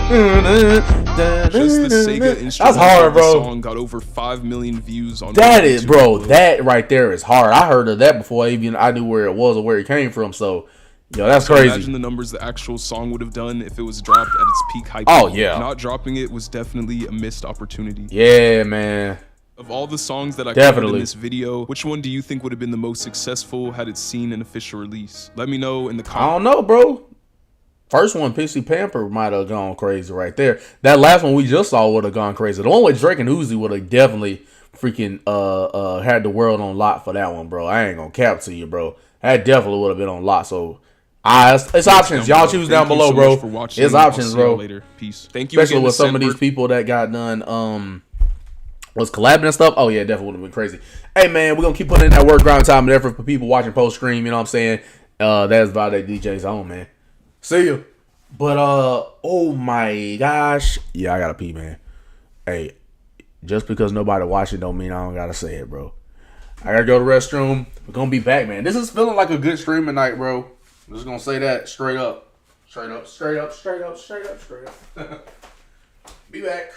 Just the Sega instrument. That's hard, bro. The song got over 5 million views on. That is, bro. That right there is hard. I heard of that before even I knew where it was or where it came from. So, yo, that's crazy. Imagine the numbers the actual song would have done if it was dropped at its peak hype. Oh yeah. Not dropping it was definitely a missed opportunity. Yeah, man. Of all the songs that I covered in this video, which one do you think would have been the most successful had it seen an official release? Let me know in the comments. I don't know, bro. First one, Pixie Pamper, might have gone crazy right there. That last one we just saw would have gone crazy. The one with Drake and Uzi would have definitely freaking had the world on lock for that one, bro. I ain't gonna cap to you, bro. That definitely would have been on lock. So, it's options. Y'all choose down below, bro. It's options, bro. Peace. Thank you. Especially with some of these people that got done was collabing and stuff. Oh yeah, definitely would have been crazy. Hey man, we're gonna keep putting in that work, grind, time, and effort for people watching post stream. You know what I'm saying? That's Valde DJ's own, man. See you. But oh my gosh, yeah, I gotta pee, man. Hey, just because nobody watching don't mean I don't gotta say it, bro. I gotta go to the restroom. We're gonna be back, man. This is feeling like a good stream tonight, bro. I'm just gonna say that straight up, straight up, straight up, straight up, straight up, straight up. Be back.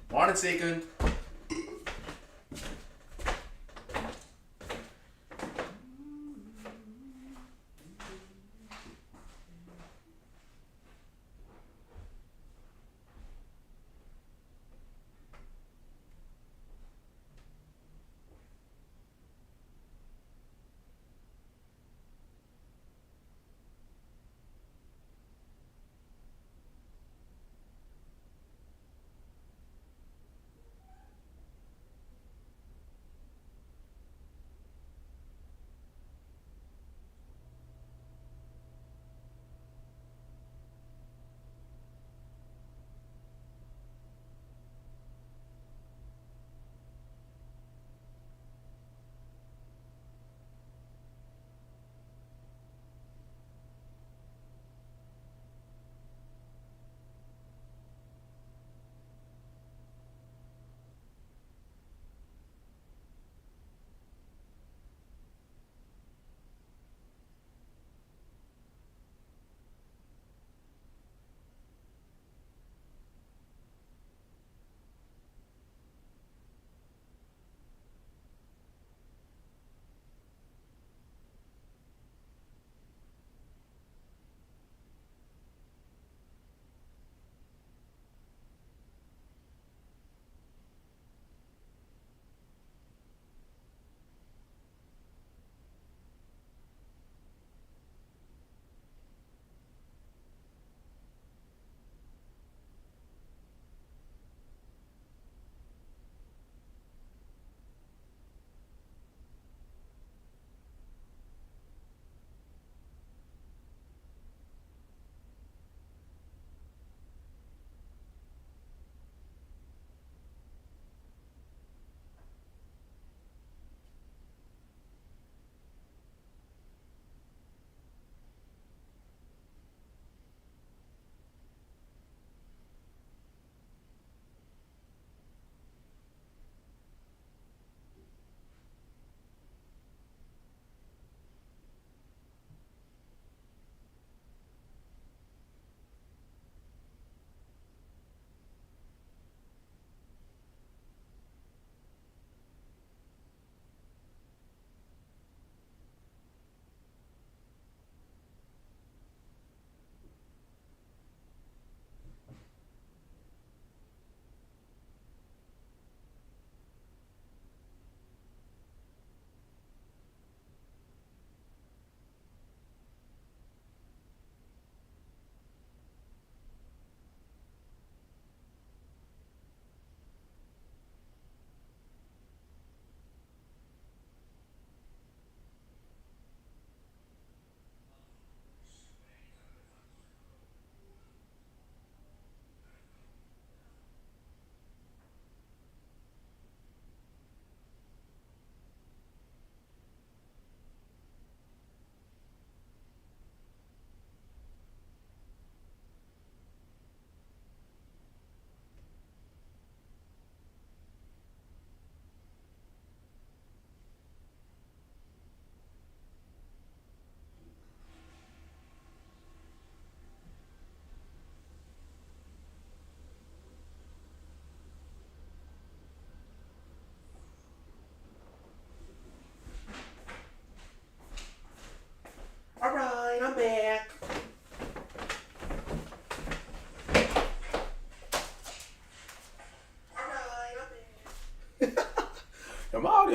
1 second.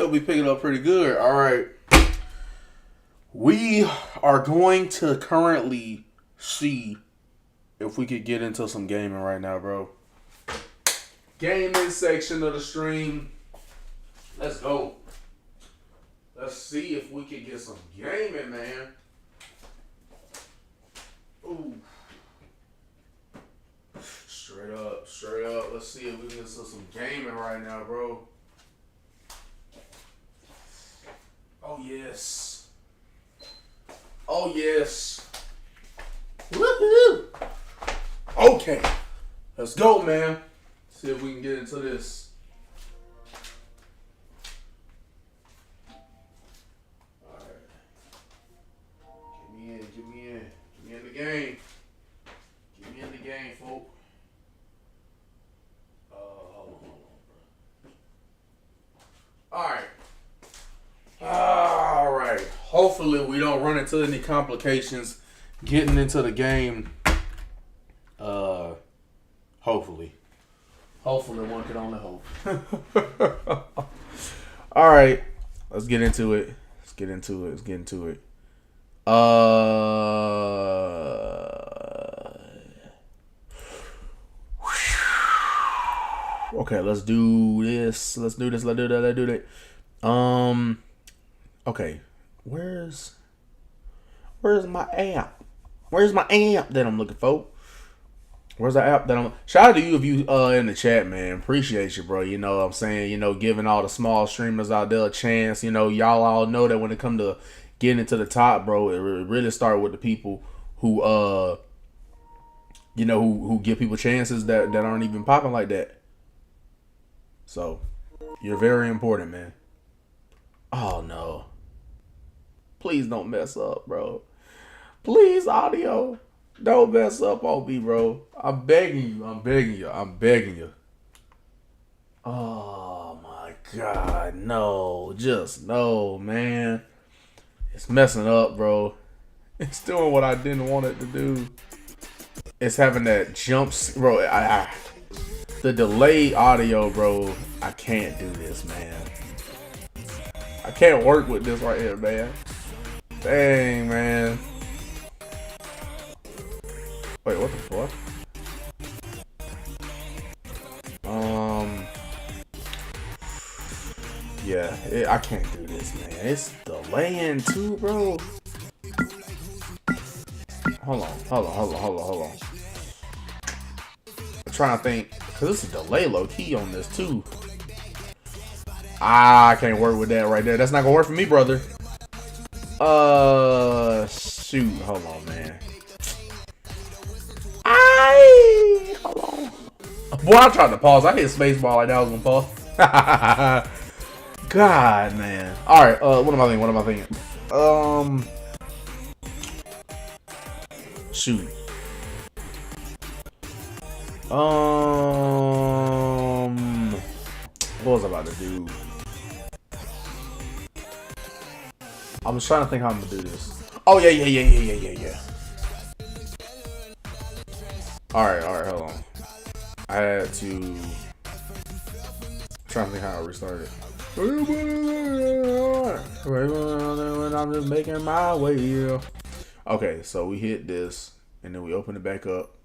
audio be picking up pretty good. All right. We are going to currently see if we could get into some gaming right now, bro. Gaming section of the stream. Let's go. Let's see if we can get some gaming, man. Ooh. Straight up, straight up. Let's see if we can get some gaming right now, bro. Oh, yes. Oh, yes. Woohoo! Okay. Let's go, man. See if we can get into this. Alright. Get me in, get me in. Get me in the game. Get me in the game, folks. Hold on. Alright. Alright. Hopefully we don't run into any complications getting into the game. Hopefully one can only hope. Alright. Let's get into it. Let's get into it. Okay, let's do this. Let's do that. Okay. Where's my app? Where's my app that I'm looking for? Where's the app that I'm... Shout out to you if you in the chat, man. Appreciate you, bro. You know what I'm saying? You know, giving all the small streamers out there a chance. You know, y'all all know that when it come to getting into the top, bro, it really start with the people who, you know, who give people chances that aren't even popping like that. So, you're very important, man. Oh, no. Please don't mess up, bro. Please, audio. Don't mess up on me, bro. I'm begging you. Oh, my God. No. Just no, man. It's messing up, bro. It's doing what I didn't want it to do. It's having that jumps, bro. The delayed audio, bro. I can't do this, man. I can't work with this right here, man. Dang, man. Wait, what the fuck? Yeah, I can't do this, man. It's delaying too, bro. Hold on. I'm trying to think, cause this is delay low key on this too. I can't work with that right there. That's not gonna work for me, brother. Shoot. Hold on, man. Hold on. Boy, I tried to pause. I hit spacebar like that. I was gonna pause. God, man. All right. What am I thinking? Shoot. What was I about to do? I was trying to think how I'm gonna do this. Oh yeah. Alright, hold on. I had to... I'm trying to think how I restarted. When I'm just making my way. Okay, so we hit this, and then we open it back up.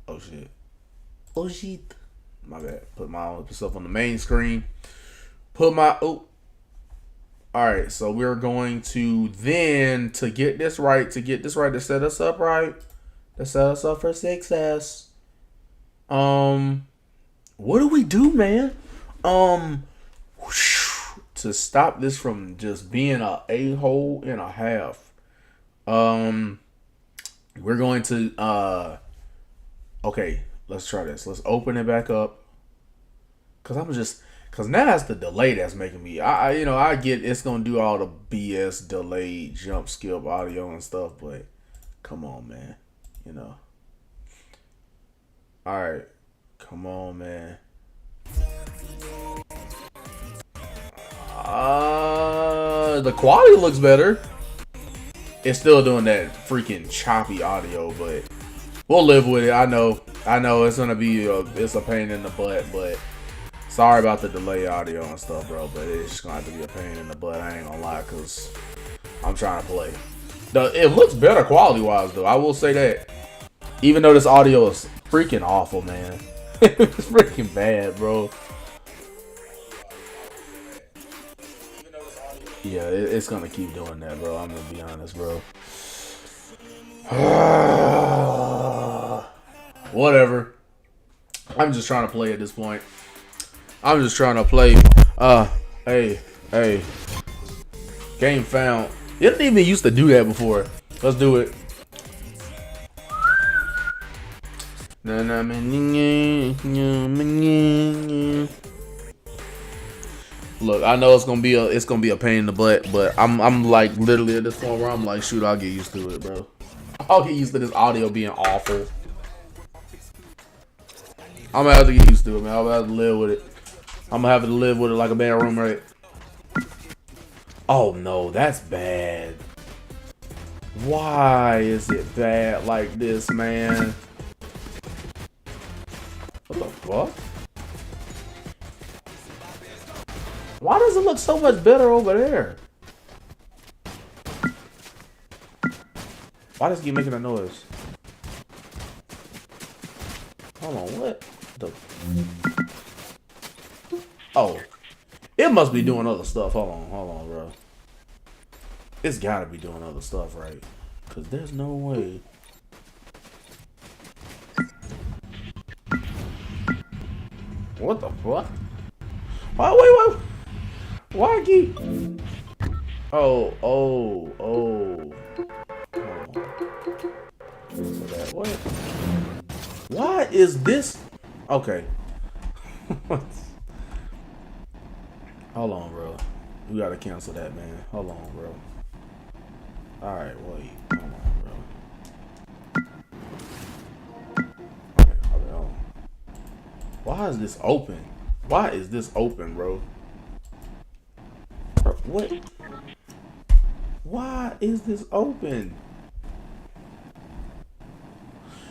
Oh shit. My bad. Put myself on the main screen. Alright, so we're going to then, to get this right, to set us up right, to set us up for success. What do we do, man? To stop this from just being a hole and a half. We're going to, okay, let's try this. Let's open it back up. Cause now that's the delay that's making me. I get it's gonna do all the BS delayed jump skip audio and stuff, but come on, man. You know. All right, come on, man. The quality looks better. It's still doing that freaking choppy audio, but we'll live with it. I know it's gonna be it's a pain in the butt, but Sorry about the delay audio and stuff, bro, but it's just gonna have to be a pain in the butt. I ain't gonna lie, cause I'm trying to play. It looks better quality-wise, though. I will say that. Even though this audio is freaking awful, man. It's freaking bad, bro. Yeah, it's gonna keep doing that, bro. I'm gonna be honest, bro. Whatever. I'm just trying to play at this point. I'm just trying to play. Hey. Game found. It didn't even used to do that before. Let's do it. Look, I know it's gonna be a pain in the butt, but I'm like literally at this point where I'm like, shoot, I'll get used to it, bro. I'll get used to this audio being awful. I'm gonna have to get used to it, man. I'm gonna have to live with it. I'm gonna have to live with it like a bad roommate. Oh no, that's bad. Why is it bad like this, man? What the fuck? Why does it look so much better over there? Why does it keep making a noise? Hold on, what the? Oh, it must be doing other stuff. Hold on, bro. It's gotta be doing other stuff, right? Cause there's no way. What the fuck? Wait. Why I keep? Oh. What? Why is this? Okay. Hold on, bro. We gotta cancel that, man. Hold on, bro. All right, wait. Hold on, bro. Okay, hold on. Why is this open? Why is this open, bro? What? Why is this open?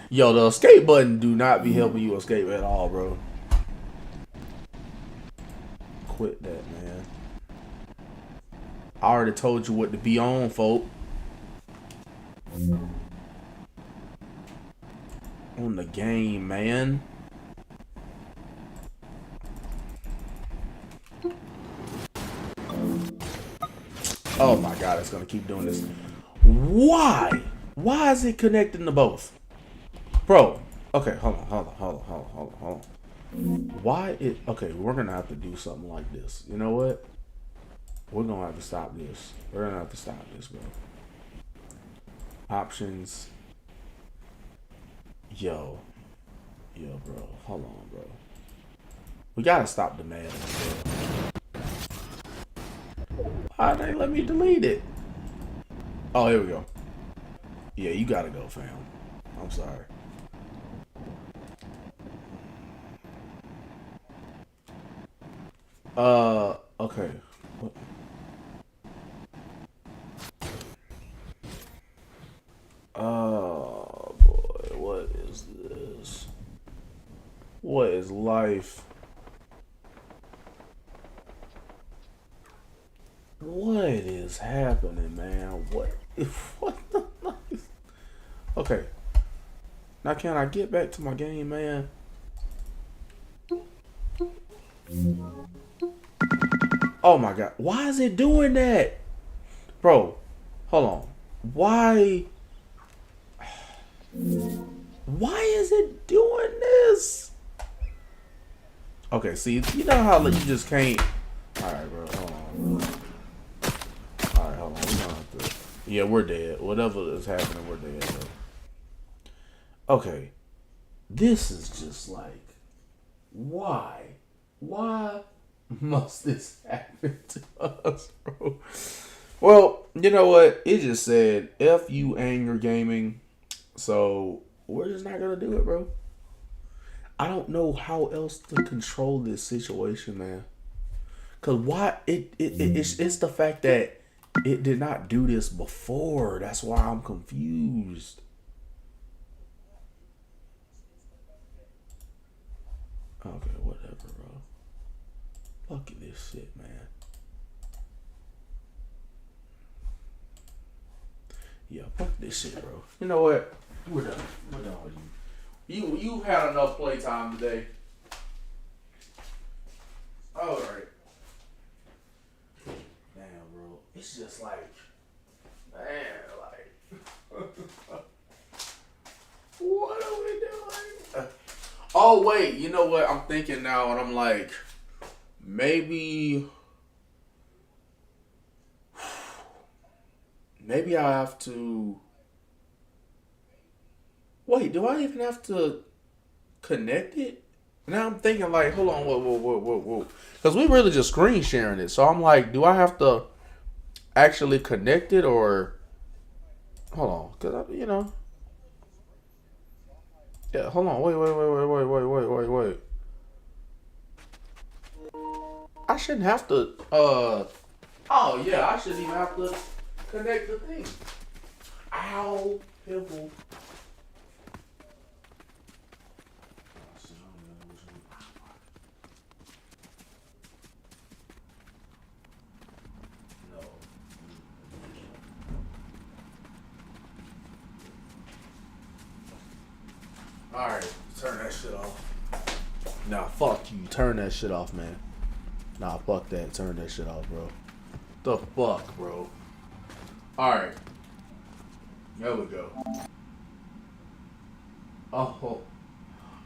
Yo, the escape button do not be helping you escape at all, bro. Quit that, man. I already told you what to be on, folk. On the game, man. Oh my god, it's gonna keep doing this. Why? Why is it connecting to both? Bro, okay, hold on. Why it? Okay, we're gonna have to do something like this. You know what? We're gonna have to stop this. We're gonna have to stop this, bro. Options. Yo, bro. Hold on, bro. We gotta stop the madness, bro. Why they let me delete it? Oh, here we go. Yeah, you gotta go, fam. I'm sorry. Okay. What? Oh boy, what is this? What is life? What is happening, man? What the life? Okay. Now can I get back to my game, man? Oh my god. Why is it doing that? Bro, hold on. Why is it doing this? Okay, see, you know how you just can't. Alright, bro. Hold on, bro. Alright, hold on. We don't have to. Yeah, we're dead. Whatever is happening, we're dead, bro. Okay. This is just like, why? Why must this happen to us, bro? Well, you know what? It just said F you anger gaming. So we're just not gonna do it, bro. I don't know how else to control this situation, man. Cause why it's the fact that it did not do this before. That's why I'm confused. Okay, whatever, bro. Fuck this shit, man. Yeah, fuck this shit, bro. You know what? We're done. We're done with you. You've had enough playtime today. All right. Damn, bro. It's just like, man, like, what are we doing? Oh wait, you know what? I'm thinking now, and I'm like, maybe I have to. Wait, do I even have to connect it? Now I'm thinking like, hold on, whoa. Because we really just screen sharing it. So I'm like, do I have to actually connect it or... Hold on, because, you know... Yeah, hold on, wait. I shouldn't have to, oh yeah, I shouldn't even have to connect the thing. Ow, pimple. Alright, turn that shit off. Nah, fuck you. Turn that shit off, man. Nah, fuck that. Turn that shit off, bro. The fuck, bro. Alright. There we go.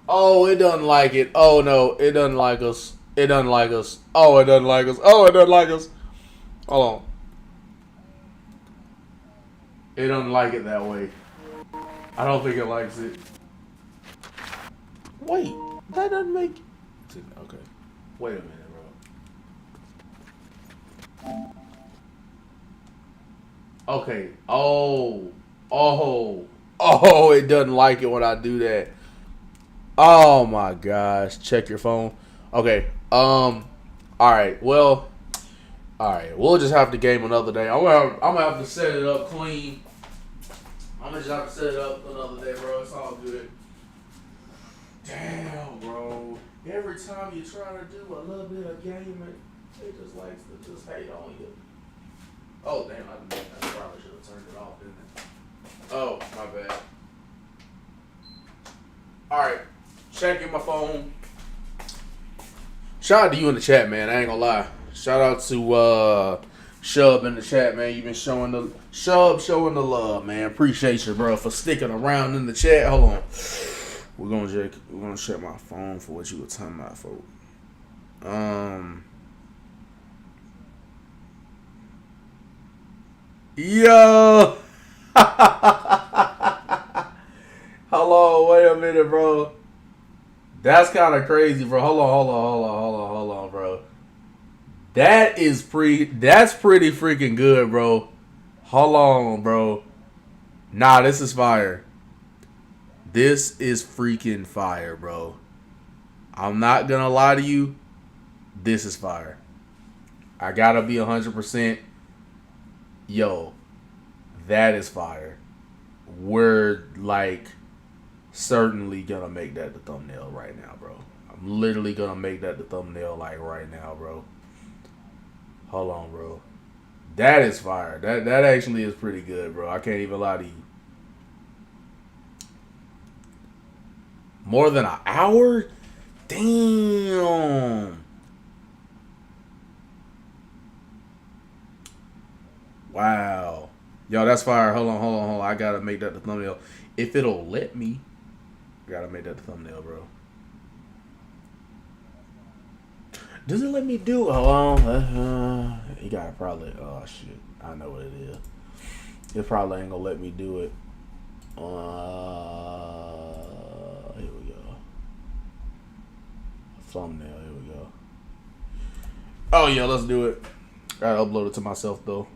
Oh, it doesn't like it. Oh, no. It doesn't like us. It doesn't like us. Oh, it doesn't like us. Oh, it doesn't like us. Hold on. It doesn't like it that way. I don't think it likes it. Wait, that doesn't make... Okay. Wait a minute, bro. Okay. Oh, it doesn't like it when I do that. Oh my gosh. Check your phone. Okay. Alright, well... Alright, we'll just have to game another day. I'm gonna have to set it up clean. I'm gonna just have to set it up another day, bro. It's all good. Damn, bro. Every time you try to do a little bit of gaming, it just likes to just hate on you. Oh, damn. I probably should have turned it off, didn't I? Oh, my bad. Alright. Checking my phone. Shout out to you in the chat, man. I ain't gonna lie. Shout out to Shub in the chat, man. You've been showing the love, man. Appreciate you, bro, for sticking around in the chat. Hold on. We're gonna check my phone for what you were talking about, folks. Yo. Hold on, wait a minute, bro. That's kind of crazy, bro. Hold on, bro. That's pretty freaking good, bro. Hold on, bro. Nah, this is fire. This is freaking fire, bro. I'm not gonna lie to you. This is fire. I gotta be 100%. Yo, that is fire. We're like certainly gonna make that the thumbnail right now, bro. I'm literally gonna make that the thumbnail like right now, bro. Hold on, bro. That is fire. That actually is pretty good, bro. I can't even lie to you. More than an hour? Damn. Wow. Yo, that's fire. Hold on. I gotta make that the thumbnail. If it'll let me, I gotta make that the thumbnail, bro. Does it let me do? You gotta probably. Oh shit! I know what it is. It probably ain't gonna let me do it. Here we go. Thumbnail. Here we go. Oh yeah, let's do it. Gotta upload it to myself though.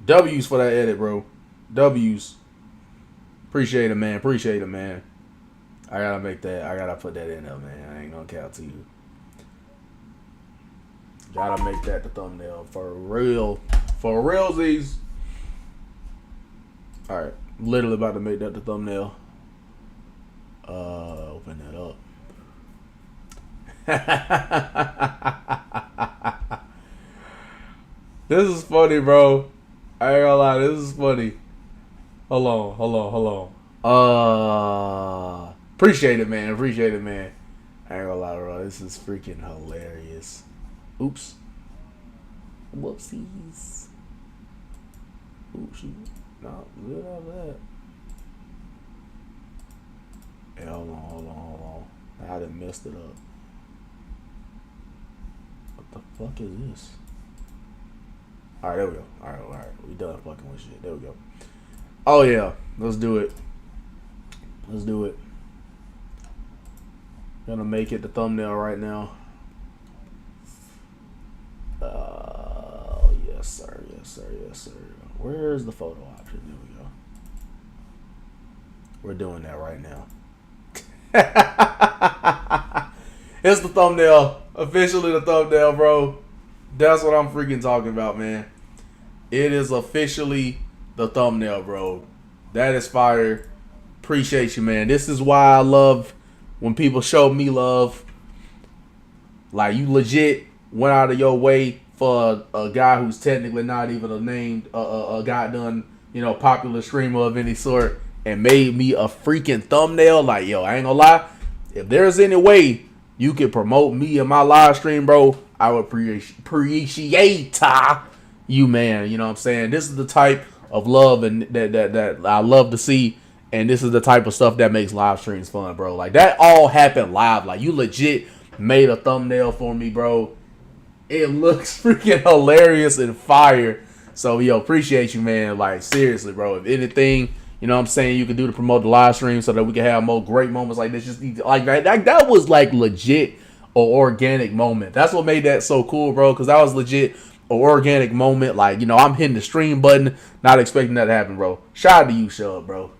W's for that edit, bro. W's. Appreciate it, man. I gotta make that. I gotta put that in there, man. I ain't gonna count to you. Gotta make that the thumbnail for real. For realsies. Alright. Literally about to make that the thumbnail. Open that up. This is funny, bro. I ain't gonna lie, this is funny. Hold on. Appreciate it, man. I ain't gonna lie, bro. This is freaking hilarious. Oops. Whoopsies. Oops. No, good on that. Hey, hold on. I done messed it up. What the fuck is this? Alright, there we go. Alright. We done fucking with shit. There we go. Oh yeah. Let's do it. Gonna make it the thumbnail right now. Yes sir. Where's the photo option? There we go. We're doing that right now. It's the thumbnail. Officially the thumbnail, bro. That's what I'm freaking talking about, man. It is officially the thumbnail, bro. That is fire. Appreciate you, man. This is why I love when people show me love. Like, you legit went out of your way for a guy who's technically not even a named a goddamn, popular streamer of any sort, and made me a freaking thumbnail. Like, yo, I ain't gonna lie. If there's any way you can promote me in my live stream, bro, I would appreciate you, man. You know what I'm saying? This is the type of love and that I love to see, and this is the type of stuff that makes live streams fun, bro. Like, that all happened live. Like, you legit made a thumbnail for me, bro. It looks freaking hilarious and fire. So, yo, appreciate you, man. Like, seriously, bro. If anything, you know what I'm saying, you can do to promote the live stream so that we can have more great moments like this. Just like that was like legit an organic moment. That's what made that so cool, bro, because that was legit an organic moment. Like, I'm hitting the stream button, not expecting that to happen, bro. Shout out to you, Shub, bro.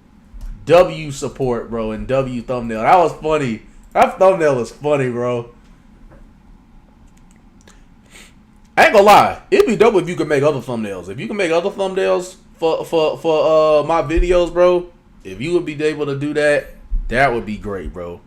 W support, bro, and W thumbnail. That was funny. That thumbnail is funny, bro. I ain't gonna lie, it'd be dope if you could make other thumbnails. If you can make other thumbnails for my videos, bro, if you would be able to do that, that would be great, bro.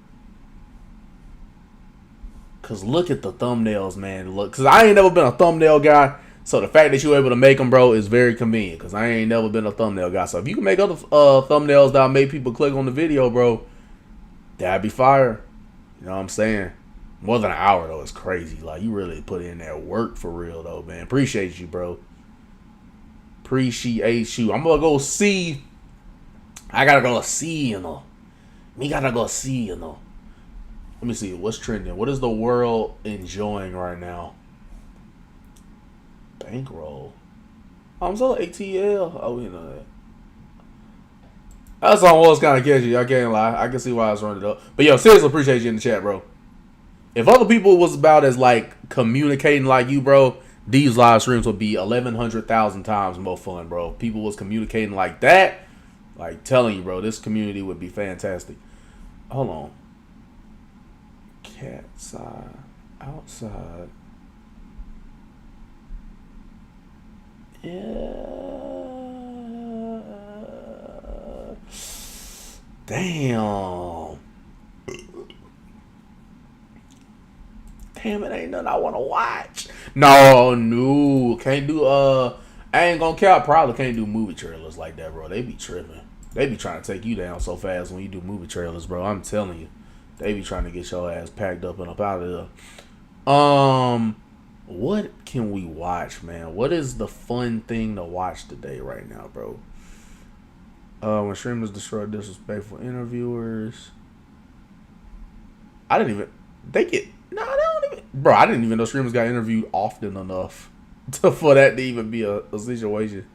Cause look at the thumbnails, man. Look, cause I ain't never been a thumbnail guy, so the fact that you're able to make them, bro, is very convenient. Cause I ain't never been a thumbnail guy. So if you can make other thumbnails that'll make people click on the video, bro, that'd be fire. You know what I'm saying? More than an hour though is crazy. Like, you really put in that work for real though, man. Appreciate you, bro. Appreciate you. I'm gonna go see. I gotta go see, Me gotta go see, Let me see what's trending. What is the world enjoying right now? Bankroll. I'm so ATL. Oh, we know that. That song was kind of catchy. I can't lie. I can see why I was running it up. But yo, seriously, appreciate you in the chat, bro. If other people was about as like communicating like you, bro, these live streams would be 1,100,000 times more fun, bro. If people was communicating like that, like, telling you, bro, this community would be fantastic. Hold on. Cat side, outside. Yeah. Damn. Damn, it ain't nothing I want to watch. No. Can't do, I ain't gonna cap. Probably can't do movie trailers like that, bro. They be tripping. They be trying to take you down so fast when you do movie trailers, bro. I'm telling you. They be trying to get your ass packed up and up out of there. What can we watch, man? What is the fun thing to watch today right now, bro? When streamers destroy disrespectful interviewers. I didn't even... They don't even... Bro, I didn't even know streamers got interviewed often enough for that to even be a situation.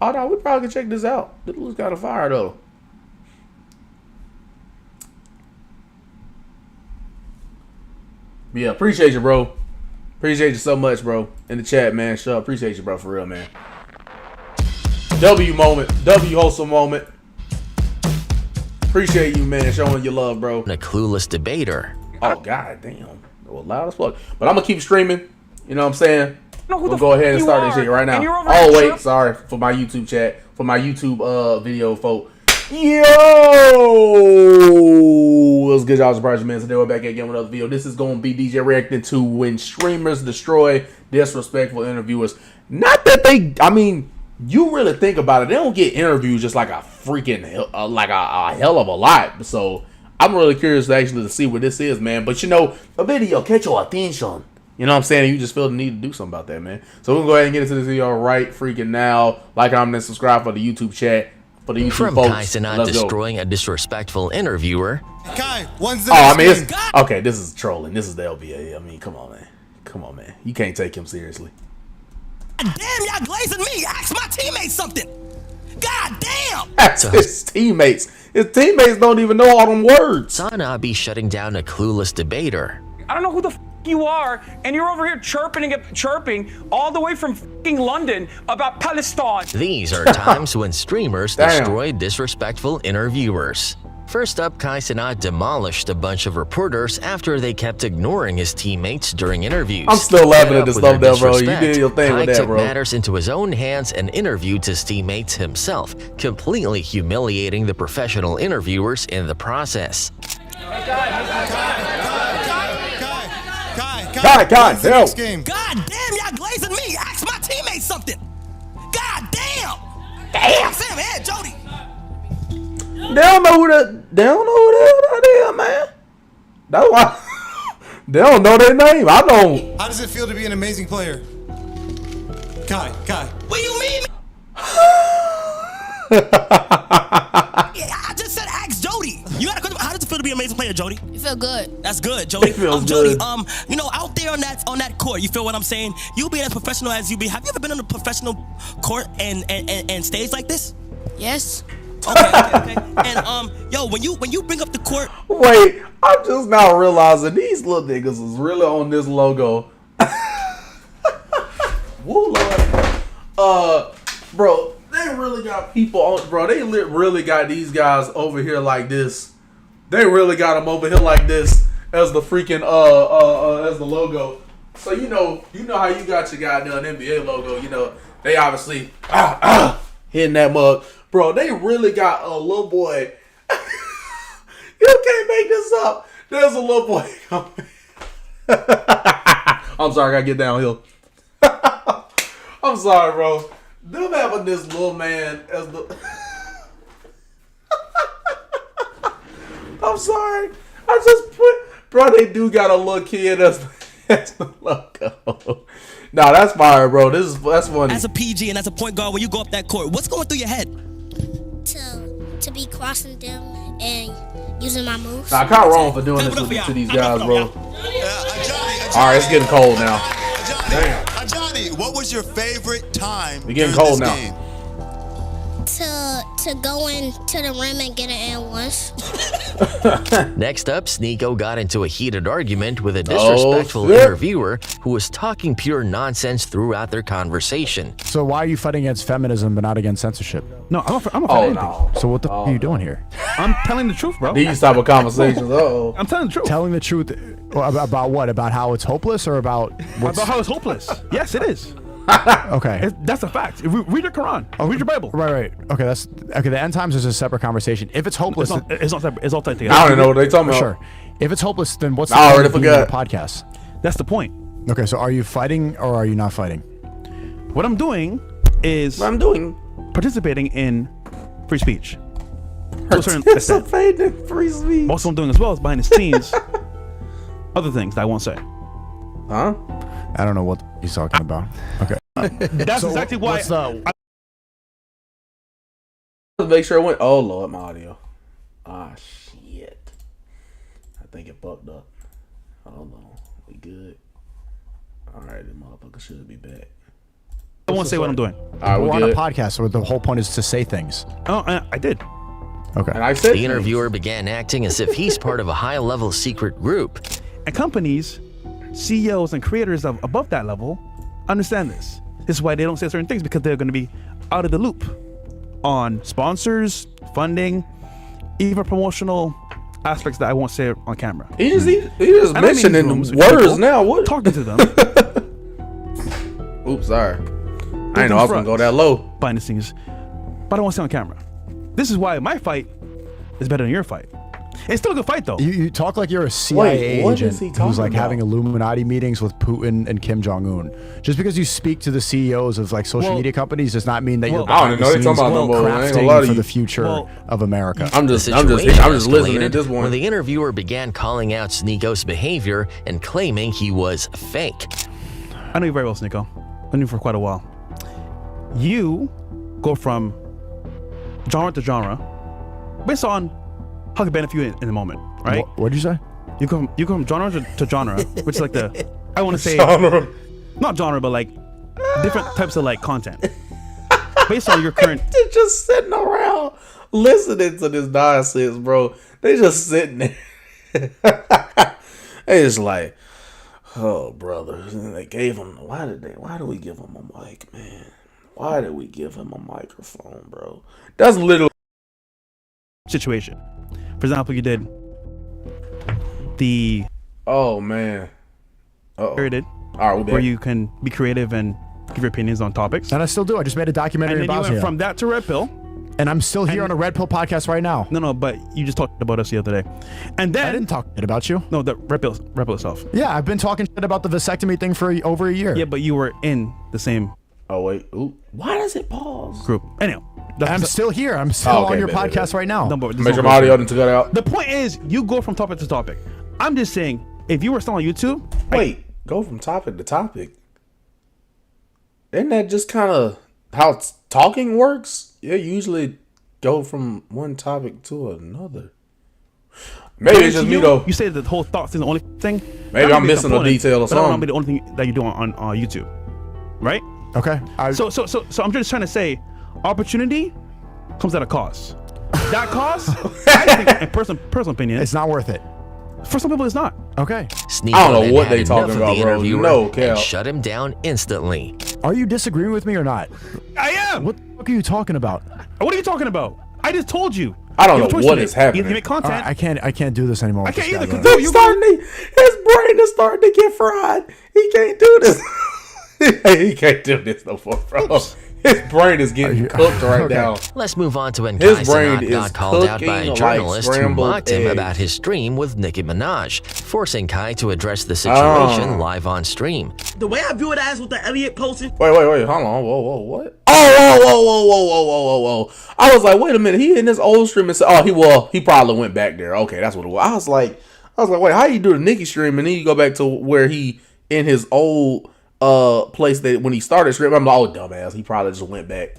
Oh, no, we probably can check this out. This looks kind of fire, though. Yeah, appreciate you, bro. Appreciate you so much, bro. In the chat, man. Sure, appreciate you, bro, for real, man. W moment. W wholesome moment. Appreciate you, man, showing your love, bro. A clueless debater. Oh, god damn. Well, loud as fuck. But I'm going to keep streaming. You know what I'm saying? We'll go ahead and start this shit right now. Oh, wait. Sorry. For my YouTube chat. For my YouTube video, folk. Yo! What's good, y'all? Surprise, man. Today we're back again with another video. This is going to be DJ reacting to when streamers destroy disrespectful interviewers. Not that they, I mean, you really think about it, they don't get interviews just like a freaking, like a hell of a lot. So I'm really curious to see what this is, man. But you know, a video catch your attention. You know what I'm saying? You just feel the need to do something about that, man. So we'll go ahead and get into this video right freaking now. Like, comment, and subscribe for the YouTube chat. For the YouTube From folks. Kai Cenat destroying a disrespectful interviewer. Kai, I mean, it's, okay, this is trolling. This is the LBA. I mean, come on, man. Come on, man. You can't take him seriously. Damn, y'all glazing me. Ask my teammates something. God damn. That's his teammates. His teammates don't even know all them words. Cenat be shutting down a clueless debater. I don't know who the f you are, and you're over here chirping all the way from f***ing London about Palestine. These are times when streamers destroy disrespectful interviewers. First up, Kai Cenat demolished a bunch of reporters after they kept ignoring his teammates during interviews. I'm still laughing at this stuff, though, bro. You did your thing with that, took bro. matters into his own hands and interviewed his teammates himself, completely humiliating the professional interviewers in the process. God, God damn, y'all glazing me. Ask my teammates something. God damn. Damn. Sam, hey, Jody. They don't know who the hell that is, man. That's why they don't know their name. I don't. How does it feel to be an amazing player? Kai. What do you mean? I just said ask Jody. You gotta question, how does it feel to be an amazing player, Jody? You feel good. That's good, Jody. It feels Jody, good. you know, out there on that court, you feel what I'm saying? You being as professional as you be, have you ever been on a professional court and stage like this? Yes. Okay. And yo, when you bring up the court. Wait, I'm just now realizing these little niggas is really on this logo. Woo, Lord. Bro, they really got people on, bro. They really got these guys over here like this. They really got them over here like this as the freaking as the logo. So you know how you got your goddamn NBA logo. You know they obviously hitting that mug, bro. They really got a little boy. You can't make this up. There's a little boy coming. I'm sorry, I gotta get downhill. I'm sorry, bro. Them having this little man as the. I'm sorry. I just put, bro. They do got a little kid as the logo. Nah, that's fire, bro. That's funny. As a PG and as a point guard, when you go up that court, what's going through your head? To be crossing them and using my moves. Nah, I kind of wrong for doing this to these guys, bro. All right, it's getting cold now. Damn. Johnny, what was your favorite time? We getting cold now. Game? To go into the rim and get an and once. Next up, Sneako got into a heated argument with a disrespectful interviewer who was talking pure nonsense throughout their conversation. So why are you fighting against feminism but not against censorship? No, I'm a anything. No. So what the f are you doing here? I'm telling the truth, bro. These type of conversations. I'm telling the truth. Telling the truth about what? About how it's hopeless or about about how it's hopeless? Yes, it is. Okay, that's a fact. Read your Quran. Read your Bible. Right. Okay, the end times is a separate conversation. If it's hopeless, it's not separate. It's all tied together. I don't know what they talking about. Sure. If it's hopeless, then what's I already the forgot. podcast? That's the point. Okay, so are you fighting or are you not fighting? What I'm doing is participating in free speech. Participating in free speech. Most I'm doing as well is behind the scenes. Other things that I won't say. Huh? I don't know what he's talking about. Okay. That's so exactly why. Make sure it went. Oh Lord, my audio. Ah shit. I think it fucked up. Hold on. We good. Alright, the motherfucker should be back. I won't say what I'm doing. We're on a podcast, so the whole point is to say things. Oh, I did. Okay. And I said the interviewer began acting as if he's part of a high-level secret group. And companies, CEOs, and creators of above that level understand this. This is why they don't say certain things, because they're going to be out of the loop on sponsors, funding, even promotional aspects that I won't say on camera. He just mentioning words now. What? Talking to them. Oops, sorry. I didn't know I was going to go that low. Behind the scenes. But I don't want to say on camera. This is why my fight is better than your fight. It's still a good fight, though. You talk like you're a CIA what agent is he talking who's like about? having Illuminati meetings with Putin and Kim Jong-un. Just because you speak to the CEOs of like social media companies does not mean that you're I don't even know what they're talking about no more. I ain't gonna lie to crafting for you. the future of America. I'm The just situation listening at escalated this when point. the interviewer began calling out Sneako's behavior and claiming he was fake. I know you very well, Sneako. I knew you for quite a while. You go from genre to genre based on how to benefit you in the moment, right? What did you say? You go from genre to genre, which is like the, I want to say, Genre. not genre, but like different types of like content based on your current. They're just sitting around listening to this nonsense, bro. They just sitting there. They just like, oh, brother. And they gave him. Why did we give him a mic, man? Why did we give him a microphone, bro? That's literally situation. For example, you did the. Oh man. Where did? All right, where you can be creative and give your opinions on topics. And I still do. I just made a documentary And then you about went it. from that to Red Pill. And I'm still here on a Red Pill podcast right now. No, but you just talked about us the other day. And then I didn't talk shit about you. No, the Red Pill itself. Yeah, I've been talking shit about the vasectomy thing for over a year. Yeah, but you were in the same. Oh wait, ooh. Why does it pause? Group. Anyhow, I'm still here. I'm still on your podcast right now. No, but Make your audio didn't cut out. The point is, you go from topic to topic. I'm just saying, if you were still on YouTube, Wait, go from topic to topic. Isn't that just kind of how talking works? You usually go from one topic to another. Maybe it's just me though. You say the whole thoughts is the only thing. Maybe I'm missing a detail or but that will not something. be the only thing that you do on YouTube, right? Okay. So I'm just trying to say, opportunity comes at a cost. That cost, I think, in personal opinion, it's not worth it. For some people, it's not. Okay. Sneako I don't know then what had they enough talking of about, the bro. interviewer No, and Cal. shut him down instantly. Are you disagreeing with me or not? I am. What the fuck are you talking about? What are you talking about? I just told you. I don't You have a know choice what to is make. happening. You make content. All right, I can't do this anymore. I with can't this either, guy, 'cause though. His brain is starting to get fried. He can't do this. He can't do this no more, bro. His brain is getting cooked right now. Let's move on to when His Kai brain Cenat is got called out by cooking a like journalist who scrambled mocked him eggs. about his stream with Nicki Minaj, forcing Kai to address the situation live on stream. The way I view it as with the Elliot posting. Wait, hold on. Whoa, what? Whoa. I was like, wait a minute. He in this old stream and said, he probably went back there. Okay, that's what it was. I was like, wait, how you do the Nicki stream and then you go back to where he in his old place that when he started streaming? I'm like, oh, dumbass. He probably just went back.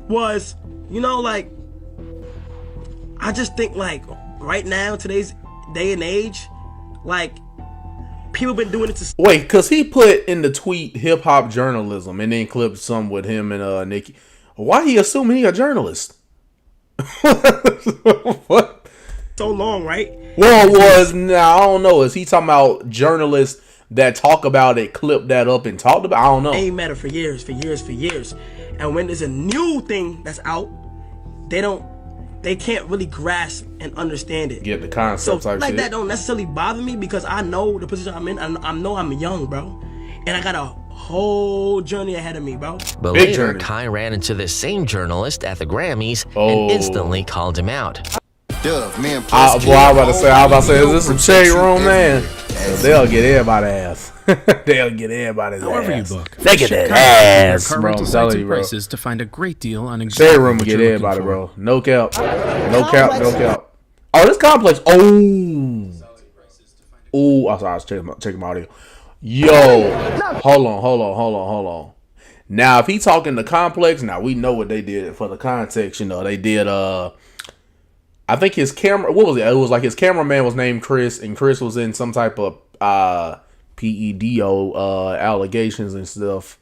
Was, like, I just think, like, right now, today's day and age, like, people been doing it to. Wait, because he put in the tweet hip hop journalism and then clipped some with him and Nicki. Why he assuming he a journalist? What? So long, right? Well, I don't know. Is he talking about journalists that talk about it, clip that up and talked about? I don't know. Ain't matter for years. And when there's a new thing that's out, they can't really grasp and understand it. Get the concept So type like shit. that don't necessarily bother me because I know the position I'm in. I know I'm young, bro, and I got a whole journey ahead of me, bro. But Big later, journey. Kai ran into the same journalist at the Grammys and instantly called him out. I was about to say, is this some shade room, man? They'll get everybody's ass. They'll get everybody's However ass. you book. They get Check that car ass, rental bro. I'm sites telling and you, bro. prices to find a great deal on Shade exactly room what get you're everybody, looking bro. No cap. No cap. Oh, this complex. Oh, I'm sorry. I was checking my audio. Yo, hold on. Now, if he talking the complex, now we know what they did for the context. They did. I think his camera. What was it? It was like his cameraman was named Chris, and Chris was in some type of PEDO allegations and stuff.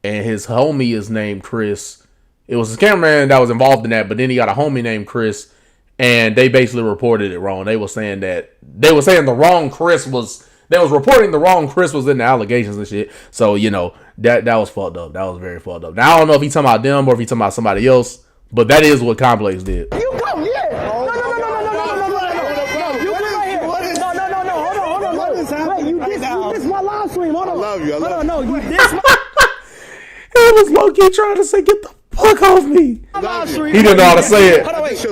And his homie is named Chris. It was his cameraman that was involved in that, but then he got a homie named Chris, and they basically reported it wrong. They were saying the wrong Chris was. They was reporting the wrong Chris was in the allegations and shit. So that was fucked up. That was very fucked up. Now I don't know if he's talking about them or if he's talking about somebody else, but that is what Complex did. You come here. No. You come right here. Hold on. What is happening? Wait, you diss my live stream. Hold on. I love you. No, you diss my. He was low-key trying to say, get the fuck off me. He didn't know how to say it. Hold on, wait.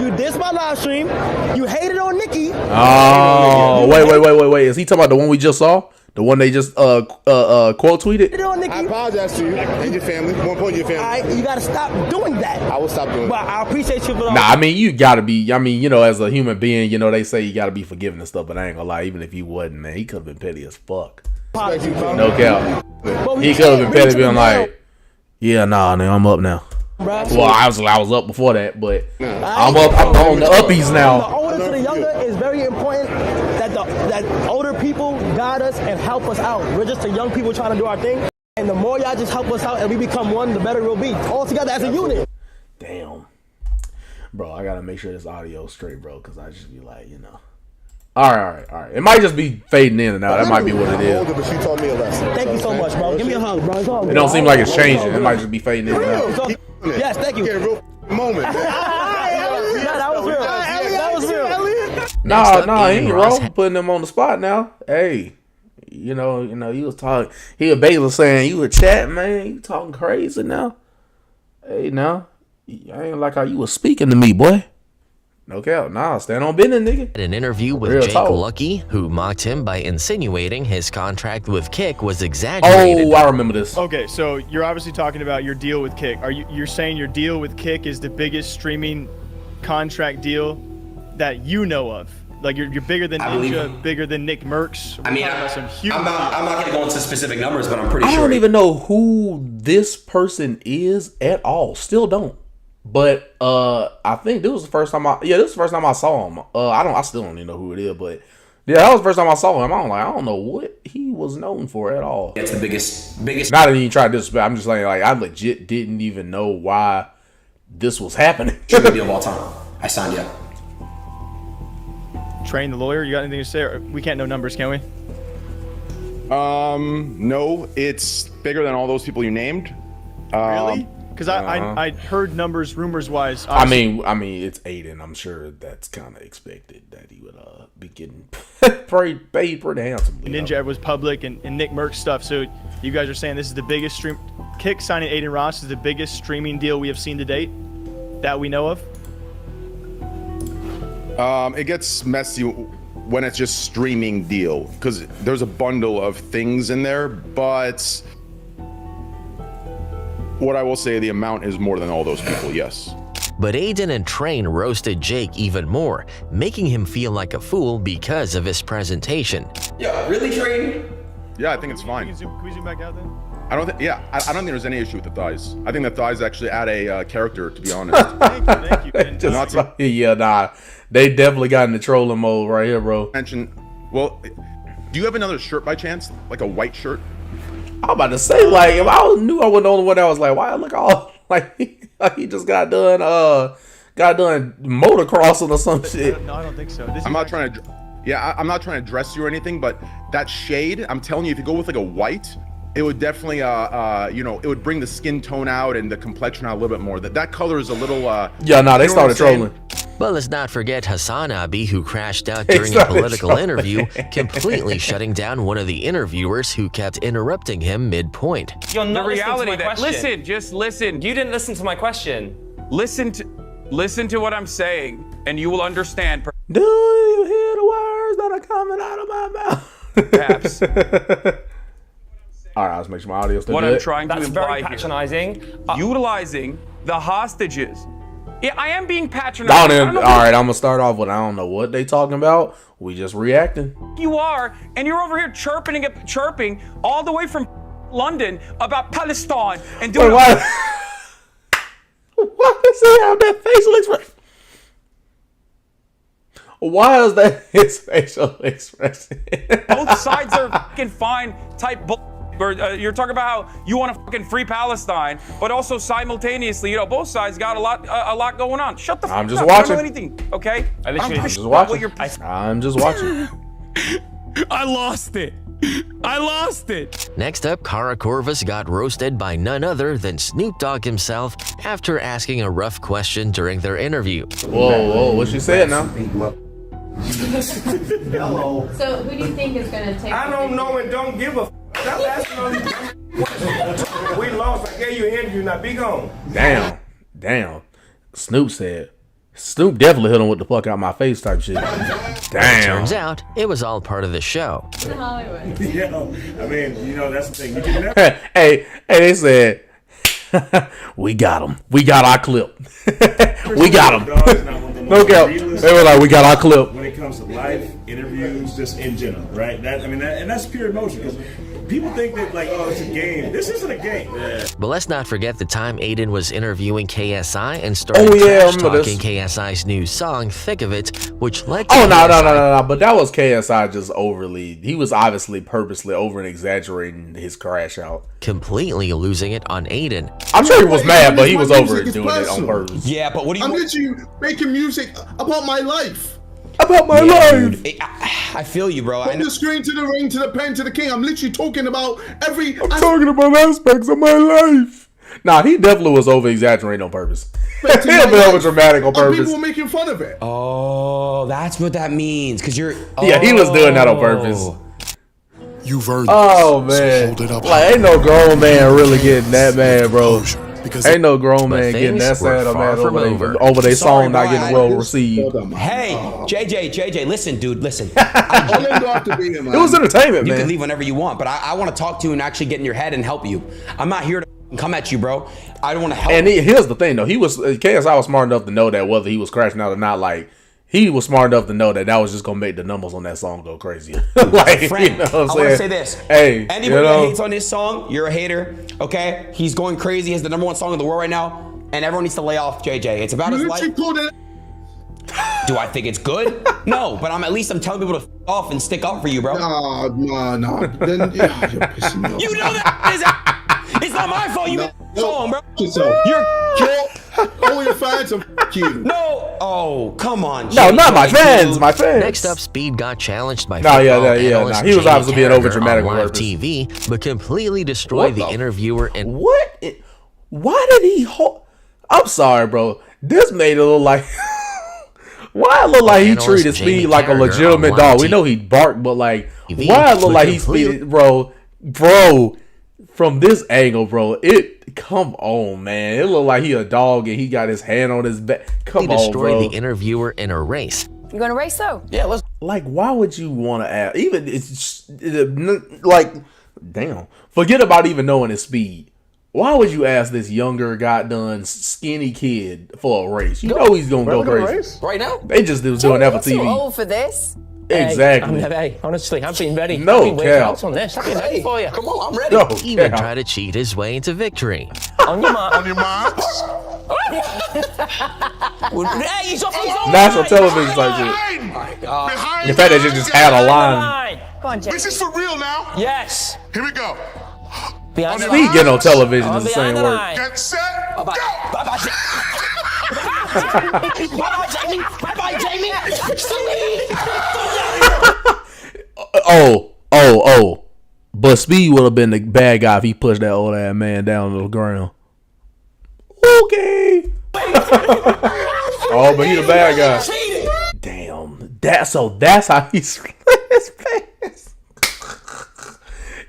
You diss my live stream. You hated on Nicki. Oh, wait. Is he talking about the one we just saw? The one they just quote tweeted? I apologize to you and your family. One point your family. You gotta stop doing that. I will stop doing But I appreciate you for the. Nah, I mean, you gotta be. I mean, you know, as a human being, you know, they say you gotta be forgiving and stuff. But I ain't gonna lie, even if you wasn't, man, he could have been petty as fuck. No cap. He could have been petty, being like, "Yeah, nah, nigga, I'm up now." Well, I was up before that, but I'm up. I'm on the uppies now. From the older to the younger is very important that older people guide us and help us out. We're just the young people trying to do our thing, and the more y'all just help us out and we become one, the better we'll be all together as a unit. Damn, bro, I gotta make sure this audio is straight, bro, because I just be like, you know. All right. It might just be fading in and out. That might be what it is. But she taught me a lesson. Thank you so much, bro. Give me a hug, bro. It don't seem like it's changing. It might just be fading in and out. Yes, thank you. Get a real moment. That was real. That was real. Nah, he ain't wrong putting him on the spot now. Hey, you know, he was talking. He was basically saying, "You a chat, man. You talking crazy now." Hey, now, I ain't like how you was speaking to me, boy. No cap. Nah, stand on business, nigga. An interview with Real Jake talk. Lucky, who mocked him by insinuating his contract with Kick was exaggerated. Oh, I remember this. Okay, so you're obviously talking about your deal with Kick. You're saying your deal with Kick is the biggest streaming contract deal that you know of? Like you're bigger than Ninja, bigger than Nick Merckx. I mean, I'm not gonna go into specific numbers, but I'm pretty I sure. don't even know who this person is at all. Still don't. But I think this was the first time I saw him. I still don't even know who it is, but yeah, that was the first time I saw him. I'm like, I don't know what he was known for at all. It's the biggest. Not that he tried to disrespect. I'm just like I legit didn't even know why this was happening. Streaming deal of all time. I signed you. Train the lawyer. You got anything to say? Or we can't know numbers, can we? No, it's bigger than all those people you named. Really? Because I heard numbers, rumors wise. I mean, it's Aiden. I'm sure that's kind of expected that he would be getting paid pretty handsomely. Ninja was public and Nick Merckx stuff. So you guys are saying this is the biggest stream. Kick signing Aiden Ross is the biggest streaming deal we have seen to date that we know of. It gets messy when it's just streaming deal because there's a bundle of things in there, but what I will say, the amount is more than all those people, yes. But Aiden and Train roasted Jake even more, making him feel like a fool because of his presentation. Yeah, really, Train? Yeah, I think it's fine. Can we zoom back out then? I don't think there's any issue with the thighs. I think the thighs actually add a character, to be honest. Thank you. Yeah, nah. They definitely got in the trolling mode right here, bro. Well, do you have another shirt by chance? Like a white shirt? I'm about to say, like, if I knew I wasn't the only one that was like, why I look all like he just got done motocrossing or some shit. No, I don't think so. I'm not trying to dress you or anything, but that shade, I'm telling you, if you go with like a white, it would definitely, it would bring the skin tone out and the complexion out a little bit more. That color is a little, they started trolling. But let's not forget Hassan Abi, who crashed out during a political interview, completely shutting down one of the interviewers who kept interrupting him mid-point. You're not the reality that listen, just listen. You didn't listen to my question. Listen to what I'm saying, and you will understand. Do you hear the words that are coming out of my mouth? Perhaps. All right, let's make sure my audio still What good. I'm trying to That's imply very patronizing. Utilizing the hostages. Yeah, I am being patronizing. All right, I'm gonna start off with I don't know what they talking about. We just reacting. You are, and you're over here chirping all the way from London about Palestine and doing. Why does he have that facial expression? Why is that his facial expression? Both sides are fucking fine type bull. You're talking about how you want to fucking free Palestine, but also simultaneously, both sides got a lot going on. Shut the fuck up. I'm just watching. I don't know anything, okay? I'm just watching. I'm just watching. I lost it. Next up, Kara Corvus got roasted by none other than Snoop Dogg himself after asking a rough question during their interview. Whoa, what she said now? Hello. So who do you think is going to take? I don't know and don't give a. Stop asking all these questions. We lost. I gave you an interview. Now be gone. Damn. Snoop said, Snoop definitely hit him with the fuck out my face type shit. Damn. Turns out it was all part of the show. Hollywood. Yeah, I mean, you know, that's the thing. You can never. hey, they said, we got him. We got our clip. We got him. No cap. They were like, we got our clip. When it comes to life, interviews, just in general, right? And that's pure emotion because people think that like, oh, it's a game. This isn't a game. Yeah. But let's not forget the time Aiden was interviewing KSI and started trash talking KSI's new song, Thick of It, which led to no. But that was KSI just overly. He was obviously purposely over and exaggerating his crash out. Completely losing it on Aiden. I'm sure he was mad, but he was over it doing it on purpose. Yeah, but what do you... I'm literally making music about my life. About my life. I feel you, bro. From the screen to the ring to the pen to the king. I'm literally talking about every... I'm talking about aspects of my life. Nah, he definitely was over exaggerating on purpose. He'll be over dramatic on purpose. People were making fun of it. Oh, that's what that means. Because you're... Yeah, he was doing that on purpose. You've earned oh, man. Hold it up like, ain't no grown man really getting that mad, bro. Ain't no grown man getting that sad or mad over their song not getting well received. Hey, JJ, listen, dude, listen. It was entertainment, man. You can leave whenever you want, but I want to talk to you and actually get in your head and help you. I'm not here to come at you, bro. I don't want to help. And here's the thing, though. KSI was smart enough to know that whether he was crashing out or not, like, he was smart enough to know that was just gonna make the numbers on that song go crazy. Like, friend, you know what I'm I want to say this. Hey, anybody that hates on this song, you're a hater. Okay, he's going crazy. He's the #1 song in the world right now, and everyone needs to lay off JJ. It's about his life. Do I think it's good? No, but I'm telling people to f off and stick up for you, bro. No. Then you're pissing me off. You know that. It's not my fault. You made the song, bro. All your fans are you. No. Oh, come on. No, not my fans. My fans. Next up, Speed got challenged by He was obviously being over dramatic on on live purpose. TV, but completely destroyed the interviewer. And what? Why did he hold? I'm sorry, bro. This made it look like. Why it look like he treated Speed like a legitimate dog? We know he barked, but like, why it look like he Speed, bro? From this angle, bro, come on, man. It looked like he a dog and he got his hand on his back. Come on, bro. Destroy the interviewer in a race. You gonna race though? Yeah, let's. Like, why would you want to ask? Even it's like, damn. Forget about even knowing his speed. Why would you ask this younger, goddamn skinny kid for a race? You know he's gonna go crazy. Right now? They just was doing that for TV. Too old for this. Exactly. Hey, honestly, I've been ready. No I've been waiting cap. on this. I've been ready for you. Come on, I'm ready. No Even cap. try to cheat his way into victory. On your mark. On your marks. Hey, he's off. National television type shit. Behind In fact, they just had a line. Come on, Jay. This is for real now. Yes. Here we go. Behind the Speed line. getting on television is the Behind same the word. line. Get set. Bye-bye. Go. Bye-bye, Jamie. Bye-bye, Jamie. Oh. But Speed would have been the bad guy if he pushed that old ass man down to the ground. Okay. Oh, but he the bad guy. Damn. That's how he split his pants.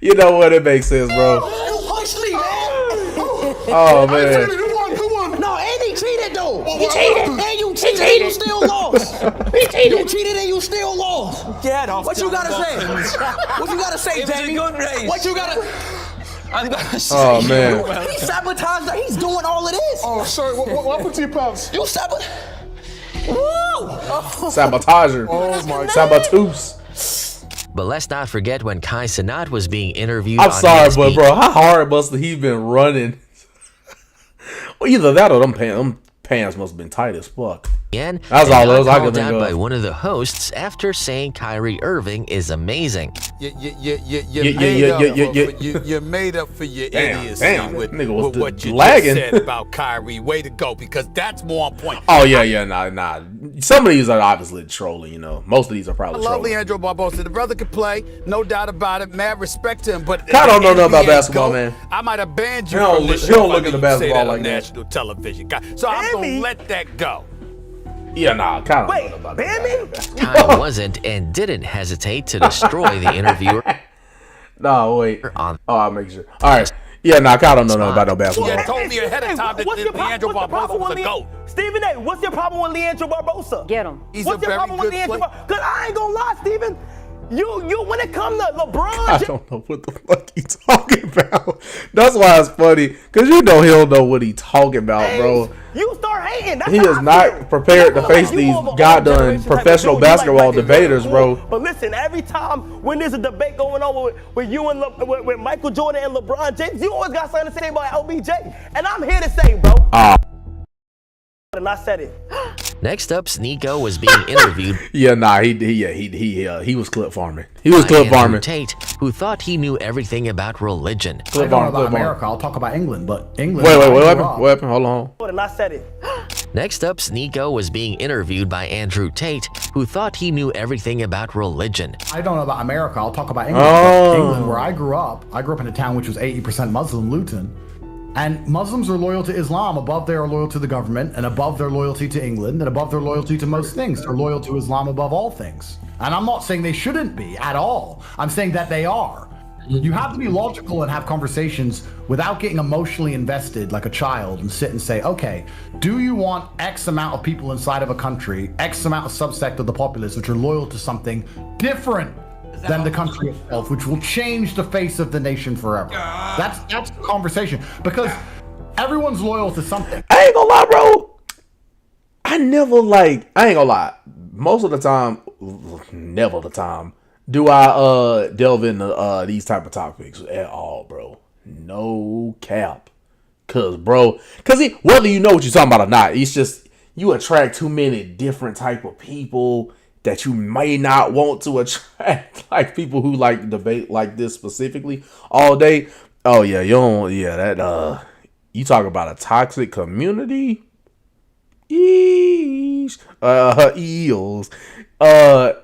You know what? It makes sense, bro. Oh, man. Who won? No, Andy cheated though. He cheated. And you cheated and you still lost. You cheated and you still lost. Get off. What you gotta say? What you gotta say, Jamie? What you gotta? I'm gonna say. Oh, man. He sabotaged her. He's doing all of this. Oh, sorry. What happened to your pops? You sabotage. Woo! Sabotager. Oh, my God. Saboteuse. But let's not forget when Kai Cenat was being interviewed. I'm on sorry, ESPN. but bro, how hard must he been running? Well, either that or them pants must have been tight as fuck. That's all those I could think out of. by one of the hosts after saying Kyrie Irving is amazing. You made up for your idiocy with what you just said about Kyrie. Way to go, because that's more on point. Oh yeah, nah. Some of these are obviously trolling. You know, most of these are probably I love trolling. Leandro Barbosa. The brother could play, no doubt about it. Mad respect to him, but I don't know nothing about basketball, man. I might have banned you He don't- from this he don't show look if at the you say basketball that like on that. national television. So I'm gonna let that go. Yeah, nah, kind of. Wait, about that. Kai wasn't and didn't hesitate to destroy the interviewer. No, wait. Oh, I'll make sure. All right. Yeah, nah, I don't know nothing about no basketball. Yeah, told me ahead of time that Leandro Barbosa was a GOAT. Stephen A., what's your problem with Leandro Barbosa? Get him. What's your problem with Leandro Barbosa? Because I ain't gonna lie, Stephen. You when it comes to LeBron, I don't know what the fuck he talking about. That's why it's funny, because you know he'll know what he talking about, bro. You start hating. That's He how is I not feel. prepared to face these goddamn professional basketball debaters, bro. But listen, every time when there's a debate going on with you and with Michael Jordan and LeBron James, you always got something to say about LBJ. And I'm here to say, bro. And I said it. Next up, Sneeko was being interviewed. Yeah, nah, he was clip farming. He was clip farming. Tate, who thought he knew everything about religion. I don't know about America. I'll talk about England, but England. Wait, what happened? What happened? Hold on. And I said it. Next up, Sneeko was being interviewed by Andrew Tate, who thought he knew everything about religion. I don't know about America. I'll talk about England. But England, where I grew up in a town which was 80% Muslim, Luton. And Muslims are loyal to Islam. Above they are loyal to the government, and above their loyalty to England, and above their loyalty to most things. They're loyal to Islam above all things. And I'm not saying they shouldn't be at all. I'm saying that they are. You have to be logical and have conversations without getting emotionally invested like a child and sit and say, okay, do you want X amount of people inside of a country, X amount of subsect of the populace which are loyal to something different than the country itself, which will change the face of the nation forever? That's the conversation, because everyone's loyal to something. I ain't gonna lie, bro. I ain't gonna lie. Most of the time, never the time, do I delve into these type of topics at all, bro. No cap. Cause whether you know what you're talking about or not, it's just you attract too many different type of people that you may not want to attract, like people who like debate like this specifically all day. Oh yeah, you talk about a toxic community. Eesh. Eels.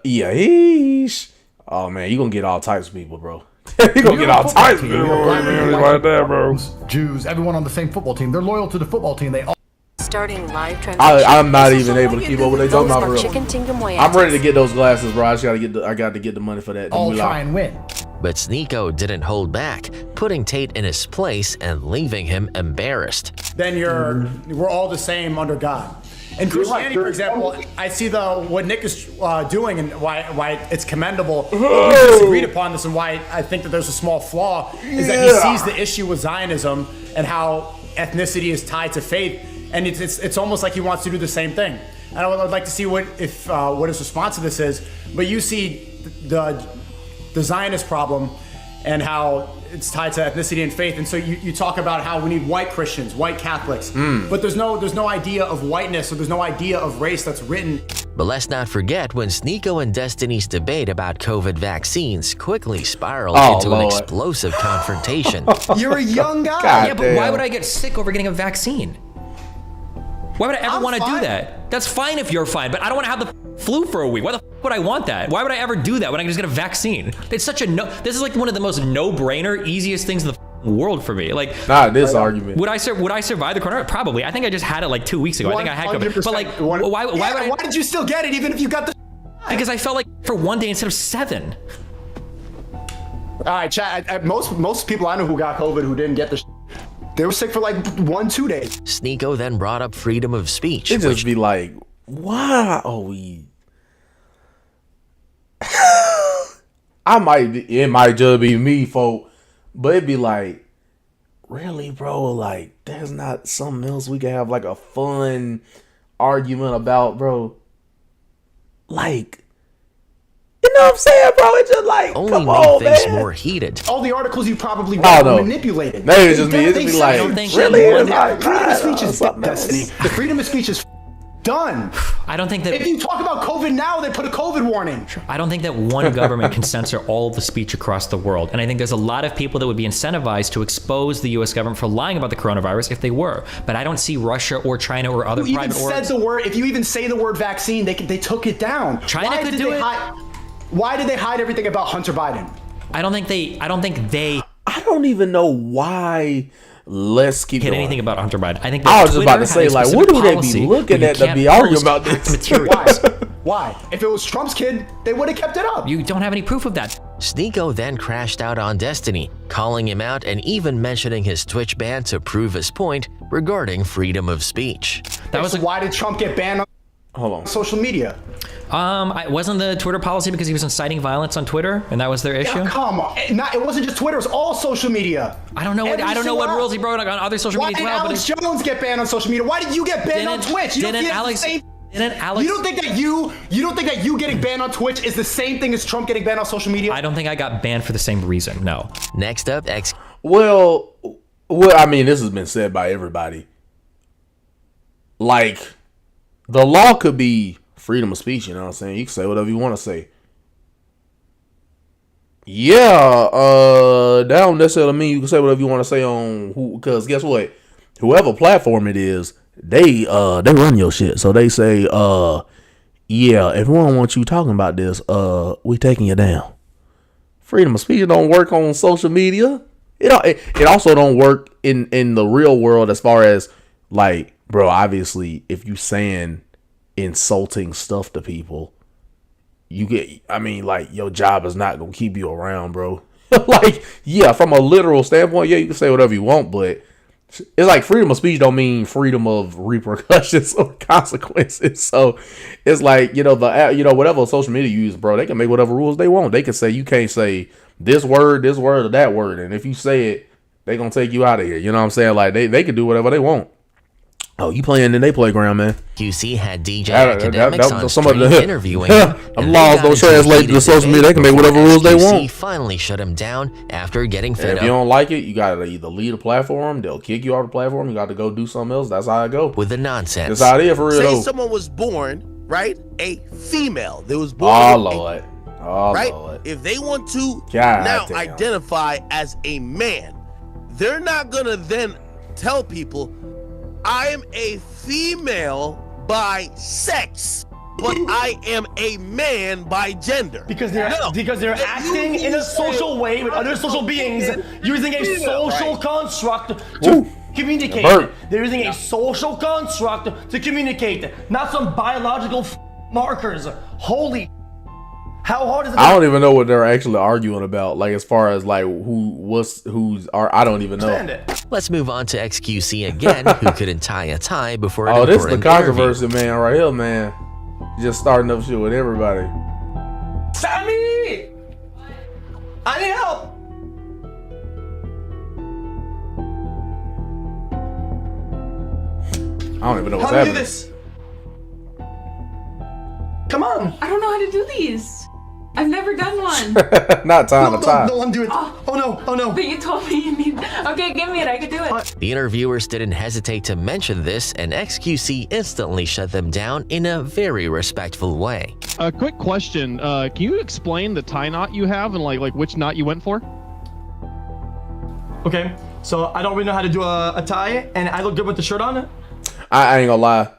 Eesh. Oh man, you gonna get all types of people, bro. You gonna get all types of people right there, bro. Jews, everyone on the same football team. They're loyal to the football team. They all. Starting live I'm not even able to keep up with what they talking about, bro. Chicken I'm ready to get those glasses, bro. I got to get the money for that. All try and win. But Sneeko didn't hold back, putting Tate in his place and leaving him embarrassed. Then we're all the same under God. In Christianity, for example, I see what Nick is doing and why it's commendable. We disagreed upon this, and why I think that there's a small flaw is that he sees the issue with Zionism and how ethnicity is tied to faith. And it's almost like he wants to do the same thing. And I would like to see what his response to this is. But you see the Zionist problem and how it's tied to ethnicity and faith. And so you talk about how we need white Christians, white Catholics. But there's no idea of whiteness, or there's no idea of race that's written. But let's not forget when Sneeko and Destiny's debate about COVID vaccines quickly spiraled into an explosive confrontation. You're a young guy. God yeah, but damn. Why would I get sick over getting a vaccine? Why would I ever want to do that? That's fine if you're fine, but I don't want to have the flu for a week. Why the would I want that? Why would I ever do that when I can just get a vaccine? It's such a this is like one of the most no-brainer, easiest things in the world for me. Like, not this argument. Would I survive the coronavirus? Probably. I think I just had it like 2 weeks ago. I think I had COVID. But like, why did you still get it even if you got the? Because I felt like for one day instead of 7. All right, chat. Most people I know who got COVID who didn't get the. They were sick for like 1-2 days. Sneeko then brought up freedom of speech. It just be like, wow. It might just be me, folk, but it'd be like, really, bro? Like, there's not something else we can have like a fun argument about, bro? Like, you know what I'm saying, bro? It's just like, only come made on, things man. more heated. All the articles you probably read were manipulated. Maybe it's just me. It's just be like, really? It's like, freedom of speech is destiny. The freedom of speech is done. I don't think that if you talk about COVID now, they put a COVID warning. I don't think that one government can censor all of the speech across the world. And I think there's a lot of people that would be incentivized to expose the US government for lying about the coronavirus if they were. But I don't see Russia or China or other private said the word. If you even say the word vaccine, they took it down. China could do it. Why did they hide everything about Hunter Biden? I don't even know why. Let's keep hit going. Anything about Hunter Biden. I think I was just about to say, like, what do they be looking at to be arguing about this? Why? If it was Trump's kid, they would have kept it up. You don't have any proof of that. Sneeko then crashed out on Destiny, calling him out and even mentioning his Twitch ban to prove his point regarding freedom of speech. That was why did Trump get banned on social media? Wasn't the Twitter policy because he was inciting violence on Twitter, and that was their issue? Yeah, come on, it wasn't just Twitter; it was all social media. I don't know what rules he broke on other social media as well. Why did Alex Jones get banned on social media? Why did you get banned on Twitch? You don't think that you getting banned on Twitch is the same thing as Trump getting banned on social media? I don't think I got banned for the same reason. No. Next up, Well, I mean, this has been said by everybody. Like, the law could be freedom of speech, you know what I'm saying? You can say whatever you want to say. Yeah, that don't necessarily mean you can say whatever you want to say on who, because guess what? Whoever platform it is, they run your shit. So they say, yeah, if we don't want you talking about this, we taking you down. Freedom of speech don't work on social media. It also don't work in the real world as far as, like, bro, obviously, if you saying insulting stuff to people, your job is not gonna keep you around, bro. Like, yeah, from a literal standpoint, yeah, you can say whatever you want, but it's like freedom of speech don't mean freedom of repercussions or consequences. So it's like, whatever social media you use, bro, they can make whatever rules they want. They can say you can't say this word, or that word, and if you say it, they gonna take you out of here. You know what I'm saying? Like they can do whatever they want. Oh, you playing in their playground, man. QC had DJ Academics on stream interviewing him. Laws don't translate to social media. They can make whatever rules they want. QC finally shut him down after getting fed up. If you don't like it, you gotta either leave the platform, they'll kick you off the platform, you got to go do something else. That's how it go. With the nonsense. That's how it is for real. Say though. someone was born, right? A female. They was born. Oh, Lord. Oh, right? Lord. If they want to God damn. identify as a man, they're not gonna then tell people, I am a female by sex, but I am a man by gender. Because they're acting in a social way with other social beings, using a social construct to communicate. They're using a social construct to communicate, not some biological markers. Holy. How hard is it? I don't even know what they're actually arguing about. Like, as far as like I don't even know. Let's move on to XQC again, who couldn't tie a tie before. Oh, this is the controversy, man, right here, man. Just starting up shit with everybody. Sammy, I need help. I don't even know what's happening. How do this? Come on. I don't know how to do these. I've never done one. Not time to tie. No, undo it. Oh no. But you told me you need. Okay, give me it. I could do it. The interviewers didn't hesitate to mention this, and XQC instantly shut them down in a very respectful way. A quick question. Can you explain the tie knot you have and like which knot you went for? Okay, so I don't really know how to do a tie, and I look good with the shirt on. I ain't gonna lie.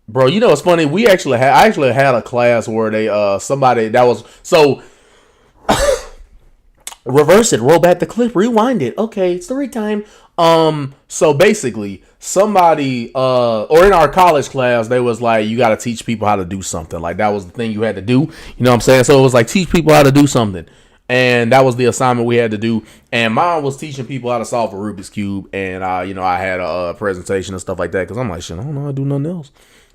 Bro, you know what's funny? I actually had a class where they somebody that was so reverse it, roll back the clip, rewind it. Okay, story time. So basically somebody or in our college class, they was like, you gotta teach people how to do something. Like that was the thing you had to do. You know what I'm saying? So it was like teach people how to do something. And that was the assignment we had to do. And mine was teaching people how to solve a Rubik's Cube. And I had a presentation and stuff like that. Because I'm like, shit, I don't know how to do nothing else.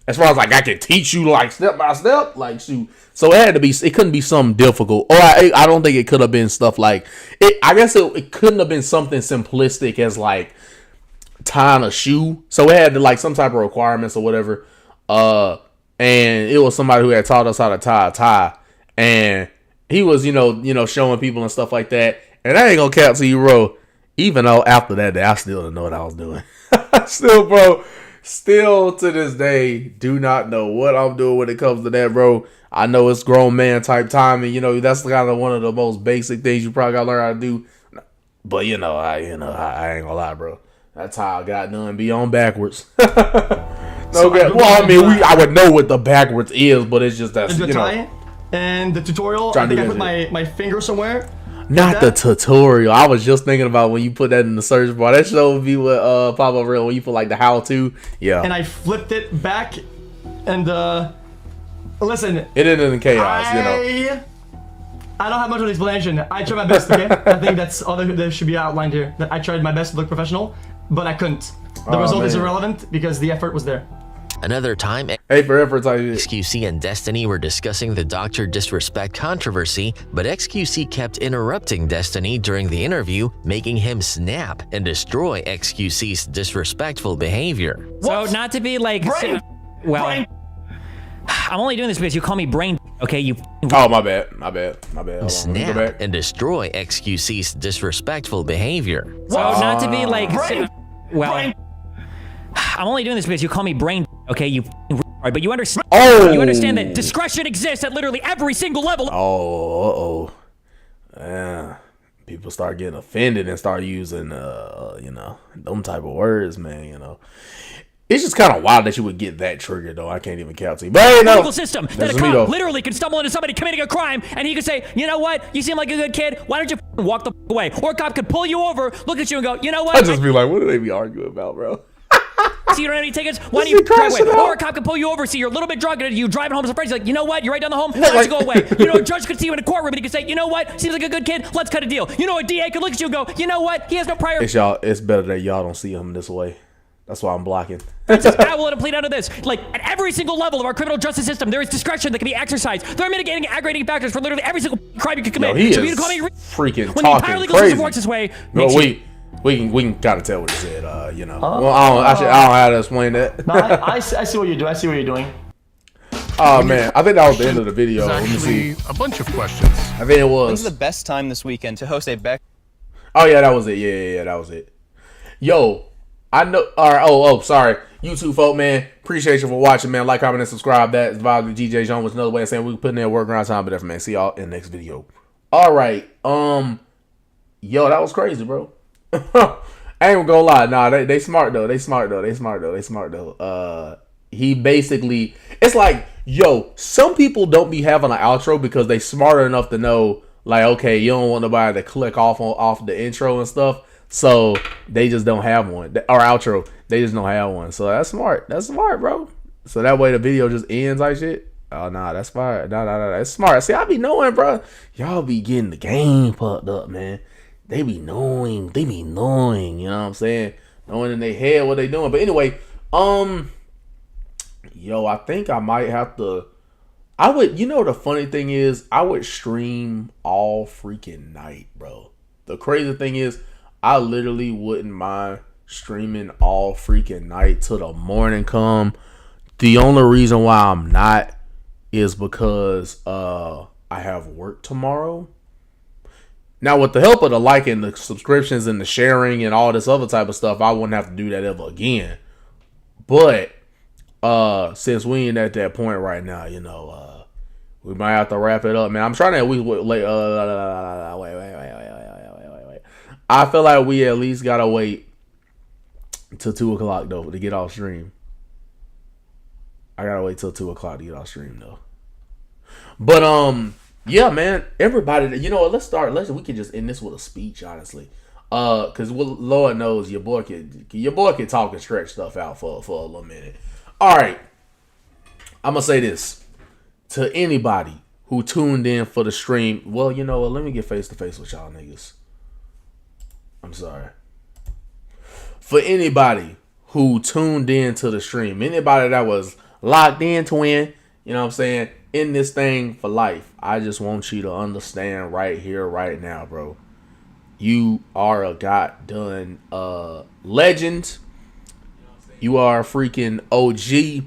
As far as like I can teach you like step by step, like shoot. So it couldn't be something difficult. Or I don't think it could have been stuff like it. I guess it couldn't have been something simplistic as like tying a shoe. So it had to like some type of requirements or whatever. And it was somebody who had taught us how to tie a tie. And he was, showing people and stuff like that. And I ain't gonna cap to you, bro. Even though after that day, I still didn't know what I was doing. Still to this day, do not know what I'm doing when it comes to that, bro. I know it's grown man type time, and that's kind of one of the most basic things you probably gotta learn how to do. But I ain't gonna lie, bro. That's how I got done. Be on backwards. Okay. Well, I mean, I would know what the backwards is, but it's just that And the tutorial, I think I put my finger somewhere. Not the tutorial. I was just thinking about when you put that in the search bar. That show would be what pop up real when you put like the how to. Yeah. And I flipped it back, and listen. It ended in chaos, I don't have much of an explanation. I tried my best, okay? I think that's all that should be outlined here. That I tried my best to look professional, but I couldn't. The result is irrelevant because the effort was there. Another time, XQC and Destiny were discussing the Dr. Disrespect controversy, but XQC kept interrupting Destiny during the interview, making him snap and destroy XQC's disrespectful behavior. So not to be like, I'm only doing this because you call me brain. Okay, you. Oh, my bad. Snap and destroy XQC's disrespectful behavior. So not to be like, I'm only doing this because you call me brain. Okay, you. But you understand. You understand that discretion exists at literally every single level. Yeah. People start getting offended and start using, them type of words, man. It's just kind of wild that you would get that triggered, though. I can't even count to you. But hey, no. Legal system that a cop literally can stumble into somebody committing a crime, and he could say, you know what? You seem like a good kid. Why don't you walk the away? Or a cop could pull you over, look at you, and go, you know what? I'd just be like, what do they be arguing about, bro? See, you don't have any tickets? Why don't you drive away? Or a cop can pull you over, see you're a little bit drunk, and you driving home with some friends. You're like, you know what? You're right down the home. Why don't you go away? A judge could see you in a courtroom, and he could say, you know what? Seems like a good kid. Let's cut a deal. A DA could look at you and go, you know what? He has no prior. It's better that y'all don't see him this way. That's why I'm blocking. I will let him plead under this. Like, at every single level of our criminal justice system, there is discretion that can be exercised. There are mitigating and aggravating factors for literally every single crime you can commit. He so is you call me freaking when talking the entire legal crazy. system works this way. We can kind of tell what he said. Well, I don't know how to explain that. No, I see what you do. I see what you're doing. Oh man, I think that was the end of the video. Let me see. A bunch of questions. I think it was. When's the best time this weekend to host a Beck? Oh yeah, that was it. Yeah, that was it. Yo, I know. All right. Sorry. YouTube folk, man. Appreciate you for watching, man. Like, comment, and subscribe. That is Vibe with GJ Jones. Another way of saying we can put in there work around time, but that's man. See y'all in the next video. All right. Yo, that was crazy, bro. I ain't gonna lie. Nah, they smart though. They smart though. He basically, it's like, yo, some people don't be having an outro because they smarter enough to know, like, okay, you don't want nobody to click off the intro and stuff. So they just don't have one. Or outro. They just don't have one. So that's smart. That's smart, bro. So that way the video just ends like shit. Oh, nah, that's fire. Nah, that's smart. See, I be knowing, bro. Y'all be getting the game fucked up, man. They be knowing. You know what I'm saying? Knowing in their head what they doing. But anyway, yo, I think I might have to. I would, the funny thing is, I would stream all freaking night, bro. The crazy thing is, I literally wouldn't mind streaming all freaking night till the morning come. The only reason why I'm not is because I have work tomorrow. Now, with the help of the like and the subscriptions and the sharing and all this other type of stuff, I wouldn't have to do that ever again. But since we ain't at that point right now, we might have to wrap it up, man. I'm trying to wait. I feel like we at least gotta wait till 2 o'clock though to get off stream. I gotta wait till 2 o'clock to get off stream though. But yeah, man. Everybody, let's start. We can just end this with a speech, honestly. Cause Lord knows your boy can talk and stretch stuff out for a little minute. All right, I'm gonna say this to anybody who tuned in for the stream. Well, you know what? Let me get face to face with y'all niggas. I'm sorry. For anybody who tuned in to the stream, anybody that was locked in, twin, you know what I'm saying, in this thing for life, I just want you to understand right here, right now, bro. You are a goddamn legend. You are a freaking OG.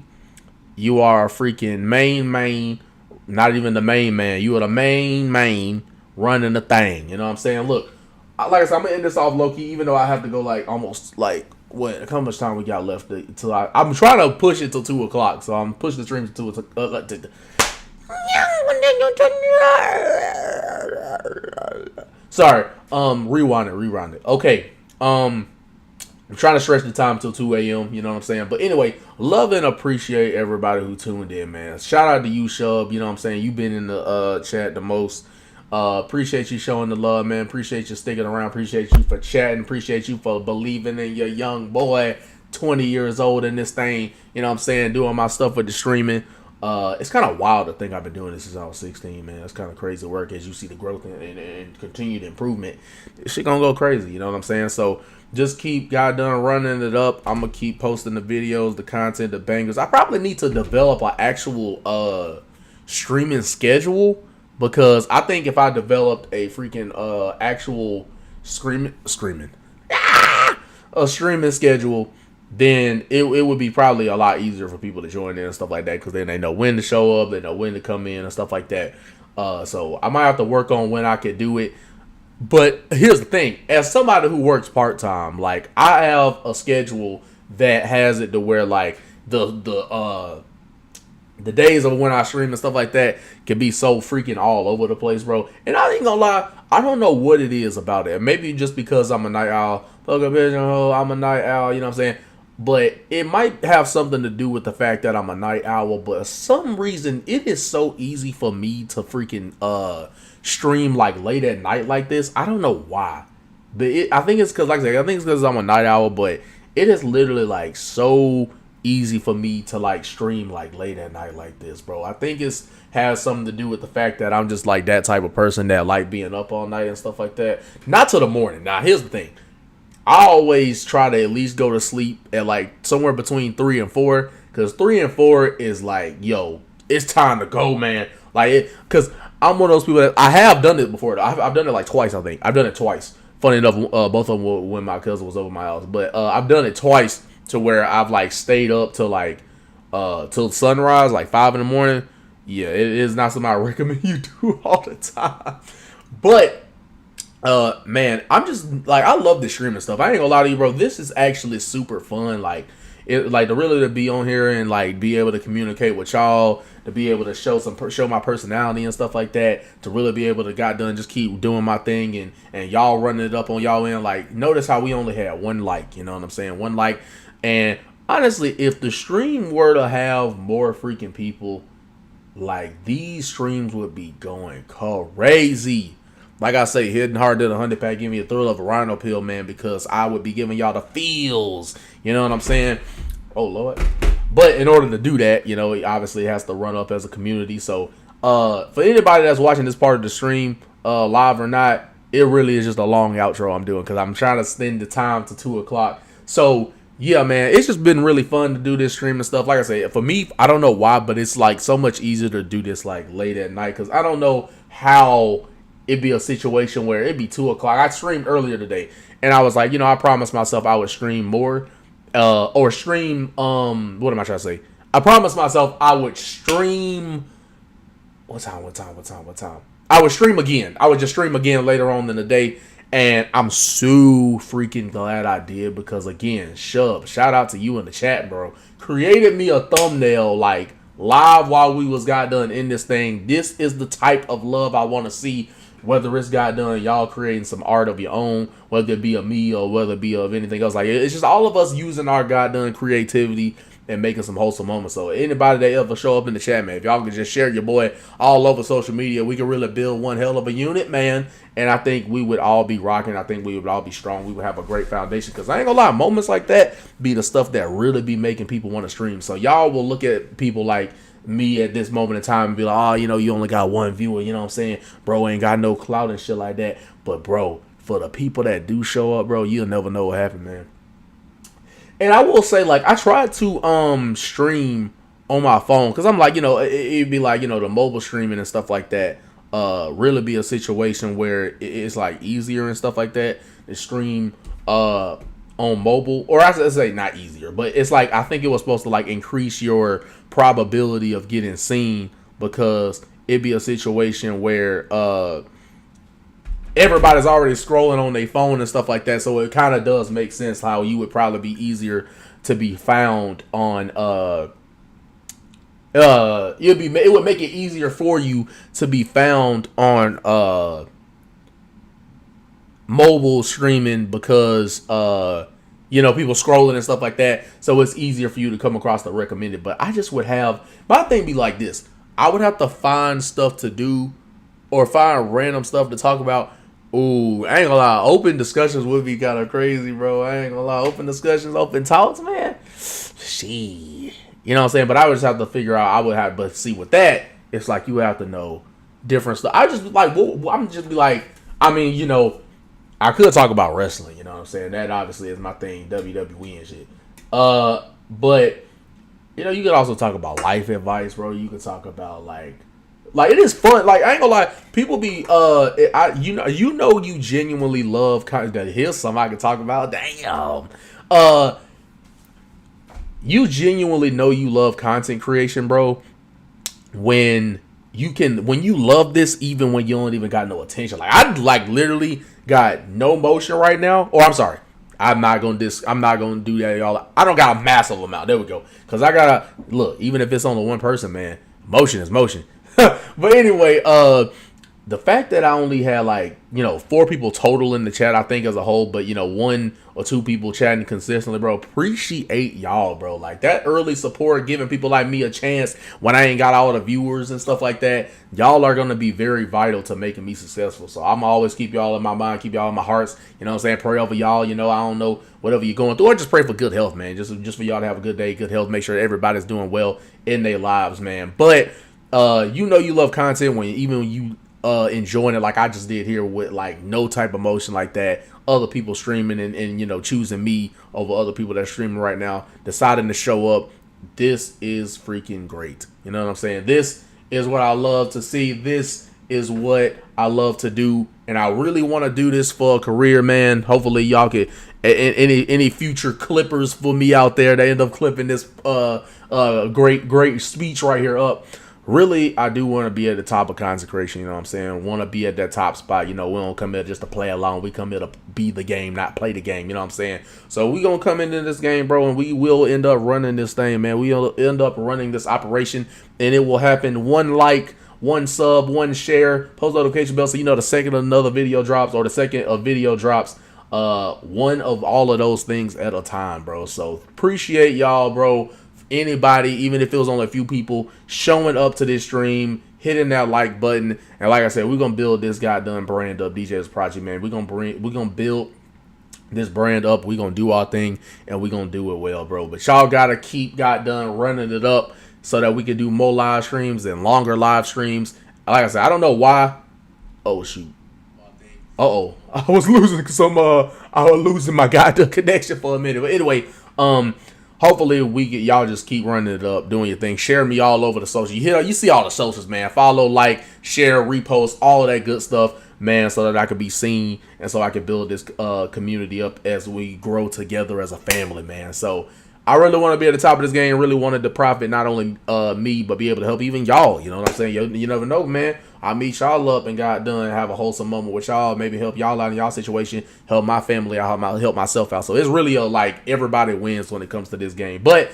You are a freaking main. Not even the main man. You are the main running the thing. You know what I'm saying? Look, like I said, I'm gonna end this off low key, even though I have to go almost how much time we got left till I'm trying to push it till 2 o'clock, so I'm pushing the stream to 2 o'clock. Sorry, rewind it. Okay, I'm trying to stretch the time till 2 a.m. You know what I'm saying? But anyway, love and appreciate everybody who tuned in, man. Shout out to you, Shub. You know what I'm saying? You've been in the chat the most. Appreciate you showing the love, man. Appreciate you sticking around. Appreciate you for chatting. Appreciate you for believing in your young boy, 20 years old in this thing. You know what I'm saying? Doing my stuff with the streaming. It's kind of wild to think I've been doing this since I was 16, man. It's kind of crazy work as you see the growth and continued improvement. This shit gonna go crazy, you know what I'm saying? So just keep goddamn running it up. I'm gonna keep posting the videos, the content, the bangers. I probably need to develop an actual streaming schedule, because I think if I developed a freaking actual a streaming schedule, then it would be probably a lot easier for people to join in and stuff like that, because then they know when to show up, they know when to come in and stuff like that. So I might have to work on when I could do it. But here's the thing, as somebody who works part-time, like, I have a schedule that has it to where, like, the days of when I stream and stuff like that can be so freaking all over the place, bro. And I ain't gonna lie, I don't know what it is about it. Maybe just because I'm a night owl. Fuck a pigeonhole, I'm a night owl, you know what I'm saying? But it might have something to do with the fact that I'm a night owl. But for some reason, it is so easy for me to freaking stream like late at night like this. I don't know why, but I think it's because, like I said, I think it's because I'm a night owl. But it is literally like so easy for me to like stream like late at night like this, bro. I think it's has something to do with the fact that I'm just like that type of person that like being up all night and stuff like that. Not till the morning. Now here's the thing, I always try to at least go to sleep at like somewhere between 3 and 4, because 3 and 4 is like, yo, it's time to go, man. Like, because I'm one of those people that I have done it before. I've done it like twice, I think. I've done it twice. Funny enough, both of them were when my cousin was over my house. But I've done it twice to where I've like stayed up till like till sunrise, like 5 in the morning. Yeah, it is not something I recommend you do all the time. But man, I'm just like, I love the streaming stuff. I ain't gonna lie to you, bro. This is actually super fun. Like, it, like, to be on here and like be able to communicate with y'all, to be able to show my personality and stuff like that, to really be able to just keep doing my thing, and y'all running it up on y'all end. Like, notice how we only had 1 like, you know what I'm saying? 1 like. And honestly, if the stream were to have more freaking people, like, these streams would be going crazy. Like I say, Hidden Heart did a 100-pack, give me a thrill of a rhino pill, man, because I would be giving y'all the feels. You know what I'm saying? Oh, Lord. But in order to do that, you know, it obviously has to run up as a community. So, for anybody that's watching this part of the stream, live or not, it really is just a long outro I'm doing, because I'm trying to extend the time to 2 o'clock. So, yeah, man, it's just been really fun to do this stream and stuff. Like I say, for me, I don't know why, but it's like so much easier to do this like late at night, because I don't know how it'd be a situation where it'd be 2 o'clock. I streamed earlier today, and I was like, you know, I promised myself I would stream more, or stream, what am I trying to say? I promised myself I would stream, what time? I would stream again. I would just stream again later on in the day, and I'm so freaking glad I did, because again, Shub, shout out to you in the chat, bro. Created me a thumbnail like live while we was got done in this thing. This is the type of love I want to see. Whether it's got done, y'all creating some art of your own, whether it be of me or whether it be of anything else. Like, it's just all of us using our goddamn creativity and making some wholesome moments. So anybody that ever show up in the chat, man, if y'all could just share your boy all over social media, we can really build one hell of a unit, man. And I think we would all be rocking. I think we would all be strong. We would have a great foundation, because I ain't gonna lie, moments like that be the stuff that really be making people want to stream. So y'all will look at people like me at this moment in time and be like, oh, you know, you only got 1 viewer, you know what I'm saying? Bro ain't got no clout and shit like that. But bro, for the people that do show up, bro, you'll never know what happened, man. And I will say, like, I tried to stream on my phone, because I'm like, you know, it'd be like, you know, the mobile streaming and stuff like that really be a situation where it's like easier and stuff like that to stream on mobile. Or I should say not easier, but it's like, I think it was supposed to like increase your probability of getting seen, because it'd be a situation where everybody's already scrolling on their phone and stuff like that. So it kind of does make sense how you would probably be easier to be found on it would make it easier for you to be found on mobile streaming, because you know, people scrolling and stuff like that. So it's easier for you to come across the recommended. But I just would have, my thing be like this. I would have to find stuff to do, or find random stuff to talk about. Ooh, I ain't gonna lie. Open discussions would be kind of crazy, bro. I ain't gonna lie. Open discussions, open talks, man. Shit. You know what I'm saying? But I would just have to figure out. I would have, but see with that, it's like you have to know different stuff. I just like, I'm just be like, I mean, you know, I could talk about wrestling. You know what I'm saying? That obviously is my thing, WWE and shit. But you know, you could also talk about life advice, bro. You could talk about like it is fun. Like I ain't gonna lie, people be you know you genuinely love content. Here's something I can talk about. Damn. You genuinely know you love content creation, bro, when you love this even when you don't even got no attention. Like I like literally got no motion right now. Or I'm sorry. I'm not gonna do that, y'all. I don't got a massive amount. There we go. Cause I gotta look, even if it's only one person, man, motion is motion. But anyway, the fact that I only had like, you know, 4 people total in the chat, I think as a whole, but you know, 1 or 2 people chatting consistently, bro. Appreciate y'all, bro. Like that early support, giving people like me a chance when I ain't got all the viewers and stuff like that. Y'all are gonna be very vital to making me successful. So I'm always keep y'all in my mind, keep y'all in my hearts. You know what I'm saying? Pray over y'all. You know, I don't know whatever you're going through, or just pray for good health, man. Just for y'all to have a good day, good health. Make sure everybody's doing well in their lives, man. But you know you love content when you enjoying it like I just did here with like no type of motion like that. Other people streaming and you know choosing me over other people that are streaming right now, deciding to show up. This is freaking great. You know what I'm saying? This is what I love to see. This is what I love to do, and I really want to do this for a career, man. Hopefully y'all can any future clippers for me out there that end up clipping this great speech right here up. Really, I do want to be at the top of consecration, you know what I'm saying? Want to be at that top spot. You know, we don't come here just to play along. We come here to be the game, not play the game, you know what I'm saying? So we going to come into this game, bro, and we will end up running this thing, man. We'll end up running this operation, and it will happen 1 like, 1 sub, 1 share, post notification bell so you know the second another video drops or the second a video drops, 1 of all of those things at a time, bro. So appreciate y'all, bro. Anybody, even if it was only a few people showing up to this stream, hitting that like button, and like I said, we're gonna build this goddamn brand up, DJ's Project, man. We're gonna build this brand up. We're gonna do our thing, and we're gonna do it well, bro. But y'all gotta keep goddamn running it up so that we can do more live streams and longer live streams. Like I said, I don't know why. Oh shoot. Uh-oh. I was losing my goddamn connection for a minute. But anyway, hopefully y'all just keep running it up, doing your thing. Share me all over the social. You see all the socials, man. Follow, like, share, repost, all of that good stuff, man, so that I can be seen and so I can build this community up as we grow together as a family, man. So I really want to be at the top of this game. Really wanted to profit not only me, but be able to help even y'all. You know what I'm saying? You never know, man. I meet y'all up and got done, have a wholesome moment with y'all, maybe help y'all out in y'all situation, help my family out, help myself out. So it's really like everybody wins when it comes to this game. But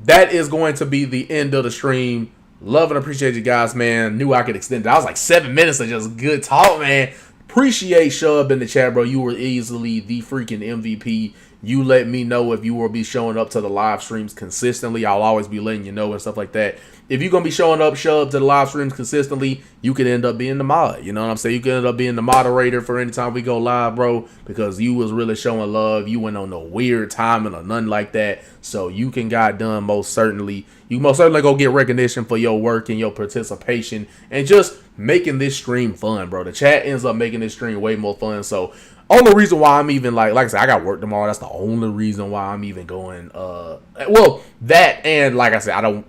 that is going to be the end of the stream. Love and appreciate you guys, man. Knew I could extend it. I was like 7 minutes of just good talk, man. Appreciate Shub in the chat, bro. You were easily the freaking MVP. You let me know if you will be showing up to the live streams consistently. I'll always be letting you know and stuff like that. If you're going to be showing up, Shub, to the live streams consistently, you could end up being the mod. You know what I'm saying? You could end up being the moderator for any time we go live, bro, because you was really showing love. You went on no weird timing or nothing like that. So you can got done most certainly. You most certainly go get recognition for your work and your participation and just making this stream fun, bro. The chat ends up making this stream way more fun. So only reason why I'm even like I said, I got work tomorrow. That's the only reason why I'm even going. Well, that and like I said, I'm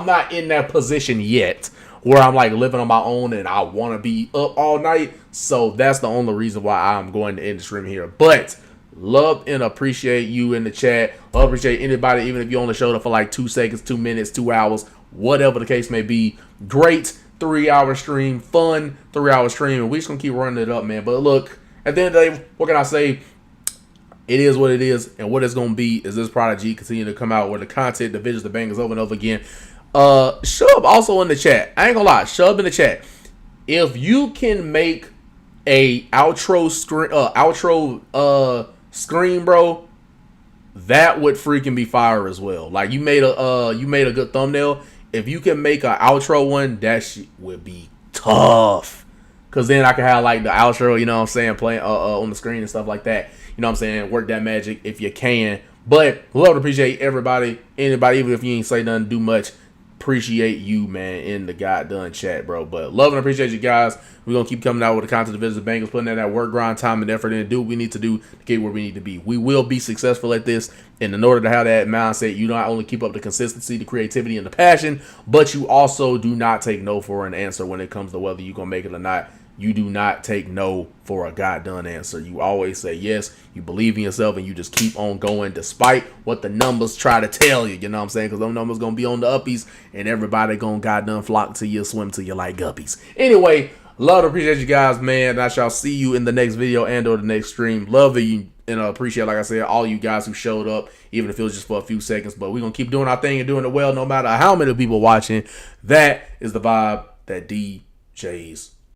not in that position yet where I'm like living on my own and I want to be up all night. So that's the only reason why I'm going to end the stream here. But love and appreciate you in the chat. Love appreciate anybody, even if you only showed up for like 2 seconds, 2 minutes, 2 hours, whatever the case may be. Great 3-hour stream, fun 3-hour stream, and we just gonna keep running it up, man. But look, at the end of the day, what can I say? It is what it is, and what it's gonna be is this Prodigy continue to come out with the content, the videos, the bangers over and over again. Shub also in the chat. I ain't gonna lie, Shub in the chat. If you can make a outro screen, bro, that would freaking be fire as well. Like you made a good thumbnail. If you can make an outro one, that shit would be tough. Cause then I can have like the outro, you know what I'm saying, playing on the screen and stuff like that. You know what I'm saying? Work that magic if you can. But love to appreciate anybody, even if you ain't say nothing, do much. Appreciate you, man, in the goddamn chat, bro. But love and appreciate you guys. We're gonna keep coming out with the content to visit the Bengals, putting in that work, grind, time, and effort, and do what we need to do to get where we need to be. We will be successful at this, and in order to have that mindset, you not only keep up the consistency, the creativity, and the passion, but you also do not take no for an answer when it comes to whether you're gonna make it or not. You do not take no for a goddamn answer. You always say yes. You believe in yourself, and you just keep on going despite what the numbers try to tell you. You know what I'm saying? Because those numbers going to be on the uppies, and everybody going to goddamn flock to you, swim to you like guppies. Anyway, love to appreciate you guys, man. I shall see you in the next video and or the next stream. Love you and appreciate, like I said, all you guys who showed up, even if it was just for a few seconds. But we're going to keep doing our thing and doing it well no matter how many people watching. That is the vibe that DJs